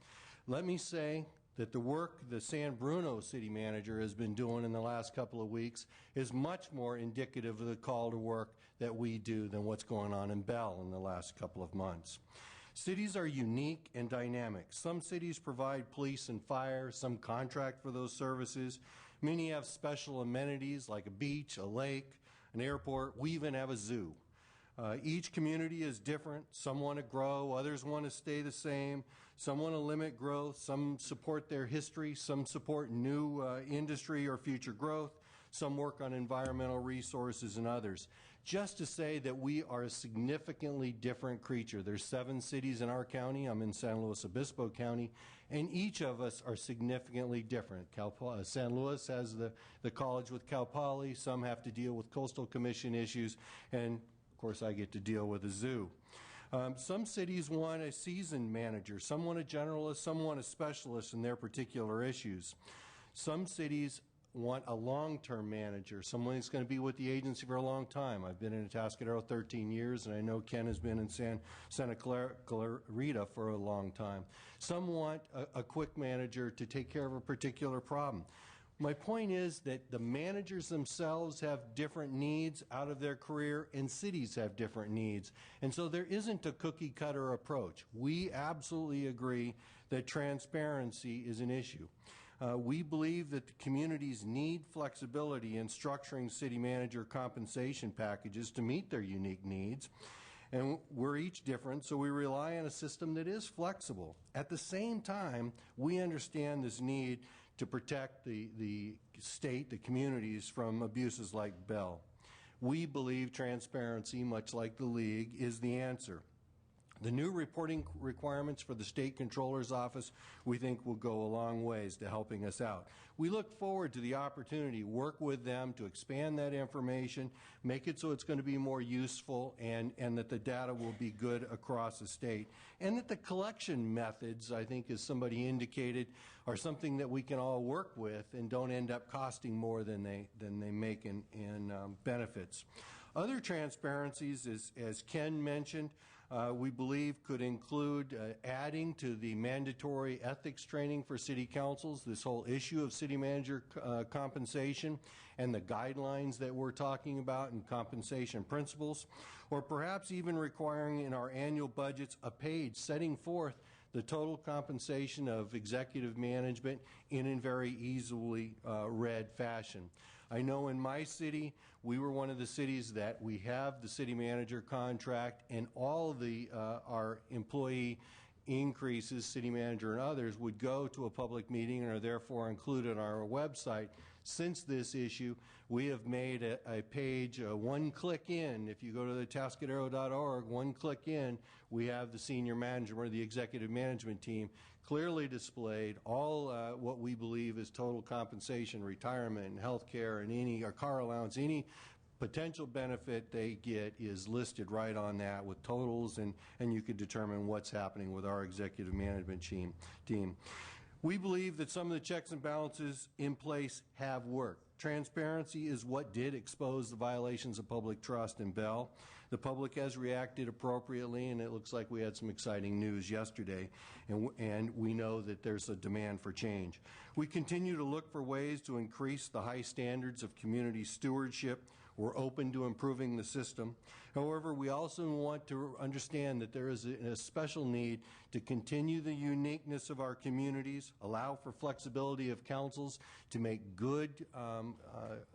Speaker 17: Let me say that the work the San Bruno city manager has been doing in the last couple of weeks is much more indicative of the call to work that we do than what's going on in Bell in the last couple of months. Cities are unique and dynamic. Some cities provide police and fire, some contract for those services. Many have special amenities like a beach, a lake, an airport. We even have a zoo. Each community is different. Some want to grow, others want to stay the same. Some want to limit growth, some support their history, some support new industry or future growth, some work on environmental resources, and others. Just to say that we are a significantly different creature. There's 7 cities in our county. I'm in San Luis Obispo County, and each of us are significantly different. San Luis has the college with Cal Poly. Some have to deal with coastal commission issues, and of course I get to deal with a zoo. Some cities want a seasoned manager. Some want a generalist. Some want a specialist in their particular issues. Some cities want a long-term manager, someone who's going to be with the agency for a long time. I've been in Atascadero 13 years, and I know Ken has been in Santa Clarita for a long time. Some want a quick manager to take care of a particular problem. My point is that the managers themselves have different needs out of their career, and cities have different needs. And so there isn't a cookie-cutter approach. We absolutely agree that transparency is an issue. We believe that the communities need flexibility in structuring city manager compensation packages to meet their unique needs. And we're each different, so we rely on a system that is flexible. At the same time, we understand this need to protect the state, the communities, from abuses like Bell. We believe transparency, much like the League, is the answer. The new reporting requirements for the State Controller's Office, we think, will go a long ways to helping us out. We look forward to the opportunity to work with them to expand that information, make it so it's going to be more useful, and that the data will be good across the state. And that the collection methods, I think, as somebody indicated, are something that we can all work with and don't end up costing more than they make in benefits. Other transparencies, as Ken mentioned, we believe could include adding to the mandatory ethics training for city councils, this whole issue of city manager compensation and the guidelines that we're talking about and compensation principles, or perhaps even requiring in our annual budgets a page setting forth the total compensation of executive management in a very easily read fashion. I know in my city, we were one of the cities that we have the city manager contract, and all of our employee increases, city manager and others, would go to a public meeting and are therefore included on our website. Since this issue, we have made a page, one click in. If you go to the Atascadero.org, one click in, we have the senior manager or the executive management team clearly displayed, all what we believe is total compensation, retirement, and health care, and any car allowance, any potential benefit they get is listed right on that with totals, and you could determine what's happening with our executive management team. We believe that some of the checks and balances in place have worked. Transparency is what did expose the violations of public trust in Bell. The public has reacted appropriately, and it looks like we had some exciting news yesterday, and we know that there's a demand for change. We continue to look for ways to increase the high standards of community stewardship. We're open to improving the system. However, we also want to understand that there is a special need to continue the uniqueness of our communities, allow for flexibility of councils to make good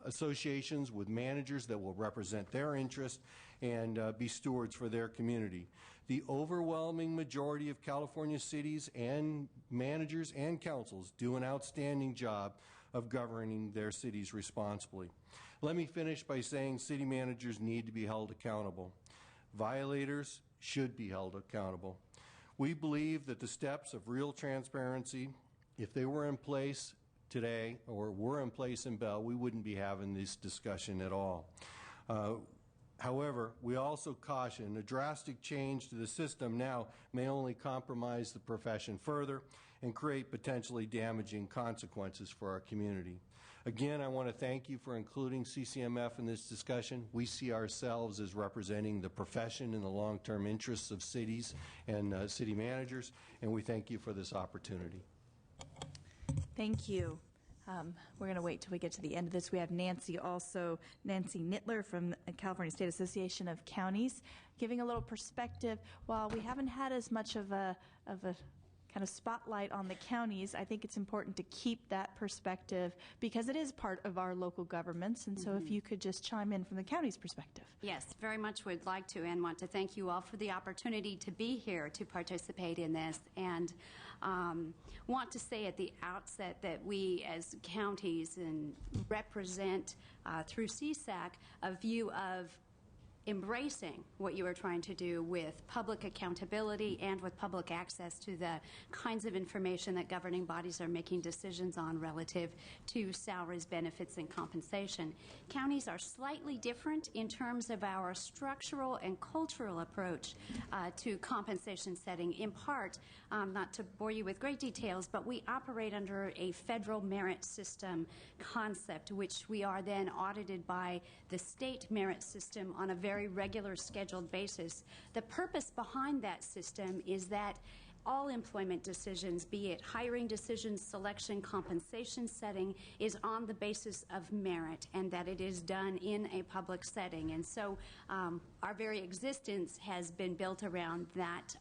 Speaker 17: associations with managers that will represent their interests and be stewards for their community. The overwhelming majority of California cities and managers and councils do an outstanding job of governing their cities responsibly. Let me finish by saying city managers need to be held accountable. Violators should be held accountable. We believe that the steps of real transparency, if they were in place today or were in place in Bell, we wouldn't be having this discussion at all. However, we also caution a drastic change to the system now may only compromise the profession further and create potentially damaging consequences for our community. Again, I want to thank you for including CCMF in this discussion. We see ourselves as representing the profession and the long-term interests of cities and city managers, and we thank you for this opportunity.
Speaker 1: Thank you. We're going to wait till we get to the end of this. We have Nancy Nittler from the California State Association of Counties, giving a little perspective. While we haven't had as much of a kind of spotlight on the counties, I think it's important to keep that perspective because it is part of our local governments. And so if you could just chime in from the county's perspective.
Speaker 18: Yes, very much would like to, and want to thank you all for the opportunity to be here to participate in this, and want to say at the outset that we as counties and represent through CSAC a view of embracing what you are trying to do with public accountability and with public access to the kinds of information that governing bodies are making decisions on relative to salaries, benefits, and compensation. Counties are slightly different in terms of our structural and cultural approach to compensation setting, in part, not to bore you with great details, but we operate under a federal merit system concept, which we are then audited by the state merit system on a very regular scheduled basis. The purpose behind that system is that all employment decisions, be it hiring decisions, selection, compensation setting, is on the basis of merit, and that it is done in a public setting. And so our very existence has been built around that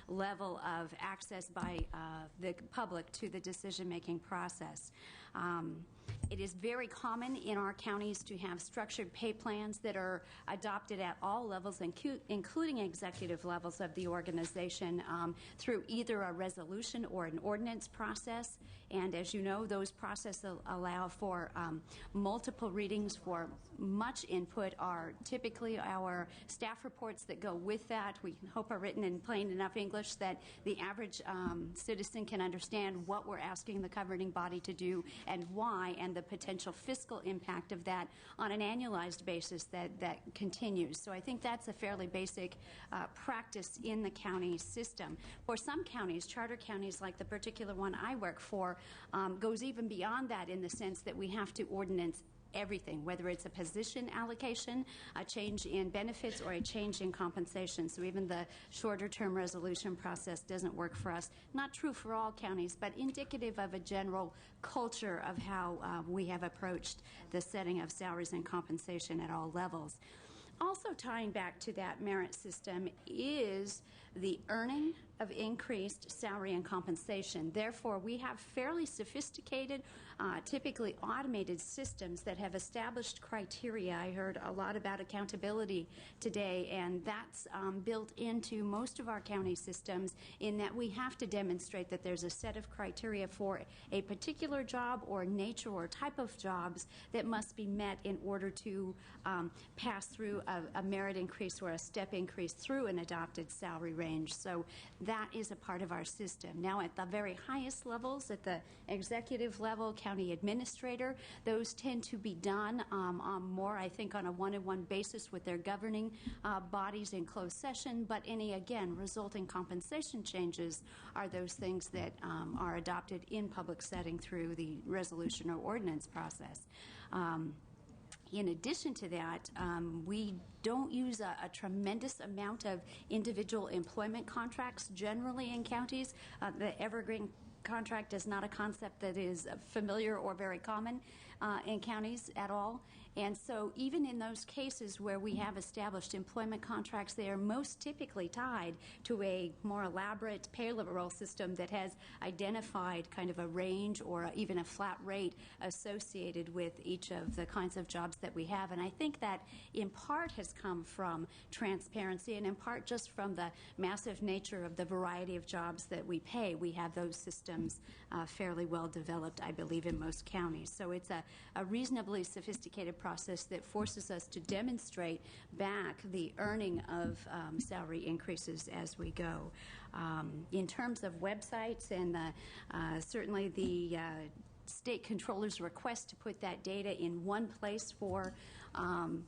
Speaker 18: level of access by the public to the decision-making process. It is very common in our counties to have structured pay plans that are adopted at all levels, including executive levels of the organization, through either a resolution or an ordinance process. And as you know, those processes allow for multiple readings. For much input are typically our staff reports that go with that. We hope are written in plain enough English that the average citizen can understand what we're asking the governing body to do and why, and the potential fiscal impact of that on an annualized basis that continues. So I think that's a fairly basic practice in the county system. For some counties, charter counties like the particular one I work for, goes even beyond that in the sense that we have to ordinance everything, whether it's a position allocation, a change in benefits, or a change in compensation. So even the shorter term resolution process doesn't work for us. Not true for all counties, but indicative of a general culture of how we have approached the setting of salaries and compensation at all levels. Also tying back to that merit system is the earning of increased salary and compensation. Therefore, we have fairly sophisticated, typically automated systems that have established criteria. I heard a lot about accountability today, and that's built into most of our county systems, in that we have to demonstrate that there's a set of criteria for a particular job or nature or type of jobs that must be met in order to pass through a merit increase or a step increase through an adopted salary range. So that is a part of our system. Now, at the very highest levels, at the executive level, county administrator, those tend to be done more, I think, on a one-on-one basis with their governing bodies in closed session. But any, again, resulting compensation changes are those things that are adopted in public setting through the resolution or ordinance process. In addition to that, we don't use a tremendous amount of individual employment contracts generally in counties. The evergreen contract is not a concept that is familiar or very common in counties at all. And so even in those cases where we have established employment contracts, they are most typically tied to a more elaborate payroll system that has identified kind of a range or even a flat rate associated with each of the kinds of jobs that we have. And I think that in part has come from transparency, and in part just from the massive nature of the variety of jobs that we pay. We have those systems fairly well developed, I believe, in most counties. So it's a reasonably sophisticated process that forces us to demonstrate back the earning of salary increases as we go. In terms of websites and certainly the state controller's request to put that data in one place for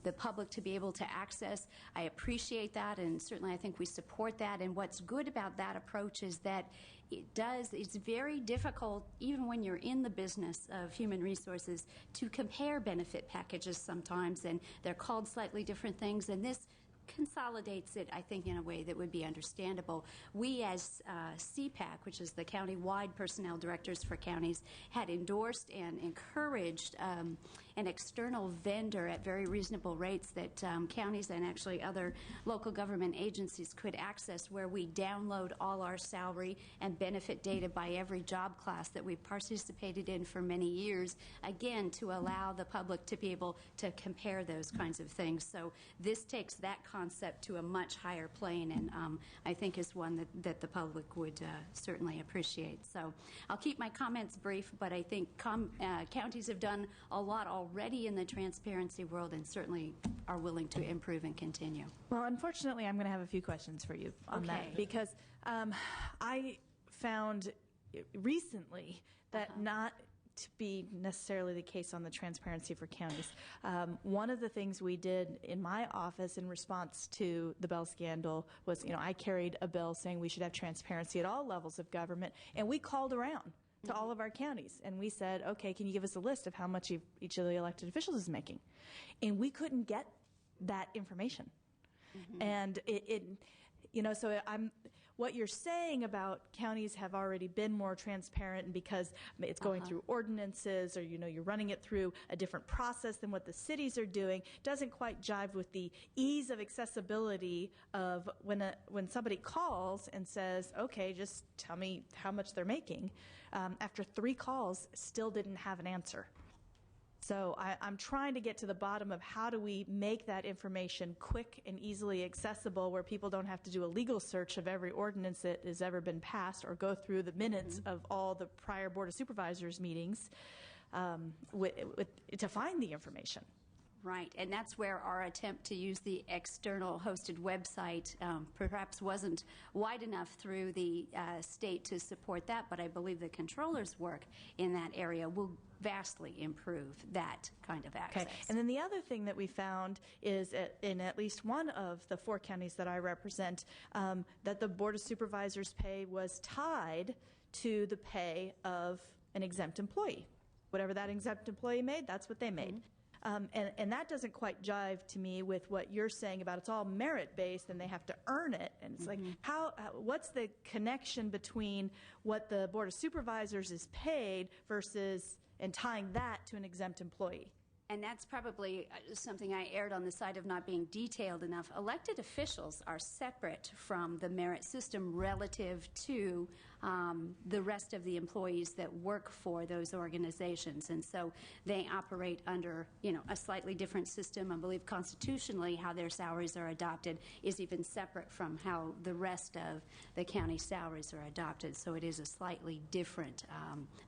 Speaker 18: the public to be able to access, I appreciate that, and certainly I think we support that. And what's good about that approach is that it's very difficult, even when you're in the business of human resources, to compare benefit packages sometimes, and they're called slightly different things, and this consolidates it, I think, in a way that would be understandable. We as CPAC, which is the county-wide personnel directors for counties, had endorsed and encouraged an external vendor at very reasonable rates that counties and actually other local government agencies could access, where we download all our salary and provide benefit data by every job class that we've participated in for many years, again, to allow the public to be able to compare those kinds of things. So this takes that concept to a much higher plane, and I think is one that the public would certainly appreciate. So I'll keep my comments brief, but I think counties have done a lot already in the transparency world and certainly are willing to improve and continue.
Speaker 1: Well, unfortunately, I'm going to have a few questions for you on that, because I found recently that not to be necessarily the case on the transparency for counties. One of the things we did in my office in response to the Bell scandal was, I carried a bill saying we should have transparency at all levels of government, and we called around to all of our counties, and we said, okay, can you give us a list of how much each of the elected officials is making? And we couldn't get that information. And so what you're saying about counties have already been more transparent, and because it's going through ordinances, or you're running it through a different process than what the cities are doing, doesn't quite jive with the ease of accessibility of when somebody calls and says, okay, just tell me how much they're making. After 3 calls, still didn't have an answer. So I'm trying to get to the bottom of how do we make that information quick and easily accessible, where people don't have to do a legal search of every ordinance that has ever been passed, or go through the minutes of all the prior Board of Supervisors meetings to find the information.
Speaker 18: Right, and that's where our attempt to use the external hosted website perhaps wasn't wide enough through the state to support that, but I believe the controller's work in that area will vastly improve that kind of access.
Speaker 1: Okay, and then the other thing that we found is in at least one of the 4 counties that I represent, that the Board of Supervisors' pay was tied to the pay of an exempt employee. Whatever that exempt employee made, that's what they made. And that doesn't quite jive to me with what you're saying about it's all merit-based and they have to earn it. And it's like, what's the connection between what the Board of Supervisors is paid versus and tying that to an exempt employee?
Speaker 18: And that's probably something I erred on the side of not being detailed enough. Elected officials are separate from the merit system relative to the rest of the employees that work for those organizations. And so they operate under, a slightly different system. I believe constitutionally how their salaries are adopted is even separate from how the rest of the county salaries are adopted. So it is a slightly different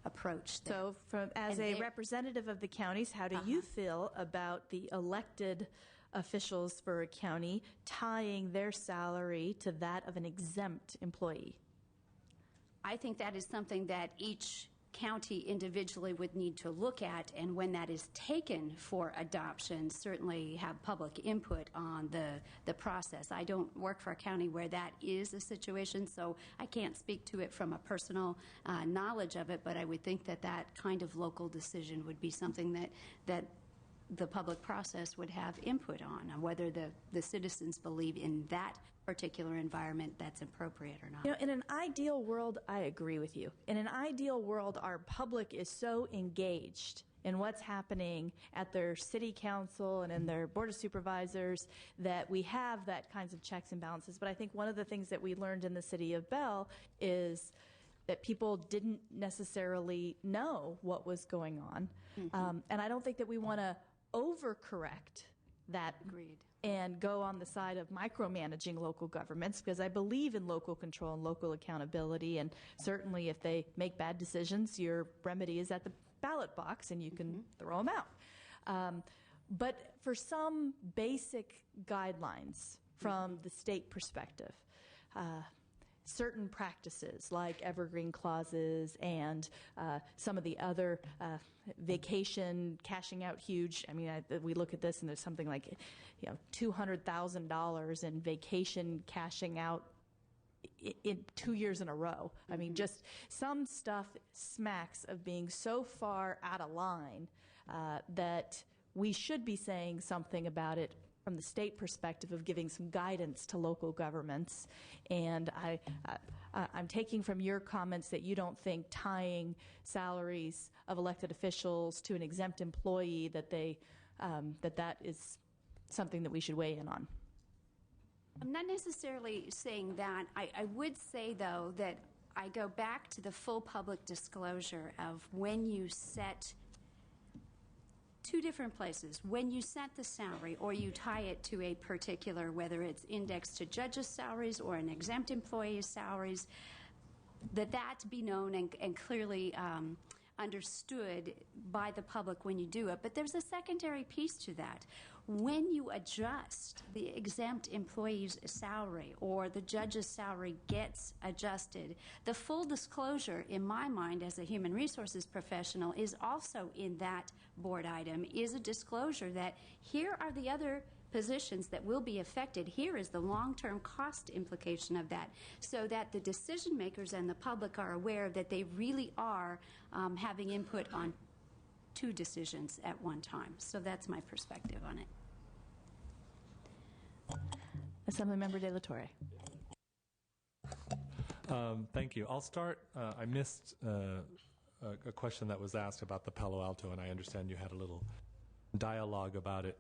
Speaker 18: approach there.
Speaker 1: So as a representative of the counties, how do you feel about the elected officials for a county tying their salary to that of an exempt employee?
Speaker 18: I think that is something that each county individually would need to look at, and when that is taken for adoption, certainly have public input on the process. I don't work for a county where that is a situation, so I can't speak to it from a personal knowledge of it, but I would think that that kind of local decision would be something that the public process would have input on whether the citizens believe in that particular environment that's appropriate or not.
Speaker 1: In an ideal world, I agree with you. In an ideal world, our public is so engaged in what's happening at their city council and in their board of supervisors that we have that kinds of checks and balances. But I think one of the things that we learned in the city of Bell is that people didn't necessarily know what was going on. And I don't think that we want to overcorrect that.
Speaker 18: Agreed.
Speaker 1: And go on the side of micromanaging local governments, because I believe in local control and local accountability, and certainly if they make bad decisions, your remedy is at the ballot box and you can throw them out. But for some basic guidelines from the state perspective, certain practices like evergreen clauses and some of the other vacation cashing out huge. I mean, we look at this and there's something like $200,000 in vacation cashing out in 2 years in a row. I mean, just some stuff smacks of being so far out of line that we should be saying something about it from the state perspective of giving some guidance to local governments. And I'm taking from your comments that you don't think tying salaries of elected officials to an exempt employee that is something that we should weigh in on.
Speaker 18: I'm not necessarily saying that. I would say, though, that I go back to the full public disclosure of when you set two different places. When you set the salary or you tie it to a particular, whether it's indexed to judges' salaries or an exempt employee's salaries, that be known and clearly understood by the public when you do it. But there's a secondary piece to that. When you adjust the exempt employee's salary or the judge's salary gets adjusted, the full disclosure, in my mind as a human resources professional, is also in that board item, is a disclosure that here are the other positions that will be affected. Here is the long-term cost implication of that, so that the decision makers and the public are aware that they really are having input on two decisions at one time. So that's my perspective on it.
Speaker 1: Assemblymember De La Torre.
Speaker 2: Thank you. I'll start. I missed a question that was asked about the Palo Alto, and I understand you had a little dialogue about it.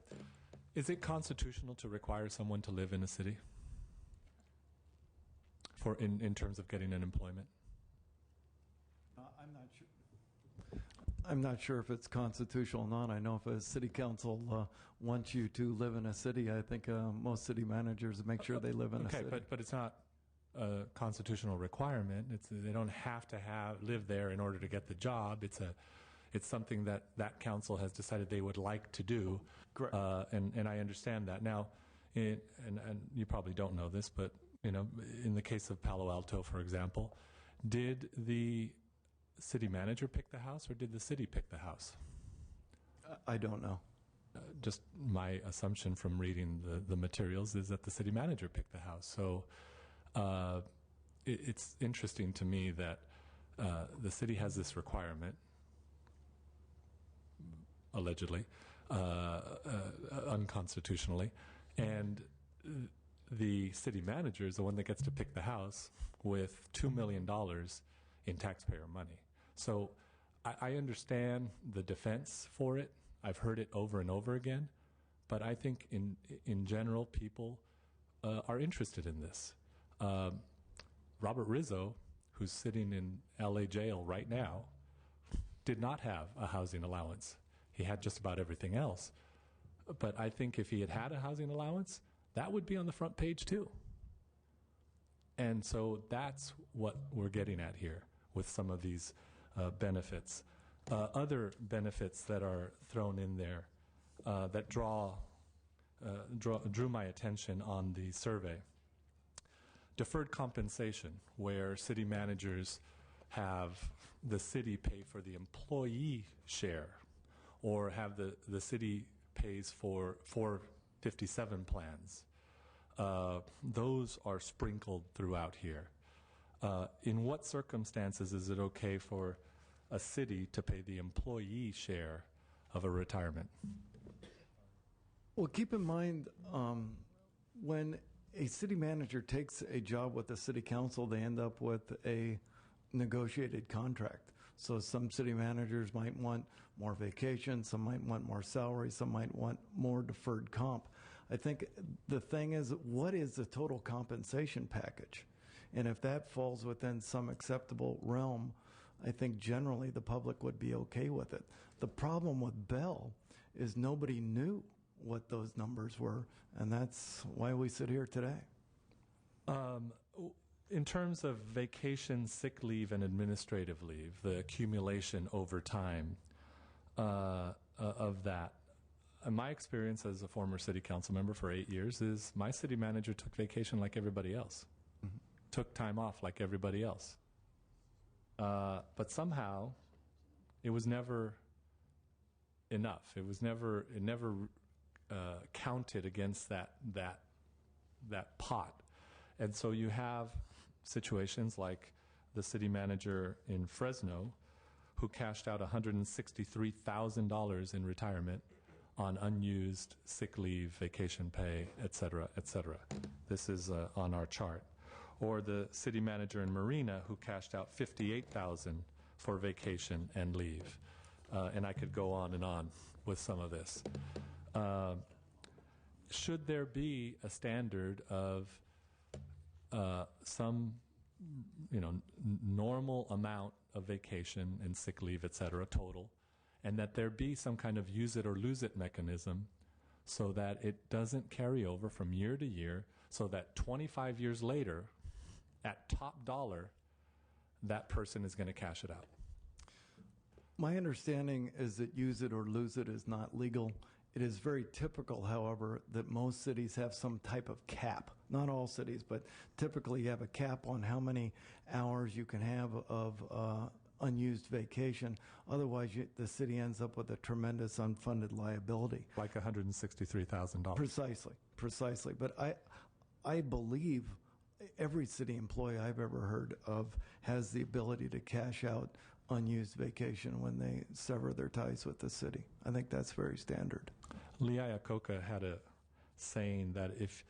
Speaker 2: Is it constitutional to require someone to live in a city in terms of getting an employment?
Speaker 16: I'm not sure. I'm not sure if it's constitutional or not. I know if a city council wants you to live in a city, I think most city managers make sure they live in a city.
Speaker 2: Okay, but it's not a constitutional requirement. They don't have to live there in order to get the job. It's something that council has decided they would like to do.
Speaker 16: Correct.
Speaker 2: And I understand that. Now, and you probably don't know this, but in the case of Palo Alto, for example, did the city manager pick the house or did the city pick the house?
Speaker 16: I don't know.
Speaker 2: Just my assumption from reading the materials is that the city manager picked the house. So it's interesting to me that the city has this requirement, allegedly, unconstitutionally, and the city manager is the one that gets to pick the house with $2 million in taxpayer money. So I understand the defense for it. I've heard it over and over again, but I think in general people are interested in this. Robert Rizzo, who's sitting in LA jail right now, did not have a housing allowance. He had just about everything else. But I think if he had a housing allowance, that would be on the front page too. And so that's what we're getting at here with some of these benefits. Other benefits that are thrown in there that drew my attention on the survey. Deferred compensation, where city managers have the city pay for the employee share, or have the city pays for 457 plans. Those are sprinkled throughout here. In what circumstances is it okay for a city to pay the employee share of a retirement?
Speaker 16: Well, keep in mind, when a city manager takes a job with the city council, they end up with a negotiated contract. So some city managers might want more vacation, some might want more salary, some might want more deferred comp. I think the thing is, what is the total compensation package? And if that falls within some acceptable realm, I think generally the public would be okay with it. The problem with Bell is nobody knew what those numbers were, and that's why we sit here today.
Speaker 2: In terms of vacation, sick leave, and administrative leave, the accumulation over time of that, my experience as a former city council member for 8 years is my city manager took vacation like everybody else, took time off like everybody else. But somehow it was never enough. It never counted against that pot. And so you have situations like the city manager in Fresno who cashed out $163,000 in retirement on unused sick leave, vacation pay, et cetera, et cetera. This is on our chart. Or the city manager in Marina who cashed out $58,000 for vacation and leave. And I could go on and on with some of this. Should there be a standard of some normal amount of vacation and sick leave, et cetera, total, and that there be some kind of use it or lose it mechanism so that it doesn't carry over from year to year, so that 25 years later, at top dollar, that person is going to cash it out.
Speaker 16: My understanding is that use it or lose it is not legal. It is very typical, however, that most cities have some type of cap. Not all cities, but typically you have a cap on how many hours you can have of unused vacation. Otherwise, the city ends up with a tremendous unfunded liability.
Speaker 2: Like $163,000.
Speaker 16: Precisely. But I believe every city employee I've ever heard of has the ability to cash out unused vacation when they sever their ties with the city. I think that's very standard.
Speaker 2: Lee Iacocca had a saying that if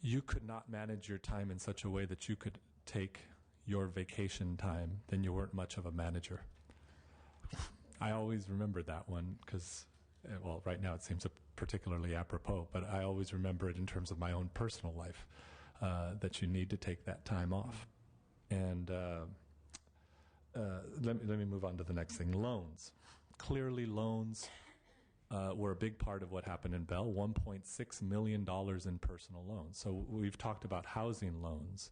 Speaker 2: you could not manage your time in such a way that you could take your vacation time, then you weren't much of a manager. I always remember that one because, well, right now it seems particularly apropos, but I always remember it in terms of my own personal life, that you need to take that time off. And let me move on to the next thing. Loans. Clearly, loans were a big part of what happened in Bell. $1.6 million in personal loans. So we've talked about housing loans.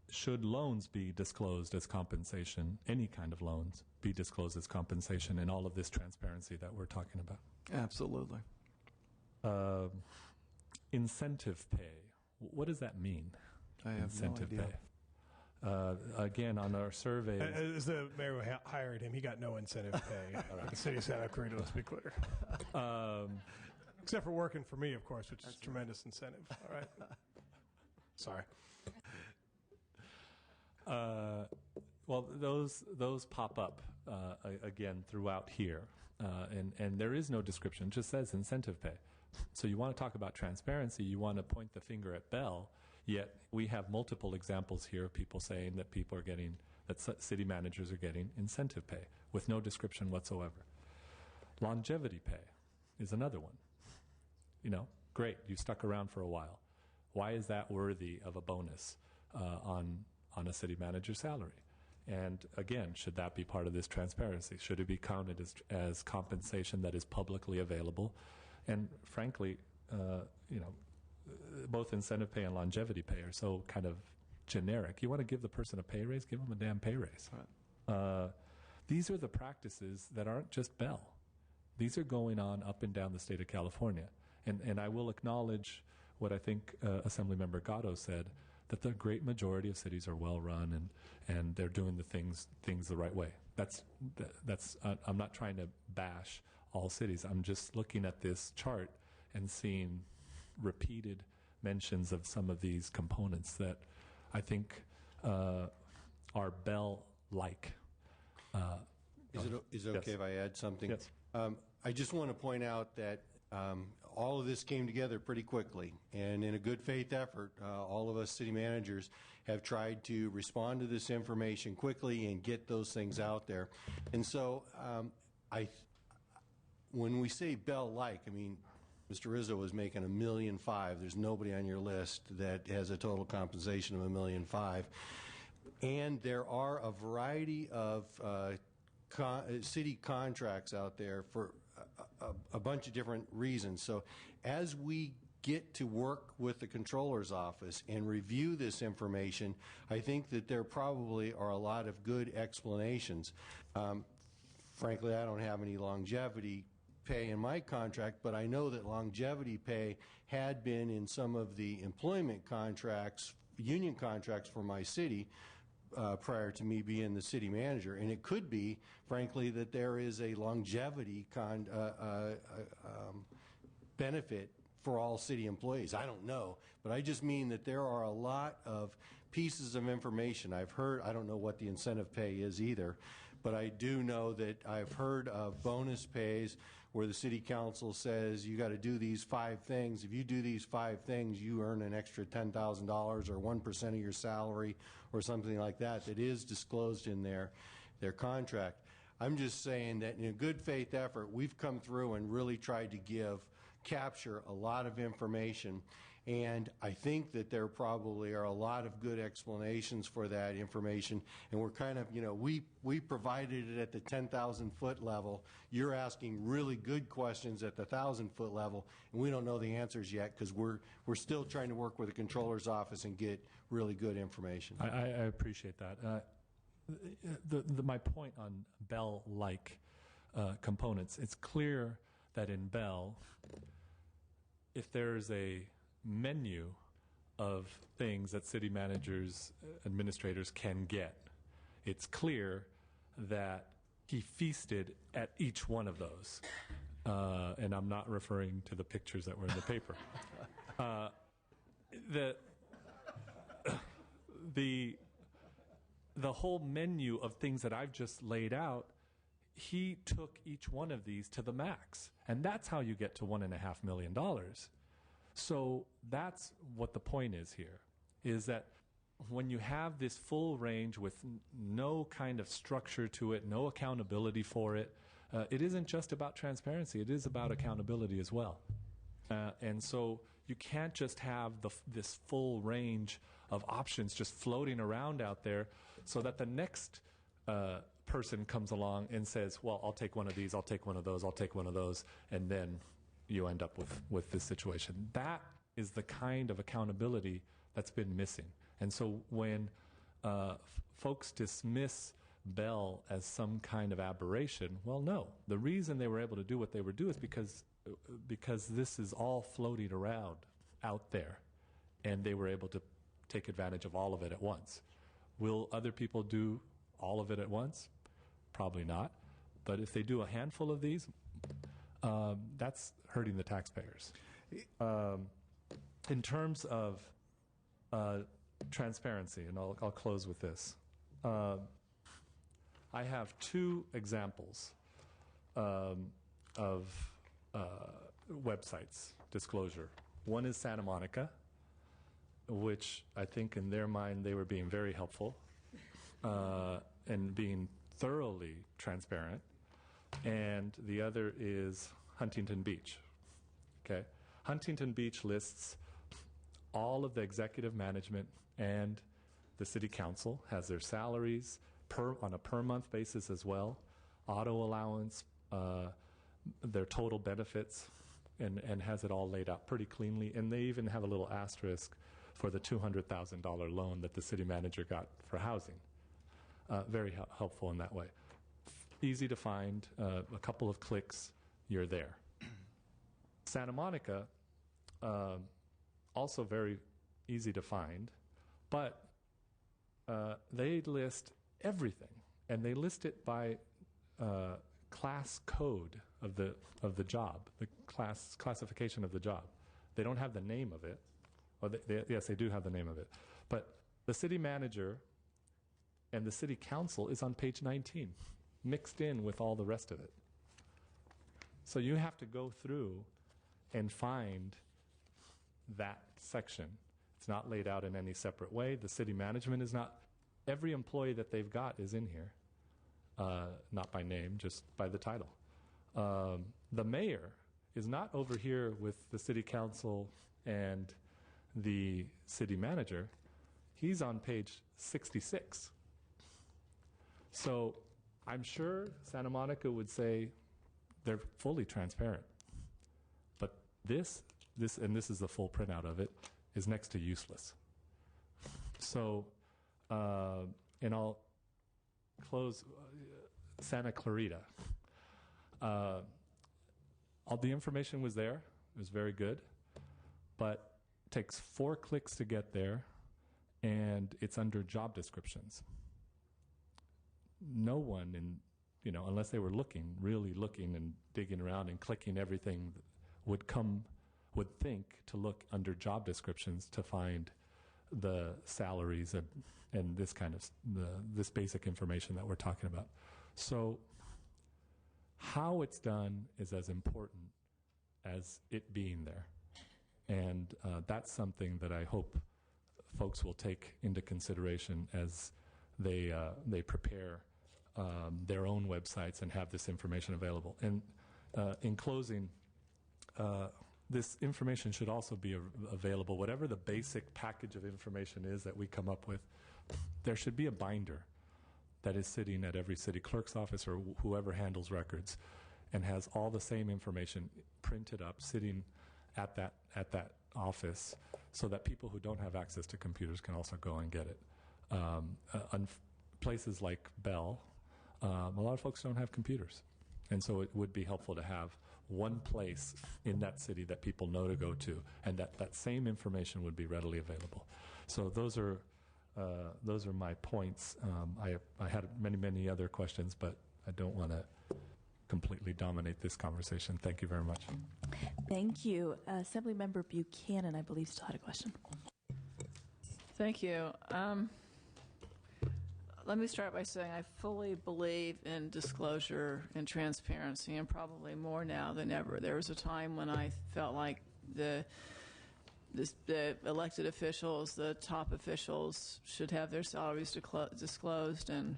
Speaker 2: Should loans be disclosed as compensation, any kind of loans be disclosed as compensation in all of this transparency that we're talking about?
Speaker 16: Absolutely.
Speaker 2: Incentive pay. What does that mean?
Speaker 16: I have
Speaker 2: incentive
Speaker 16: no idea.
Speaker 2: Pay. Again, on our survey,
Speaker 3: as the mayor who hired him, he got no incentive pay. The city of Santa Cruz, let's be clear. Except for working for me, of course, which is tremendous incentive. All right. Sorry.
Speaker 2: Well, those pop up again throughout here, and there is no description. It just says incentive pay. So you want to talk about transparency, you want to point the finger at Bell, yet we have multiple examples here of people saying that people are getting, that city managers are getting incentive pay with no description whatsoever. Longevity pay is another one. Great, you stuck around for a while. Why is that worthy of a bonus on a city manager's salary? And again, should that be part of this transparency? Should it be counted as compensation that is publicly available? And frankly, both incentive pay and longevity pay are so kind of generic. You want to give the person a pay raise? Give them a damn pay raise. Right. These are the practices that aren't just Bell. These are going on up and down the state of California. And I will acknowledge what I think Assemblymember Gatto said, that the great majority of cities are well run and they're doing the things the right way. That's I'm not trying to bash all cities. I'm just looking at this chart and seeing repeated mentions of some of these components that I think are Bell-like.
Speaker 17: Is it okay if I add something?
Speaker 2: Yes.
Speaker 17: I just want to point out that all of this came together pretty quickly, and in a good faith effort, all of us city managers have tried to respond to this information quickly and get those things out there. And so when we say Bell-like, I mean, Mr. Rizzo was making $1.5 million. There's nobody on your list that has a total compensation of $1.5 million. And there are a variety of city contracts out there for a bunch of different reasons. So as we get to work with the Comptroller's office and review this information, I think that there probably are a lot of good explanations. Frankly, I don't have any longevity pay in my contract, but I know that longevity pay had been in some of the employment contracts, union contracts for my city, prior to me being the city manager. And it could be, frankly, that there is a longevity benefit for all city employees. I don't know, but I just mean that there are a lot of pieces of information I've heard. I don't know what the incentive pay is either, but I do know that I've heard of bonus pays where the city council says you got to do these 5 things. If you do these 5 things, you earn an extra $10,000 or 1% of your salary or something like that. That is disclosed in their contract. I'm just saying that in a good faith effort, we've come through and really tried to give capture a lot of information. And I think that there probably are a lot of good explanations for that information. And we're kind of, we provided it at the 10,000-foot level. You're asking really good questions at the 1,000-foot level, and we don't know the answers yet because we're still trying to work with the controller's office and get really good information.
Speaker 2: I appreciate that. My point on Bell-like components, it's clear that in Bell, if there's a menu of things that city managers, administrators can get, it's clear that he feasted at each one of those. And I'm not referring to the pictures that were in the paper. The whole menu of things that I've just laid out, he took each one of these to the max. And that's how you get to $1.5 million. So that's what the point is here, is that when you have this full range with no kind of structure to it, no accountability for it, it isn't just about transparency, it is about accountability as well. And so you can't just have this full range of options just floating around out there so that the next person comes along and says, well, I'll take one of these, I'll take one of those, I'll take one of those, and then you end up with this situation. That is the kind of accountability that's been missing. And so when folks dismiss Bell as some kind of aberration, well, no. The reason they were able to do what they were doing is because this is all floating around out there, and they were able to take advantage of all of it at once. Will other people do all of it at once? Probably not. But if they do a handful of these, that's hurting the taxpayers. In terms of transparency, and I'll close with this. I have two examples of websites disclosure. One is Santa Monica, which I think in their mind they were being very helpful and being thoroughly transparent. And the other is Huntington Beach. Okay, Huntington Beach lists all of the executive management and the city council, has their salaries on a per month basis as well, auto allowance, their total benefits, and has it all laid out pretty cleanly. And they even have a little asterisk for the $200,000 loan that the city manager got for housing. Very helpful in that way. Easy to find, a couple of clicks, you're there. Santa Monica, also very easy to find, but they list everything, and they list it by class code of the job, the classification of the job. They don't have the name of it. Or yes, they do have the name of it. But the city manager and the city council is on page 19, mixed in with all the rest of it. So you have to go through and find that section. It's not laid out in any separate way. The city management is not. Every employee that they've got is in here, not by name, just by the title. The mayor is not over here with the city council and the city manager. He's on page 66. So I'm sure Santa Monica would say they're fully transparent. But this is the full printout of it, is next to useless. So, and I'll close Santa Clarita. All the information was there. It was very good. But it takes 4 clicks to get there, and it's under job descriptions. No one, unless they were really looking and digging around and clicking everything, would think to look under job descriptions to find the salaries and this kind of this basic information that we're talking about. So how it's done is as important as it being there. And that's something that I hope folks will take into consideration as they prepare their own websites and have this information available. And in closing, this information should also be available. Whatever the basic package of information is that we come up with, there should be a binder that is sitting at every city clerk's office or whoever handles records and has all the same information printed up sitting at that office, so that people who don't have access to computers can also go and get it. On places like Bell, a lot of folks don't have computers, and so it would be helpful to have one place in that city that people know to go to, and that same information would be readily available. So those are my points. I had many other questions, but I don't want to completely dominate this conversation. Thank you very much.
Speaker 1: Thank you. Assemblymember Buchanan, I believe, still had a question.
Speaker 6: Thank you. Let me start by saying I fully believe in disclosure and transparency, and probably more now than ever. There was a time when I felt like the elected officials, the top officials, should have their salaries disclosed, and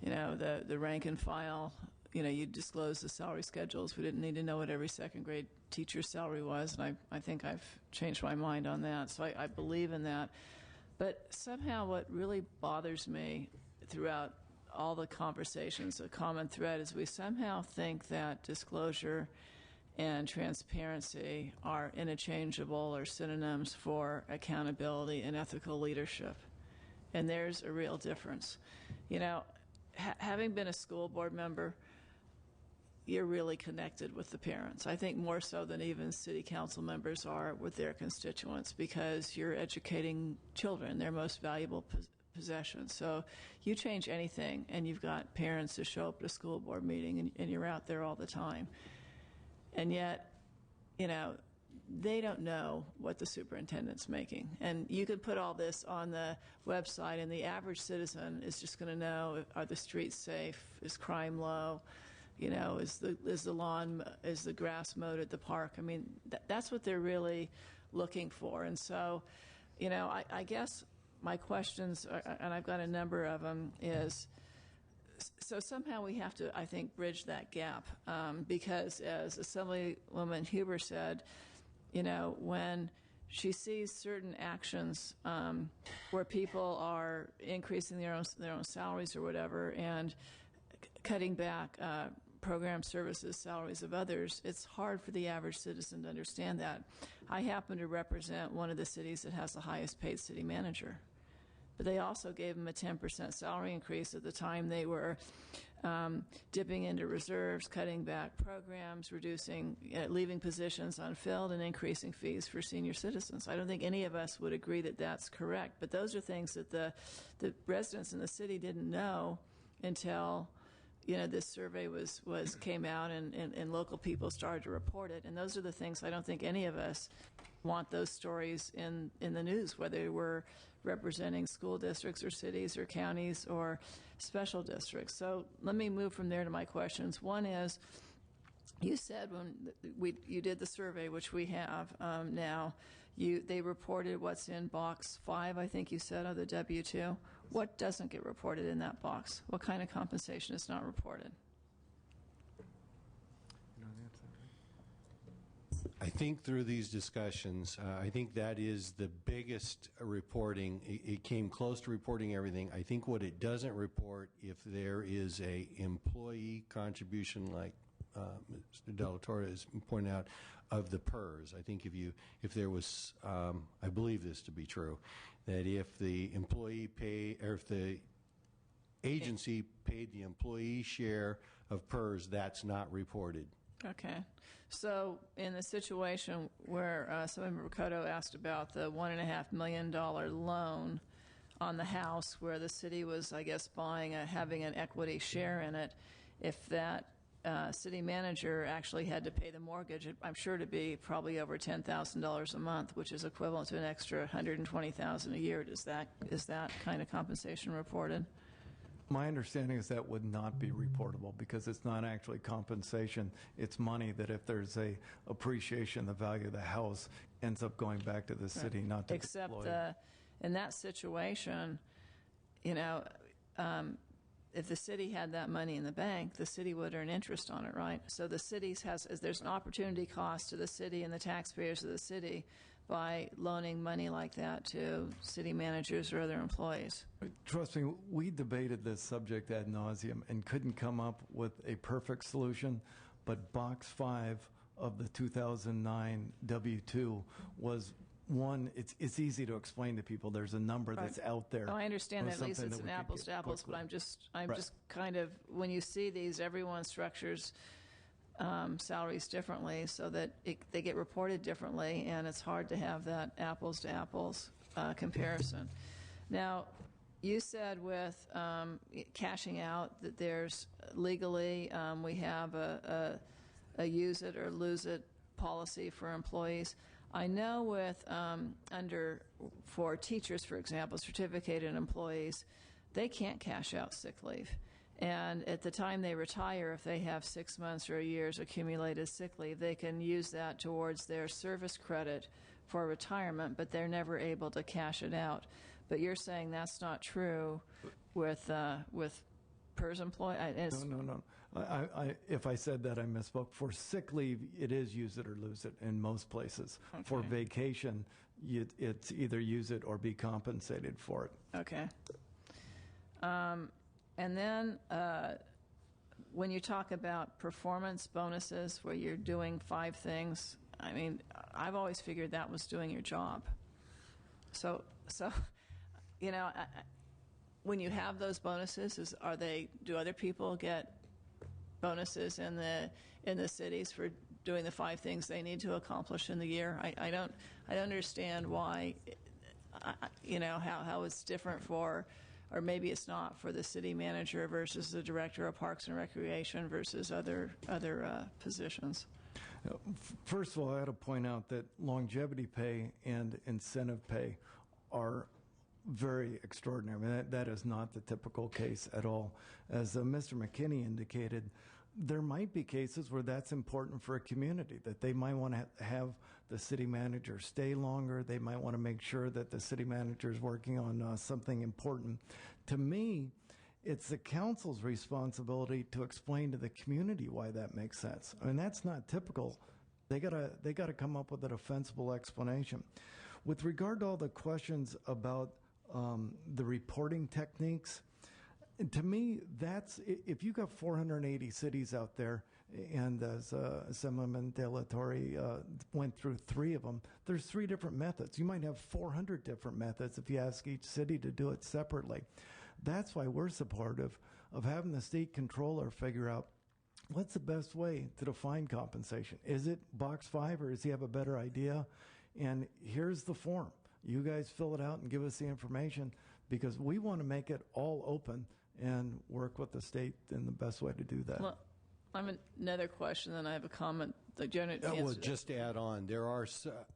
Speaker 6: the rank and file. You disclose the salary schedules. We didn't need to know what every second grade teacher's salary was, and I think I've changed my mind on that. So I believe in that. But somehow what really bothers me throughout all the conversations, a common thread, is we somehow think that disclosure and transparency are interchangeable or synonyms for accountability and ethical leadership. And there's a real difference. Having been a school board member, you're really connected with the parents. I think more so than even city council members are with their constituents, because you're educating children, their most valuable possession. So you change anything, and you've got parents that show up at a school board meeting, and you're out there all the time. And yet, they don't know what the superintendent's making. And you could put all this on the website, and the average citizen is just going to know, are the streets safe? Is crime low? Is the grass mowed at the park? I mean, that's what they're really looking for. And so, I guess my questions, and I've got a number of them, is, so somehow we have to, I think, bridge that gap, because as Assemblywoman Huber said, when she sees certain actions where people are increasing their own salaries or whatever, and cutting back program services salaries of others, it's hard for the average citizen to understand that. I happen to represent one of the cities that has the highest paid city manager, but they also gave him a 10% salary increase at the time they were dipping into reserves, cutting back programs, leaving positions unfilled, and increasing fees for senior citizens. I don't think any of us would agree that that's correct, but those are things that the residents in the city didn't know until this survey came out, and local people started to report it. And those are the things I don't think any of us want those stories in the news, whether we're representing school districts or cities or counties or special districts. So let me move from there to my questions. One is, you said when you did the survey, which we have now, they reported what's in box 5, I think you said, of the W-2. What doesn't get reported in that box? What kind of compensation is not reported?
Speaker 17: I think through these discussions, I think that is the biggest reporting. It came close to reporting everything. I think what it doesn't report, if there is a employee contribution, like Mr. Della Torre has pointed out, of the PERS. I think if there was, I believe this to be true, that if the employee if the agency paid the employee share of PERS, that's not reported.
Speaker 6: Okay. So in the situation where Senator Cotto asked about the $1.5 million loan on the house, where the city was, I guess, having an equity share in it, if that city manager actually had to pay the mortgage, I'm sure to be probably over $10,000 a month, which is equivalent to an extra $120,000 a year. Is that kind of compensation reported?
Speaker 16: My understanding is that would not be reportable, because it's not actually compensation. It's money that, if there's a appreciation, the value of the house ends up going back to the city, not to the employee.
Speaker 6: Except in that situation, if the city had that money in the bank, the city would earn interest on it, right? So the cities there's an opportunity cost to the city and the taxpayers of the city by loaning money like that to city managers or other employees.
Speaker 16: Trust me, we debated this subject ad nauseum and couldn't come up with a perfect solution, but Box 5 of the 2009 W-2 was one. It's easy to explain to people. There's a number that's out there.
Speaker 6: Oh, I understand that at least
Speaker 16: something
Speaker 6: it's
Speaker 16: that
Speaker 6: an
Speaker 16: we could
Speaker 6: apples
Speaker 16: get
Speaker 6: to apples, but
Speaker 16: quickly.
Speaker 6: I'm just kind of, when you see these, everyone structures salaries differently so that they get reported differently, and it's hard to have that apples to apples comparison. Now, you said with cashing out that there's legally we have a use it or lose it policy for employees. I know with for teachers, for example, certificated employees, they can't cash out sick leave. And at the time they retire, if they have 6 months or a year's accumulated sick leave, they can use that towards their service credit for retirement, but they're never able to cash it out. But you're saying that's not true with PERS employee?
Speaker 16: No. If I said that, I misspoke. For sick leave, it is use it or lose it in most places.
Speaker 6: Okay.
Speaker 16: For vacation, it's either use it or be compensated for it.
Speaker 6: Okay. And then when you talk about performance bonuses where you're doing 5 things, I mean, I've always figured that was doing your job. So you know, when you have those bonuses, do other people get bonuses in the cities for doing the 5 things they need to accomplish in the year? I don't understand why, you know, how it's different for, or maybe it's not, for the city manager versus the director of Parks and Recreation versus other positions.
Speaker 16: First of all, I ought to point out that longevity pay and incentive pay are very extraordinary. I mean, that is not the typical case at all. As Mr. McKinney indicated, there might be cases where that's important for a community, that they might want to have the city manager stay longer. They might want to make sure that the city manager is working on something important. To me, it's the council's responsibility to explain to the community why that makes sense. I mean, that's not typical. They gotta come up with a defensible explanation. With regard to all the questions about the reporting techniques, to me, that's, if you've got 480 cities out there, and as Assemblyman De La Torre went through 3 of them, there's 3 different methods. You might have 400 different methods if you ask each city to do it separately. That's why we're supportive of having the state controller figure out what's the best way to define compensation. Is it Box 5, or does he have a better idea? And here's the form. You guys fill it out and give us the information, because we want to make it all open and work with the state in the best way to do that.
Speaker 6: Well, I have another question, then I have a comment.
Speaker 17: Well, just to add on, there are,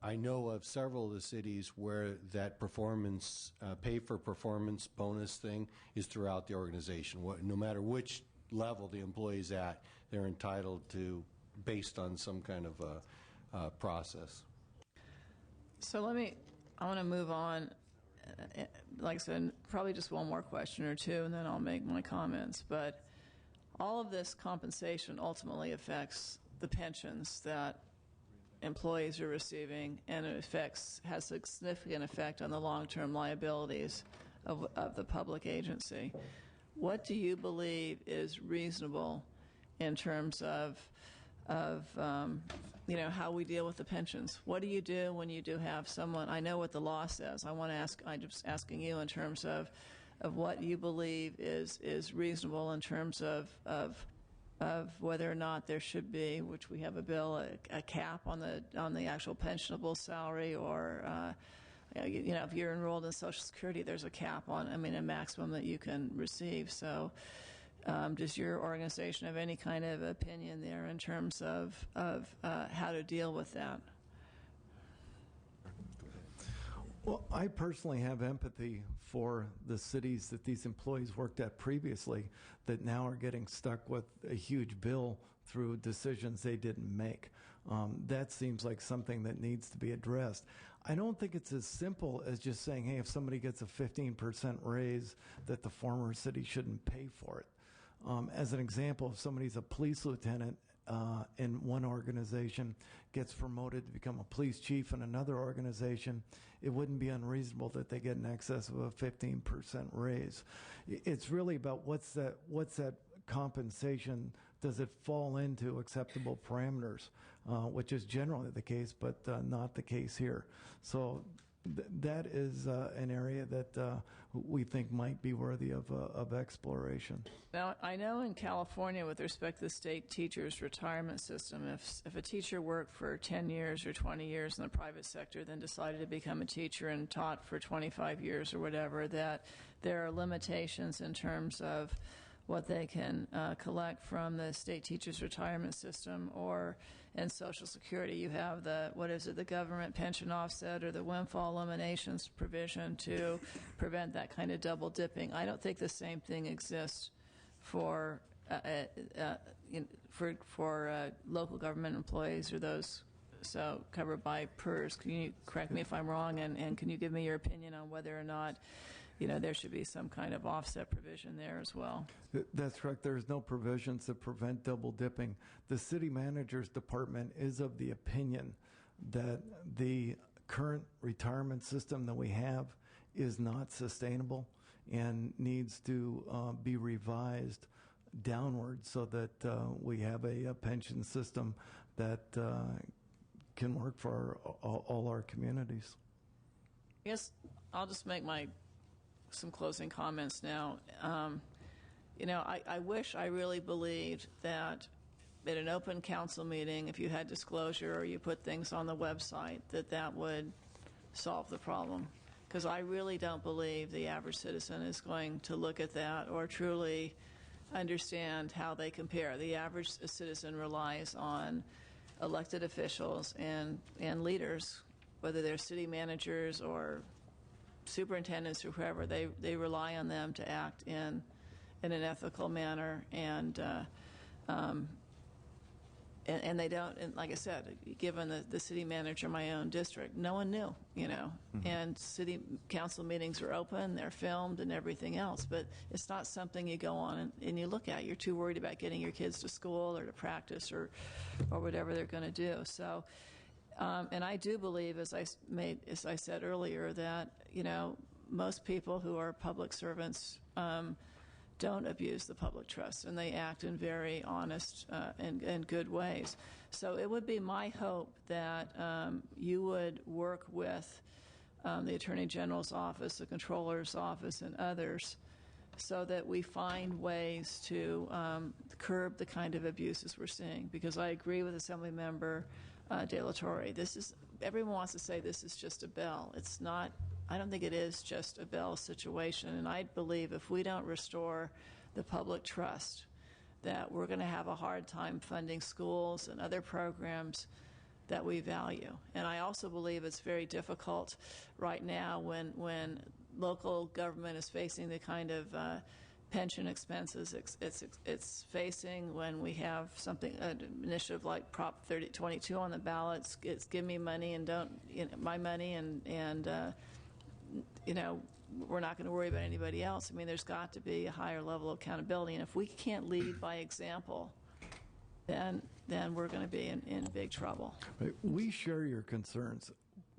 Speaker 17: I know of several of the cities where that performance, pay for performance bonus thing is throughout the organization. No matter which level the employee's at, they're entitled to, based on some kind of process.
Speaker 6: So I want to move on. Like I said, probably just one more question or 2, and then I'll make my comments. But all of this compensation ultimately affects the pensions that employees are receiving, and it has a significant effect on the long-term liabilities of the public agency. What do you believe is reasonable in terms of you know, how we deal with the pensions? What do you do when you do have someone? I know what the law says. I'm just asking you in terms of what you believe is reasonable in terms of whether or not there should be, which we have a bill, a cap on the actual pensionable salary, or you know, if you're enrolled in Social Security, there's a cap on, a maximum that you can receive. So does your organization have any kind of opinion there in terms of how to deal with that?
Speaker 16: Well, I personally have empathy for the cities that these employees worked at previously that now are getting stuck with a huge bill through decisions they didn't make. That seems like something that needs to be addressed. I don't think it's as simple as just saying, hey, if somebody gets a 15% raise, that the former city shouldn't pay for it. As an example, if somebody's a police lieutenant in one organization, gets promoted to become a police chief in another organization, it wouldn't be unreasonable that they get in excess of a 15% raise. It's really about what's that compensation, does it fall into acceptable parameters, which is generally the case, but not the case here. So that is an area that we think might be worthy of exploration.
Speaker 6: Now, I know in California, with respect to the state teachers' retirement system, if a teacher worked for 10 years or 20 years in the private sector, then decided to become a teacher and taught for 25 years or whatever, that there are limitations in terms of what they can collect from the state teachers' retirement system or in Social Security. You have the government pension offset or the windfall eliminations provision to prevent that kind of double dipping. I don't think the same thing exists for local government employees or those covered by PERS. Can you correct me if I'm wrong, and can you give me your opinion on whether or not there should be some kind of offset provision there as well?
Speaker 16: That's correct. There's no provisions that prevent double dipping. The city manager's department is of the opinion that the current retirement system that we have is not sustainable and needs to be revised downward so that we have a pension system that can work for all our communities.
Speaker 6: I guess I'll just make some closing comments now. I wish I really believed that at an open council meeting, if you had disclosure or you put things on the website, that would solve the problem. Because I really don't believe the average citizen is going to look at that or truly understand how they compare. The average citizen relies on elected officials and leaders, whether they're city managers or superintendents or whoever. They rely on them to act in an ethical manner, and they don't. And like I said, given the city manager, my own district, no one knew, And city council meetings are open, they're filmed, and everything else. But it's not something you go on and you look at. You're too worried about getting your kids to school or to practice or whatever they're going to do. So. And I do believe, as I said earlier, that most people who are public servants don't abuse the public trust, and they act in very honest and good ways. So it would be my hope that you would work with the Attorney General's office, the Controller's office, and others, so that we find ways to curb the kind of abuses we're seeing. Because I agree with Assemblymember De La Torre. Everyone wants to say this is just a Bell. It's not. I don't think it is just a Bell situation. And I believe if we don't restore the public trust, that we're going to have a hard time funding schools and other programs that we value. And I also believe it's very difficult right now when local government is facing the kind of pension expenses it's facing, when we have an initiative like Prop 3022 on the ballots. It's give me money and don't my money, and we're not going to worry about anybody else. I mean, there's got to be a higher level of accountability, and if we can't lead by example, then we're going to be in big trouble.
Speaker 16: We share your concerns.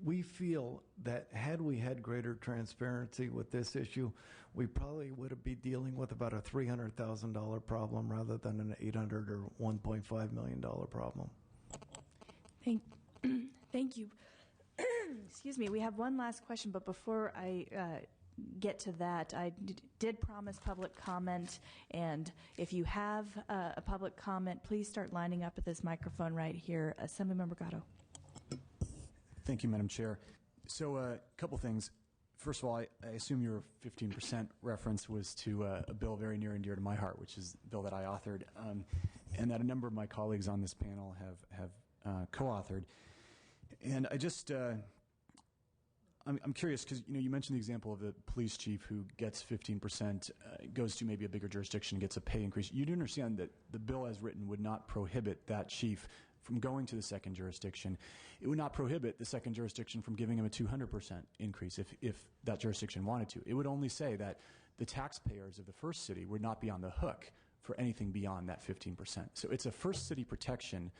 Speaker 16: We feel that had we had greater transparency with this issue, we probably would be dealing with about a $300,000 problem rather than an $800 or $1.5 million problem.
Speaker 1: Thank you. Excuse me. We have one last question, but before I get to that, I did promise public comment, and if you have a public comment, please start lining up at this microphone right here. Assemblymember Gatto.
Speaker 14: Thank you, Madam Chair. So a couple things. First of all, I assume your 15% reference was to a bill very near and dear to my heart, which is the bill that I authored, and that a number of my colleagues on this panel have co-authored. And I just I'm curious because you mentioned the example of the police chief who gets 15%, goes to maybe a bigger jurisdiction, gets a pay increase. You do understand that the bill as written would not prohibit that chief from going to the second jurisdiction. It would not prohibit the second jurisdiction from giving him a 200% increase if that jurisdiction wanted to. It would only say that the taxpayers of the first city would not be on the hook for anything beyond that 15%. So it's a first city protection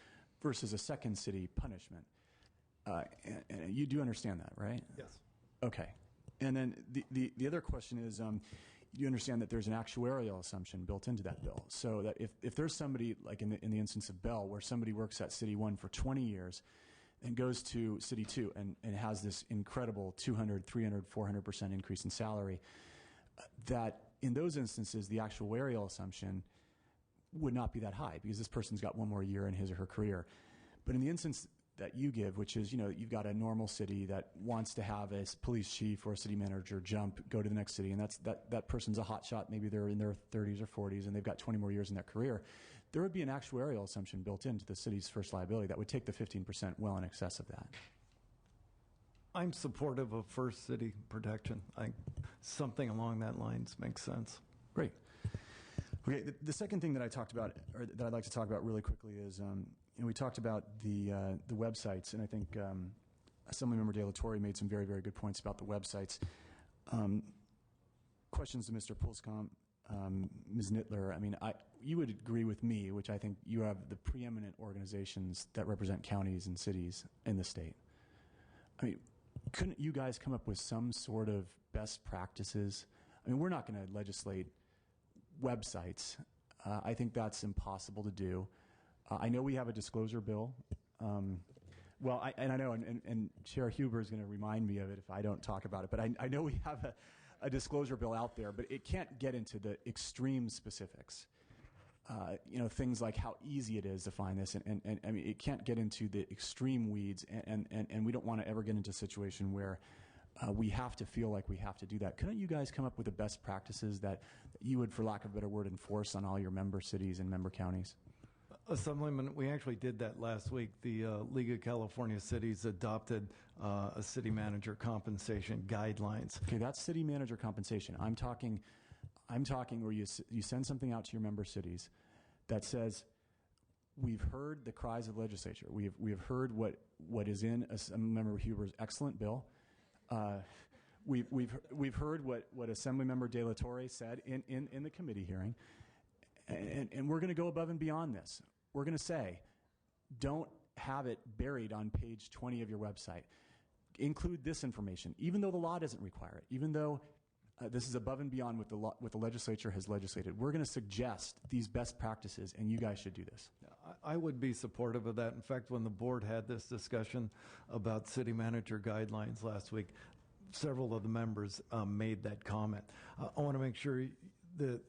Speaker 14: versus a second city punishment. And you do understand that, right?
Speaker 10: Yes.
Speaker 14: Okay. And then the other question is, you understand that there's an actuarial assumption built into that bill. So that if there's somebody, like in the instance of Bell, where somebody works at City 1 for 20 years and goes to City 2 and has this incredible 200, 300, 400% increase in salary, that in those instances, the actuarial assumption would not be that high because this person's got one more year in his or her career. But in the instance that you give, which is, you've got a normal city that wants to have a police chief or a city manager go to the next city, and that person's a hot shot, maybe they're in their 30s or 40s, and they've got 20 more years in their career, there would be an actuarial assumption built into the city's first liability that would take the 15% well in excess of that.
Speaker 16: I'm supportive of first city protection. Something along that lines makes sense.
Speaker 14: Great. Okay, the second thing that I talked about, or that I'd like to talk about really quickly is, we talked about the websites, and I think Assemblymember De La Torre made some very, very good points about the websites. Questions to Mr. Pulskamp, Ms. Nittler. I mean, you would agree with me, which I think you have the preeminent organizations that represent counties and cities in the state. I mean, couldn't you guys come up with some sort of best practices? I mean, we're not going to legislate websites. I think that's impossible to do. I know we have a disclosure bill. I know, and Chair Huber is going to remind me of it if I don't talk about it, but I know we have a disclosure bill out there, but it can't get into the extreme specifics. Things like how easy it is to find this, and I mean, it can't get into the extreme weeds, and we don't want to ever get into a situation where we have to feel like we have to do that. Couldn't you guys come up with the best practices that you would, for lack of a better word, enforce on all your member cities and member counties?
Speaker 16: Assemblyman, we actually did that last week. The League of California Cities adopted a city manager compensation guidelines.
Speaker 14: Okay, that's city manager compensation. I'm talking where you send something out to your member cities that says, we've heard the cries of the legislature. We have heard what is in Member Huber's excellent bill. We've heard what Assemblymember De La Torre said in the committee hearing, and we're going to go above and beyond this. We're going to say, don't have it buried on page 20 of your website. Include this information, even though the law doesn't require it, even though this is above and beyond what the legislature has legislated. We're going to suggest these best practices, and you guys should do this.
Speaker 16: I would be supportive of that. In fact, when the board had this discussion about city manager guidelines last week, several of the members made that comment. I want to make sure that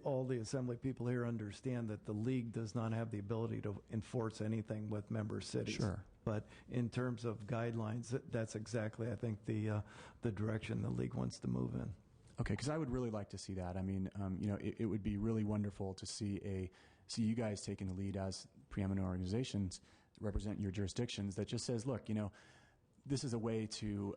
Speaker 16: all the assembly people here understand that the league does not have the ability to enforce anything with member cities.
Speaker 14: Sure.
Speaker 16: But in terms of guidelines, that's exactly, I think, the direction the league wants to move in.
Speaker 14: Okay, because I would really like to see that. I mean, it would be really wonderful to see you guys taking the lead as preeminent organizations that represent your jurisdictions that just says, look, this is a way to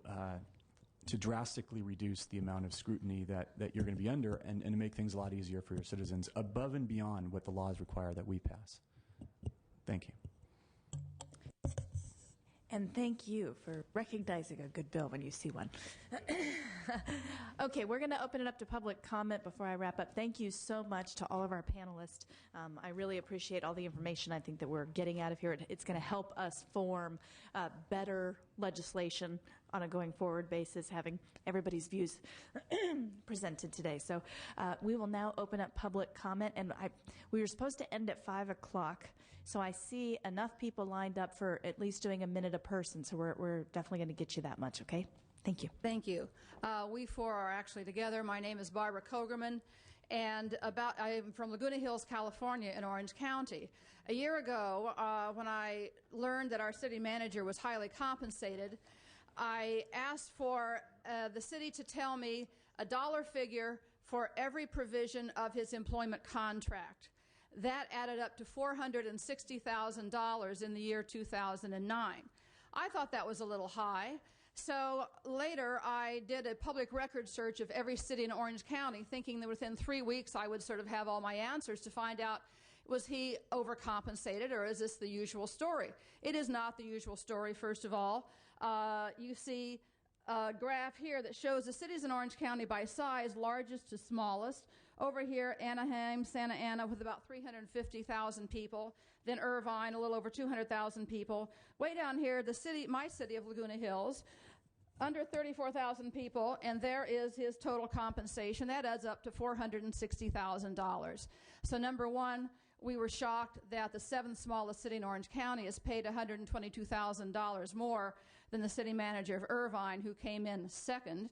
Speaker 14: drastically reduce the amount of scrutiny that you're going to be under and to make things a lot easier for your citizens above and beyond what the laws require that we pass. Thank you.
Speaker 1: And thank you for recognizing a good bill when you see one. Okay, we're going to open it up to public comment before I wrap up. Thank you so much to all of our panelists. I really appreciate all the information I think that we're getting out of here. It's going to help us form better legislation on a going forward basis, having everybody's views presented today. So we will now open up public comment, and we were supposed to end at 5 o'clock. So I see enough people lined up for at least doing a minute a person. So we're definitely going to get you that much, okay? Thank you.
Speaker 19: Thank you. We four are actually together. My name is Barbara Kogerman, and I'm from Laguna Hills, California, in Orange County. A year ago, when I learned that our city manager was highly compensated, I asked for the city to tell me a dollar figure for every provision of his employment contract. That added up to $460,000 in the year 2009. I thought that was a little high, So later, I did a public record search of every city in Orange County, thinking that within 3 weeks I would sort of have all my answers to find out, was he overcompensated or is this the usual story? It is not the usual story, first of all. You see a graph here that shows the cities in Orange County by size, largest to smallest. Over here, Anaheim, Santa Ana with about 350,000 people. Then Irvine, a little over 200,000 people. Way down here, my city of Laguna Hills, under 34,000 people, and there is his total compensation. That adds up to $460,000. So number one, we were shocked that the seventh smallest city in Orange County is paid $122,000 more than the city manager of Irvine, who came in second.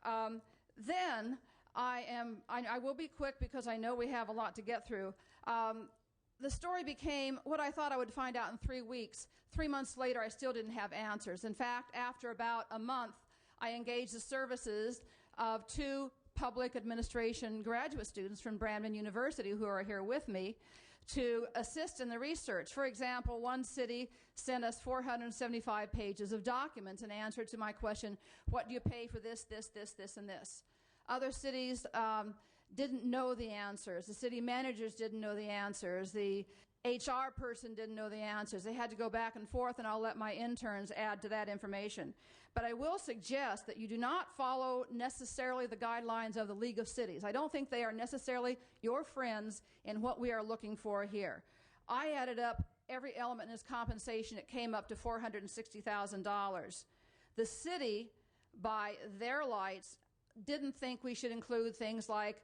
Speaker 19: Then I will be quick because I know we have a lot to get through. The story became what I thought I would find out in 3 weeks. 3 months later, I still didn't have answers. In fact, after about a month, I engaged the services of 2 public administration graduate students from Brandman University who are here with me to assist in the research. For example, one city sent us 475 pages of documents in answer to my question, what do you pay for this, this, and this? Other cities didn't know the answers. The city managers didn't know the answers. The HR person didn't know the answers. They had to go back and forth, and I'll let my interns add to that information. But I will suggest that you do not follow necessarily the guidelines of the League of Cities. I don't think they are necessarily your friends in what we are looking for here. I added up every element in his compensation. It came up to $460,000. The city, by their lights, didn't think we should include things like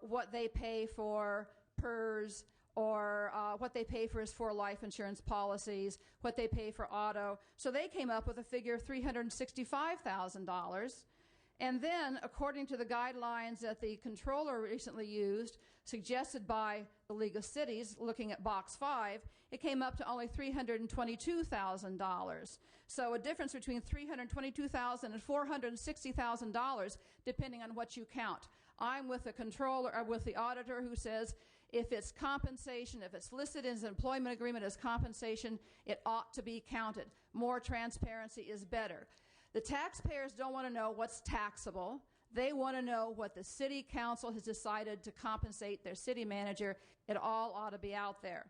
Speaker 19: what they pay for PERS, or what they pay for his 4 life insurance policies, what they pay for auto. So they came up with a figure of $365,000. And then, according to the guidelines that the controller recently used, suggested by the League of Cities, looking at box 5, it came up to only $322,000. So a difference between $322,000 and $460,000, depending on what you count. I'm with the controller, with the auditor, who says if it's compensation, if it's listed in his employment agreement as compensation, it ought to be counted. More transparency is better. The taxpayers don't want to know what's taxable. They want to know what the city council has decided to compensate their city manager. It all ought to be out there.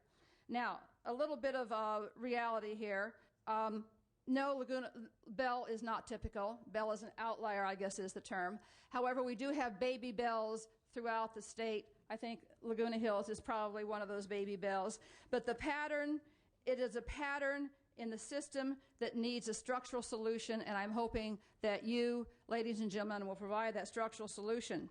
Speaker 19: Now, a little bit of reality here. No, Bell is not typical. Bell is an outlier, I guess is the term. However, we do have baby Bells throughout the state. I think Laguna Hills is probably one of those baby Bells. But the pattern, it is a pattern in the system that needs a structural solution, and I'm hoping that you, ladies and gentlemen, will provide that structural solution.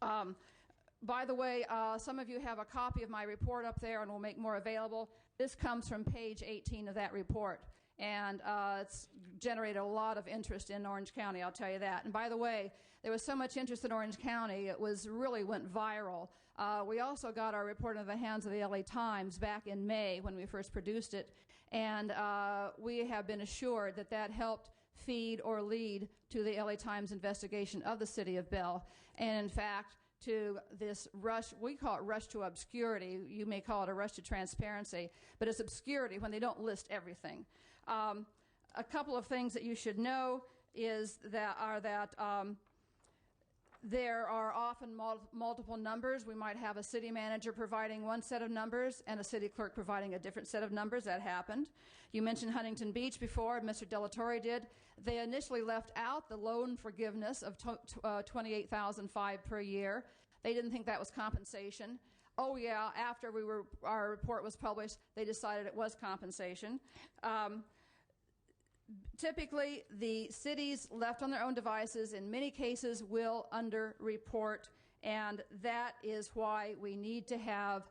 Speaker 19: By the way, some of you have a copy of my report up there, and we'll make more available. This comes from page 18 of that report, and it's generated a lot of interest in Orange County, I'll tell you that. And by the way, there was so much interest in Orange County, it really went viral. We also got our report into the hands of the LA Times back in May when we first produced it, and we have been assured that that helped feed or lead to the LA Times investigation of the city of Bell. And in fact, to this rush, we call it rush to obscurity. You may call it a rush to transparency, but it's obscurity when they don't list everything. A couple of things that you should know is that there are often multiple numbers. We might have a city manager providing one set of numbers and a city clerk providing a different set of numbers. That happened. You mentioned Huntington Beach before. Mr. Delatorre did. They initially left out the loan forgiveness of $28,500 per year. They didn't think that was compensation. Oh yeah, after our report was published, they decided it was compensation. Typically, the cities left on their own devices in many cases will underreport, and that is why we need to have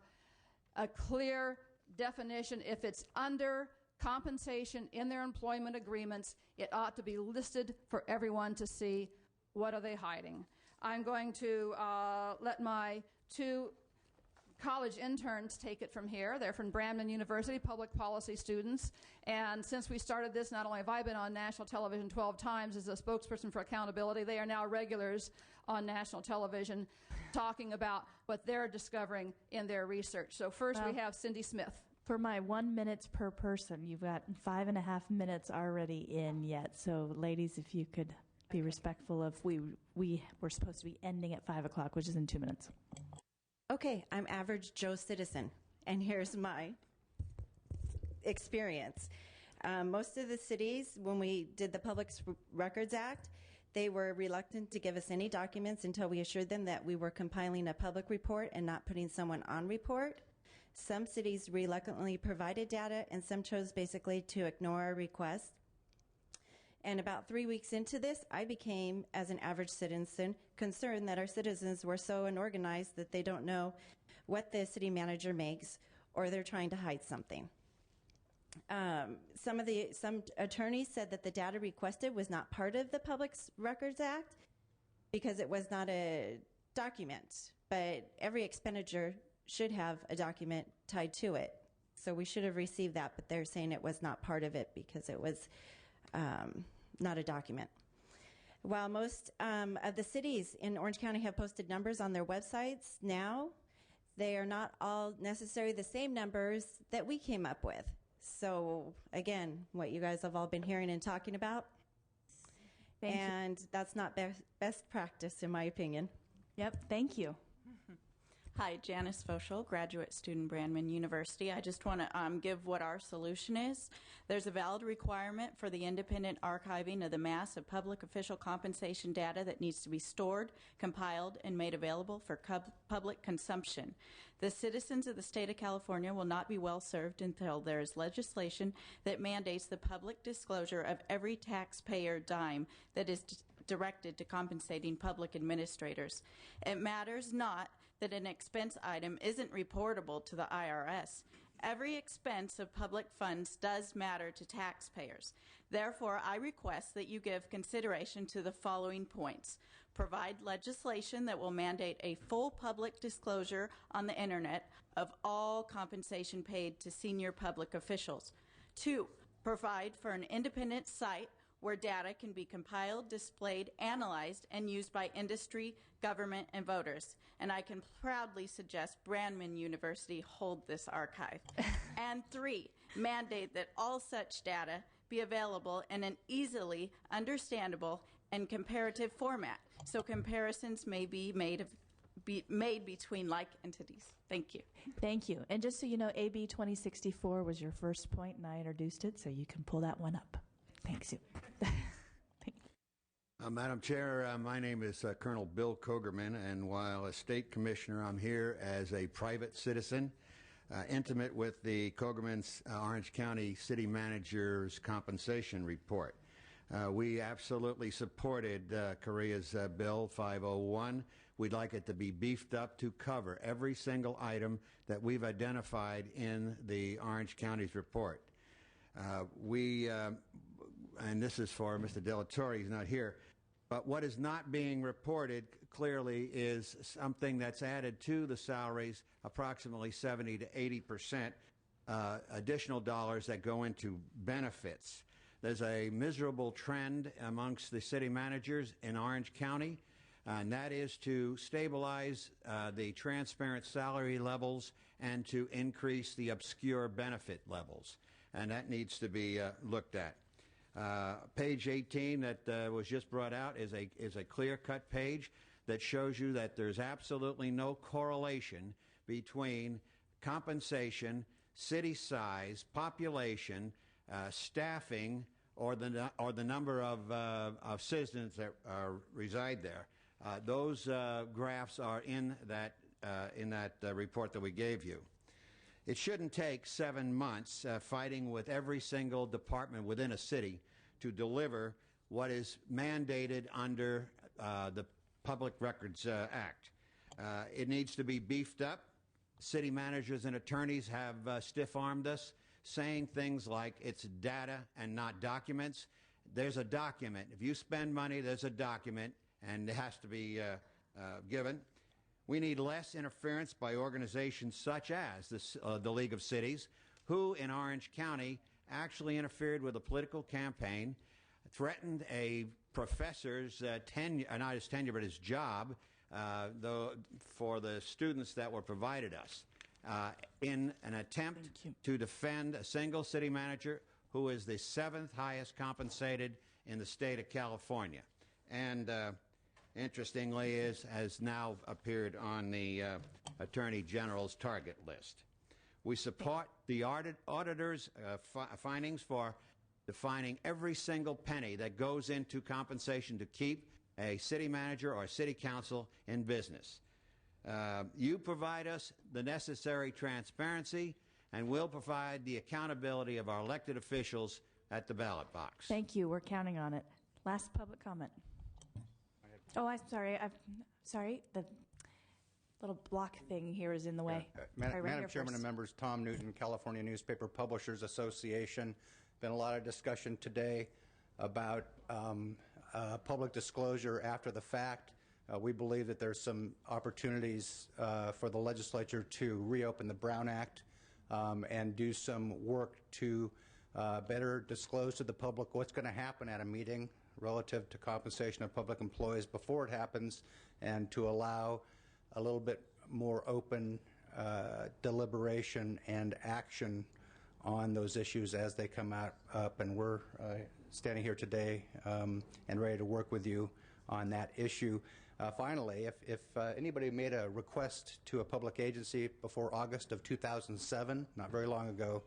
Speaker 19: a clear definition. If it's under compensation in their employment agreements, it ought to be listed for everyone to see. What are they hiding? I'm going to let my 2 college interns take it from here. They're from Brandman University, public policy students. And since we started this, not only have I been on national television 12 times as a spokesperson for accountability, they are now regulars on national television talking about what they're discovering in their research. So first we have Cindy Smith.
Speaker 1: For my 1 minute per person, you've got 5.5 minutes already in yet. So, ladies, if you could be respectful of, we were supposed to be ending at 5 o'clock, which is in 2 minutes.
Speaker 20: Okay, I'm average Joe citizen, and here's my experience. Most of the cities, when we did the Public Records Act, they were reluctant to give us any documents until we assured them that we were compiling a public report and not putting someone on report. Some cities reluctantly provided data, and some chose basically to ignore our request. And about 3 weeks into this, I became, as an average citizen, concerned that our citizens were so unorganized that they don't know what the city manager makes, or they're trying to hide something. Some attorneys said that the data requested was not part of the Public Records Act because it was not a document, but every expenditure should have a document tied to it. So we should have received that, but they're saying it was not part of it because it was not a document. While most of the cities in Orange County have posted numbers on their websites now, they are not all necessarily the same numbers that we came up with. So again, what you guys have all been hearing and talking about, that's not best practice in my opinion.
Speaker 1: Yep, thank you.
Speaker 21: Hi, Janice Foschel, graduate student, Brandman University. I just want to give what our solution is. There's a valid requirement for the independent archiving of the mass of public official compensation data that needs to be stored, compiled, and made available for public consumption. The citizens of the state of California will not be well served until there is legislation that mandates the public disclosure of every taxpayer dime that is directed to compensating public administrators. It matters not that an expense item isn't reportable to the IRS. Every expense of public funds does matter to taxpayers. Therefore, I request that you give consideration to the following points. Provide legislation that will mandate a full public disclosure on the internet of all compensation paid to senior public officials. 2, provide for an independent site where data can be compiled, displayed, analyzed, and used by industry, government, and voters. And I can proudly suggest Brandman University hold this archive. And 3, mandate that all such data be available in an easily understandable and comparative format, so comparisons may be made between like entities. Thank you.
Speaker 1: Thank you. And just so you know, AB 2064 was your first point, and I introduced it, so you can pull that one up. Thanks you.
Speaker 22: Madam Chair, my name is Colonel Bill Kogerman, and while a state commissioner, I'm here as a private citizen, intimate with the Kogerman's Orange County City Manager's compensation report. We absolutely supported Korea's Bill 501. We'd like it to be beefed up to cover every single item that we've identified in the Orange County's report. And this is for Mr. Delatorre, he's not here, but what is not being reported clearly is something that's added to the salaries, approximately 70 to 80% additional dollars that go into benefits. There's a miserable trend amongst the city managers in Orange County, and that is to stabilize the transparent salary levels and to increase the obscure benefit levels. And that needs to be looked at. Page 18 that was just brought out is a clear-cut page that shows you that there's absolutely no correlation between compensation, city size, population, staffing, or the number of citizens that reside there. Those graphs are in that report that we gave you. It shouldn't take 7 months fighting with every single department within a city to deliver what is mandated under the Public Records Act. It needs to be beefed up. City managers and attorneys have stiff-armed us, saying things like it's data and not documents. There's a document. If you spend money, there's a document, and it has to be given. We need less interference by organizations such as the League of Cities, who in Orange County actually interfered with a political campaign, threatened a professor's tenure, not his tenure, but his job, for the students that were provided us. in an attempt to defend a single city manager who is the 7th highest compensated in the state of California. And interestingly, has now appeared on the Attorney General's target list. We support the auditor's findings for defining every single penny that goes into compensation to keep a city manager or city council in business. You provide us the necessary transparency, and we'll provide the accountability of our elected officials at the ballot box.
Speaker 1: Thank you. We're counting on it. Last public comment. Oh, I'm sorry. Sorry. The little block thing here is in the way.
Speaker 4: Madam Chairman and members, Tom Newton, California Newspaper Publishers Association. Been a lot of discussion today about public disclosure after the fact. We believe that there's some opportunities for the legislature to reopen the Brown Act and do some work to better disclose to the public what's going to happen at a meeting relative to compensation of public employees before it happens, and to allow a little bit more open deliberation and action on those issues as they come up. And we're standing here today and ready to work with you on that issue. Finally, if anybody made a request to a public agency before August of 2007, not very long ago,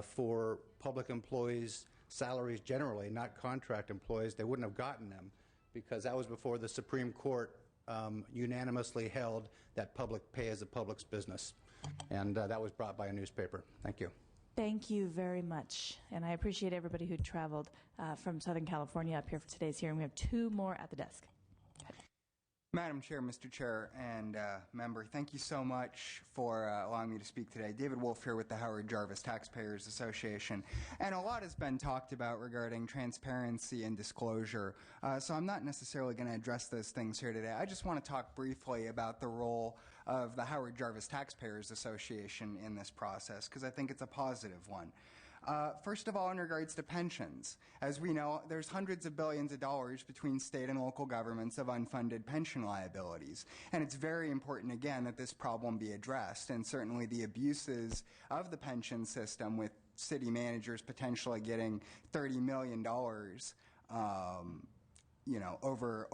Speaker 4: for public employees' salaries generally, not contract employees, they wouldn't have gotten them, because that was before the Supreme Court unanimously held that public pay is the public's business. And that was brought by a newspaper. Thank you.
Speaker 1: Thank you very much. And I appreciate everybody who traveled from Southern California up here for today's hearing. We have 2 more at the desk.
Speaker 7: Madam Chair, Mr. Chair, and member, thank you so much for allowing me to speak today. David Wolf here with the Howard Jarvis Taxpayers Association. And a lot has been talked about regarding transparency and disclosure, so I'm not necessarily going to address those things here today. I just want to talk briefly about the role of the Howard Jarvis Taxpayers Association in this process, because I think it's a positive one. First of all, in regards to pensions, as we know, there's hundreds of billions of dollars between state and local governments of unfunded pension liabilities. And it's very important, again, that this problem be addressed. And certainly the abuses of the pension system, with city managers potentially getting $30 million over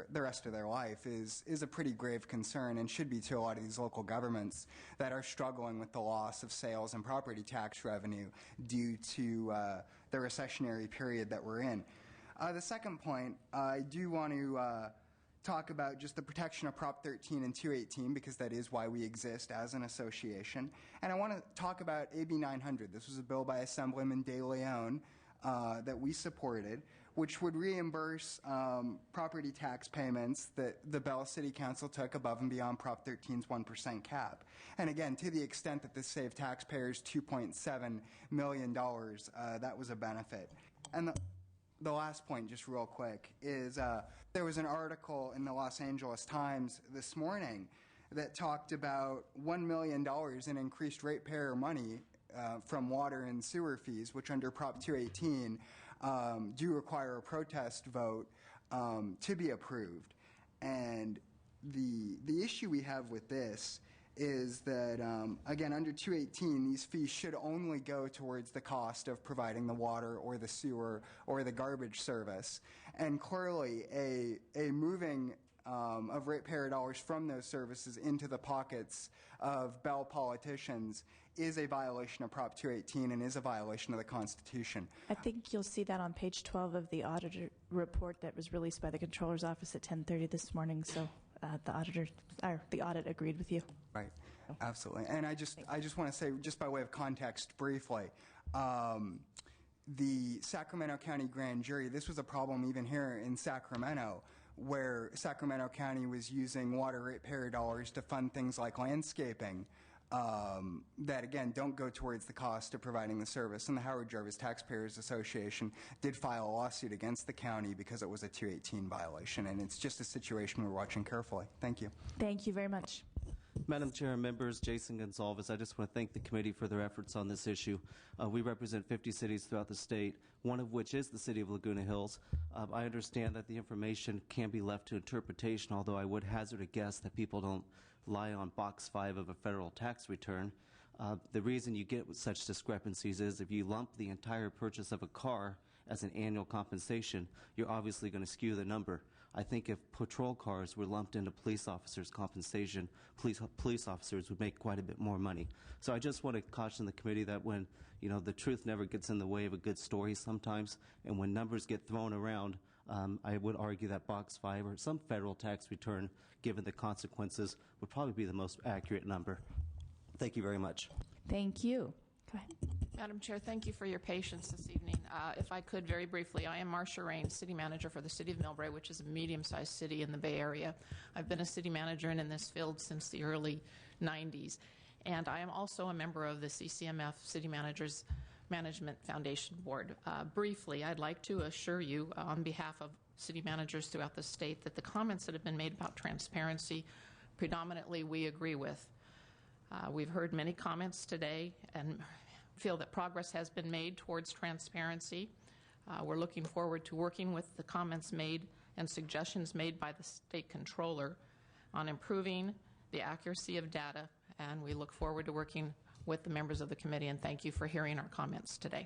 Speaker 7: the rest of their life is a pretty grave concern, and should be to a lot of these local governments that are struggling with the loss of sales and property tax revenue due to the recessionary period that we're in. The second point, I do want to talk about just the protection of Prop 13 and 218, because that is why we exist as an association. And I want to talk about AB 900. This was a bill by Assemblyman De Leon that we supported, which would reimburse property tax payments that the Bell City Council took above and beyond Prop 13's 1% cap. And again, to the extent that this saved taxpayers $2.7 million, that was a benefit. And the last point, just real quick, is there was an article in the Los Angeles Times this morning that talked about $1 million in increased ratepayer money from water and sewer fees, which under Prop 218 do require a protest vote to be approved. And the issue we have with this is that, again, under 218, these fees should only go towards the cost of providing the water or the sewer or the garbage service. And clearly, a moving of ratepayer dollars from those services into the pockets of Bell politicians is a violation of Prop 218 and is a violation of the Constitution.
Speaker 1: I think you'll see that on page 12 of the auditor report that was released by the Comptroller's Office at 10:30 this morning. So the audit agreed with you.
Speaker 7: Right, absolutely. And I just want to say, just by way of context briefly, the Sacramento County Grand Jury, this was a problem even here in Sacramento, where Sacramento County was using water ratepayer dollars to fund things like landscaping that, again, don't go towards the cost of providing the service. And the Howard Jarvis Taxpayers Association did file a lawsuit against the county because it was a 218 violation. And it's just a situation we're watching carefully. Thank you.
Speaker 1: Thank you very much.
Speaker 5: Madam Chair and members, Jason Gonsalves, I just want to thank the committee for their efforts on this issue. We represent 50 cities throughout the state, one of which is the city of Laguna Hills. I understand that the information can be left to interpretation, although I would hazard a guess that people don't lie on box 5 of a federal tax return. The reason you get such discrepancies is if you lump the entire purchase of a car as an annual compensation, you're obviously going to skew the number. I think if patrol cars were lumped into police officers' compensation, police officers would make quite a bit more money. So I just want to caution the committee that when, the truth never gets in the way of a good story sometimes, and when numbers get thrown around, I would argue that box 5 or some federal tax return, given the consequences, would probably be the most accurate number. Thank you very much.
Speaker 1: Thank you. Go ahead.
Speaker 12: Madam Chair, thank you for your patience this evening. If I could, very briefly, I am Marcia Rain, City Manager for the City of Millbrae, which is a medium-sized city in the Bay Area. I've been a city manager and in this field since the early 90s. And I am also a member of the CCMF City Managers Management Foundation Board. Briefly, I'd like to assure you on behalf of city managers throughout the state that the comments that have been made about transparency, predominantly we agree with. We've heard many comments today and feel that progress has been made towards transparency. We're looking forward to working with the comments made and suggestions made by the state controller on improving the accuracy of data, and we look forward to working with the members of the committee, and thank you for hearing our comments today.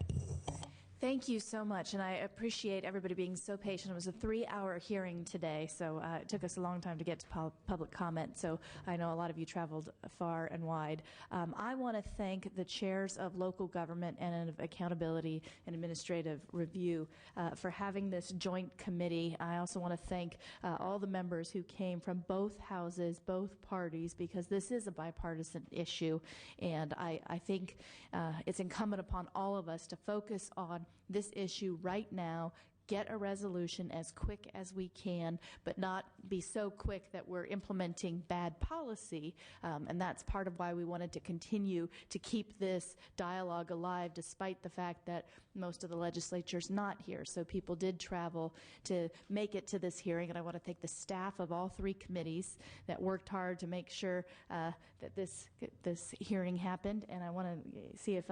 Speaker 1: Thank you so much, and I appreciate everybody being so patient. It was a 3-hour hearing today, so it took us a long time to get to public comment, so I know a lot of you traveled far and wide. I want to thank the chairs of local government and of accountability and administrative review for having this joint committee. I also want to thank all the members who came from both houses, both parties, because this is a bipartisan issue, and I think it's incumbent upon all of us to focus on this issue right now, get a resolution as quick as we can, but not be so quick that we're implementing bad policy. And that's part of why we wanted to continue to keep this dialogue alive, despite the fact that most of the legislature's not here. So people did travel to make it to this hearing, and I want to thank the staff of all 3 committees that worked hard to make sure that this hearing happened. And I want to see if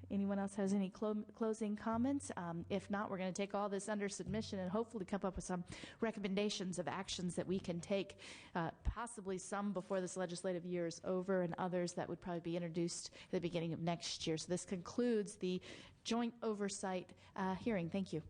Speaker 1: anyone else has any closing comments? If not, we're going to take all this under submission and hopefully come up with some recommendations of actions that we can take, possibly some before this legislative year is over and others that would probably be introduced at the beginning of next year. So this concludes the joint oversight hearing. Thank you.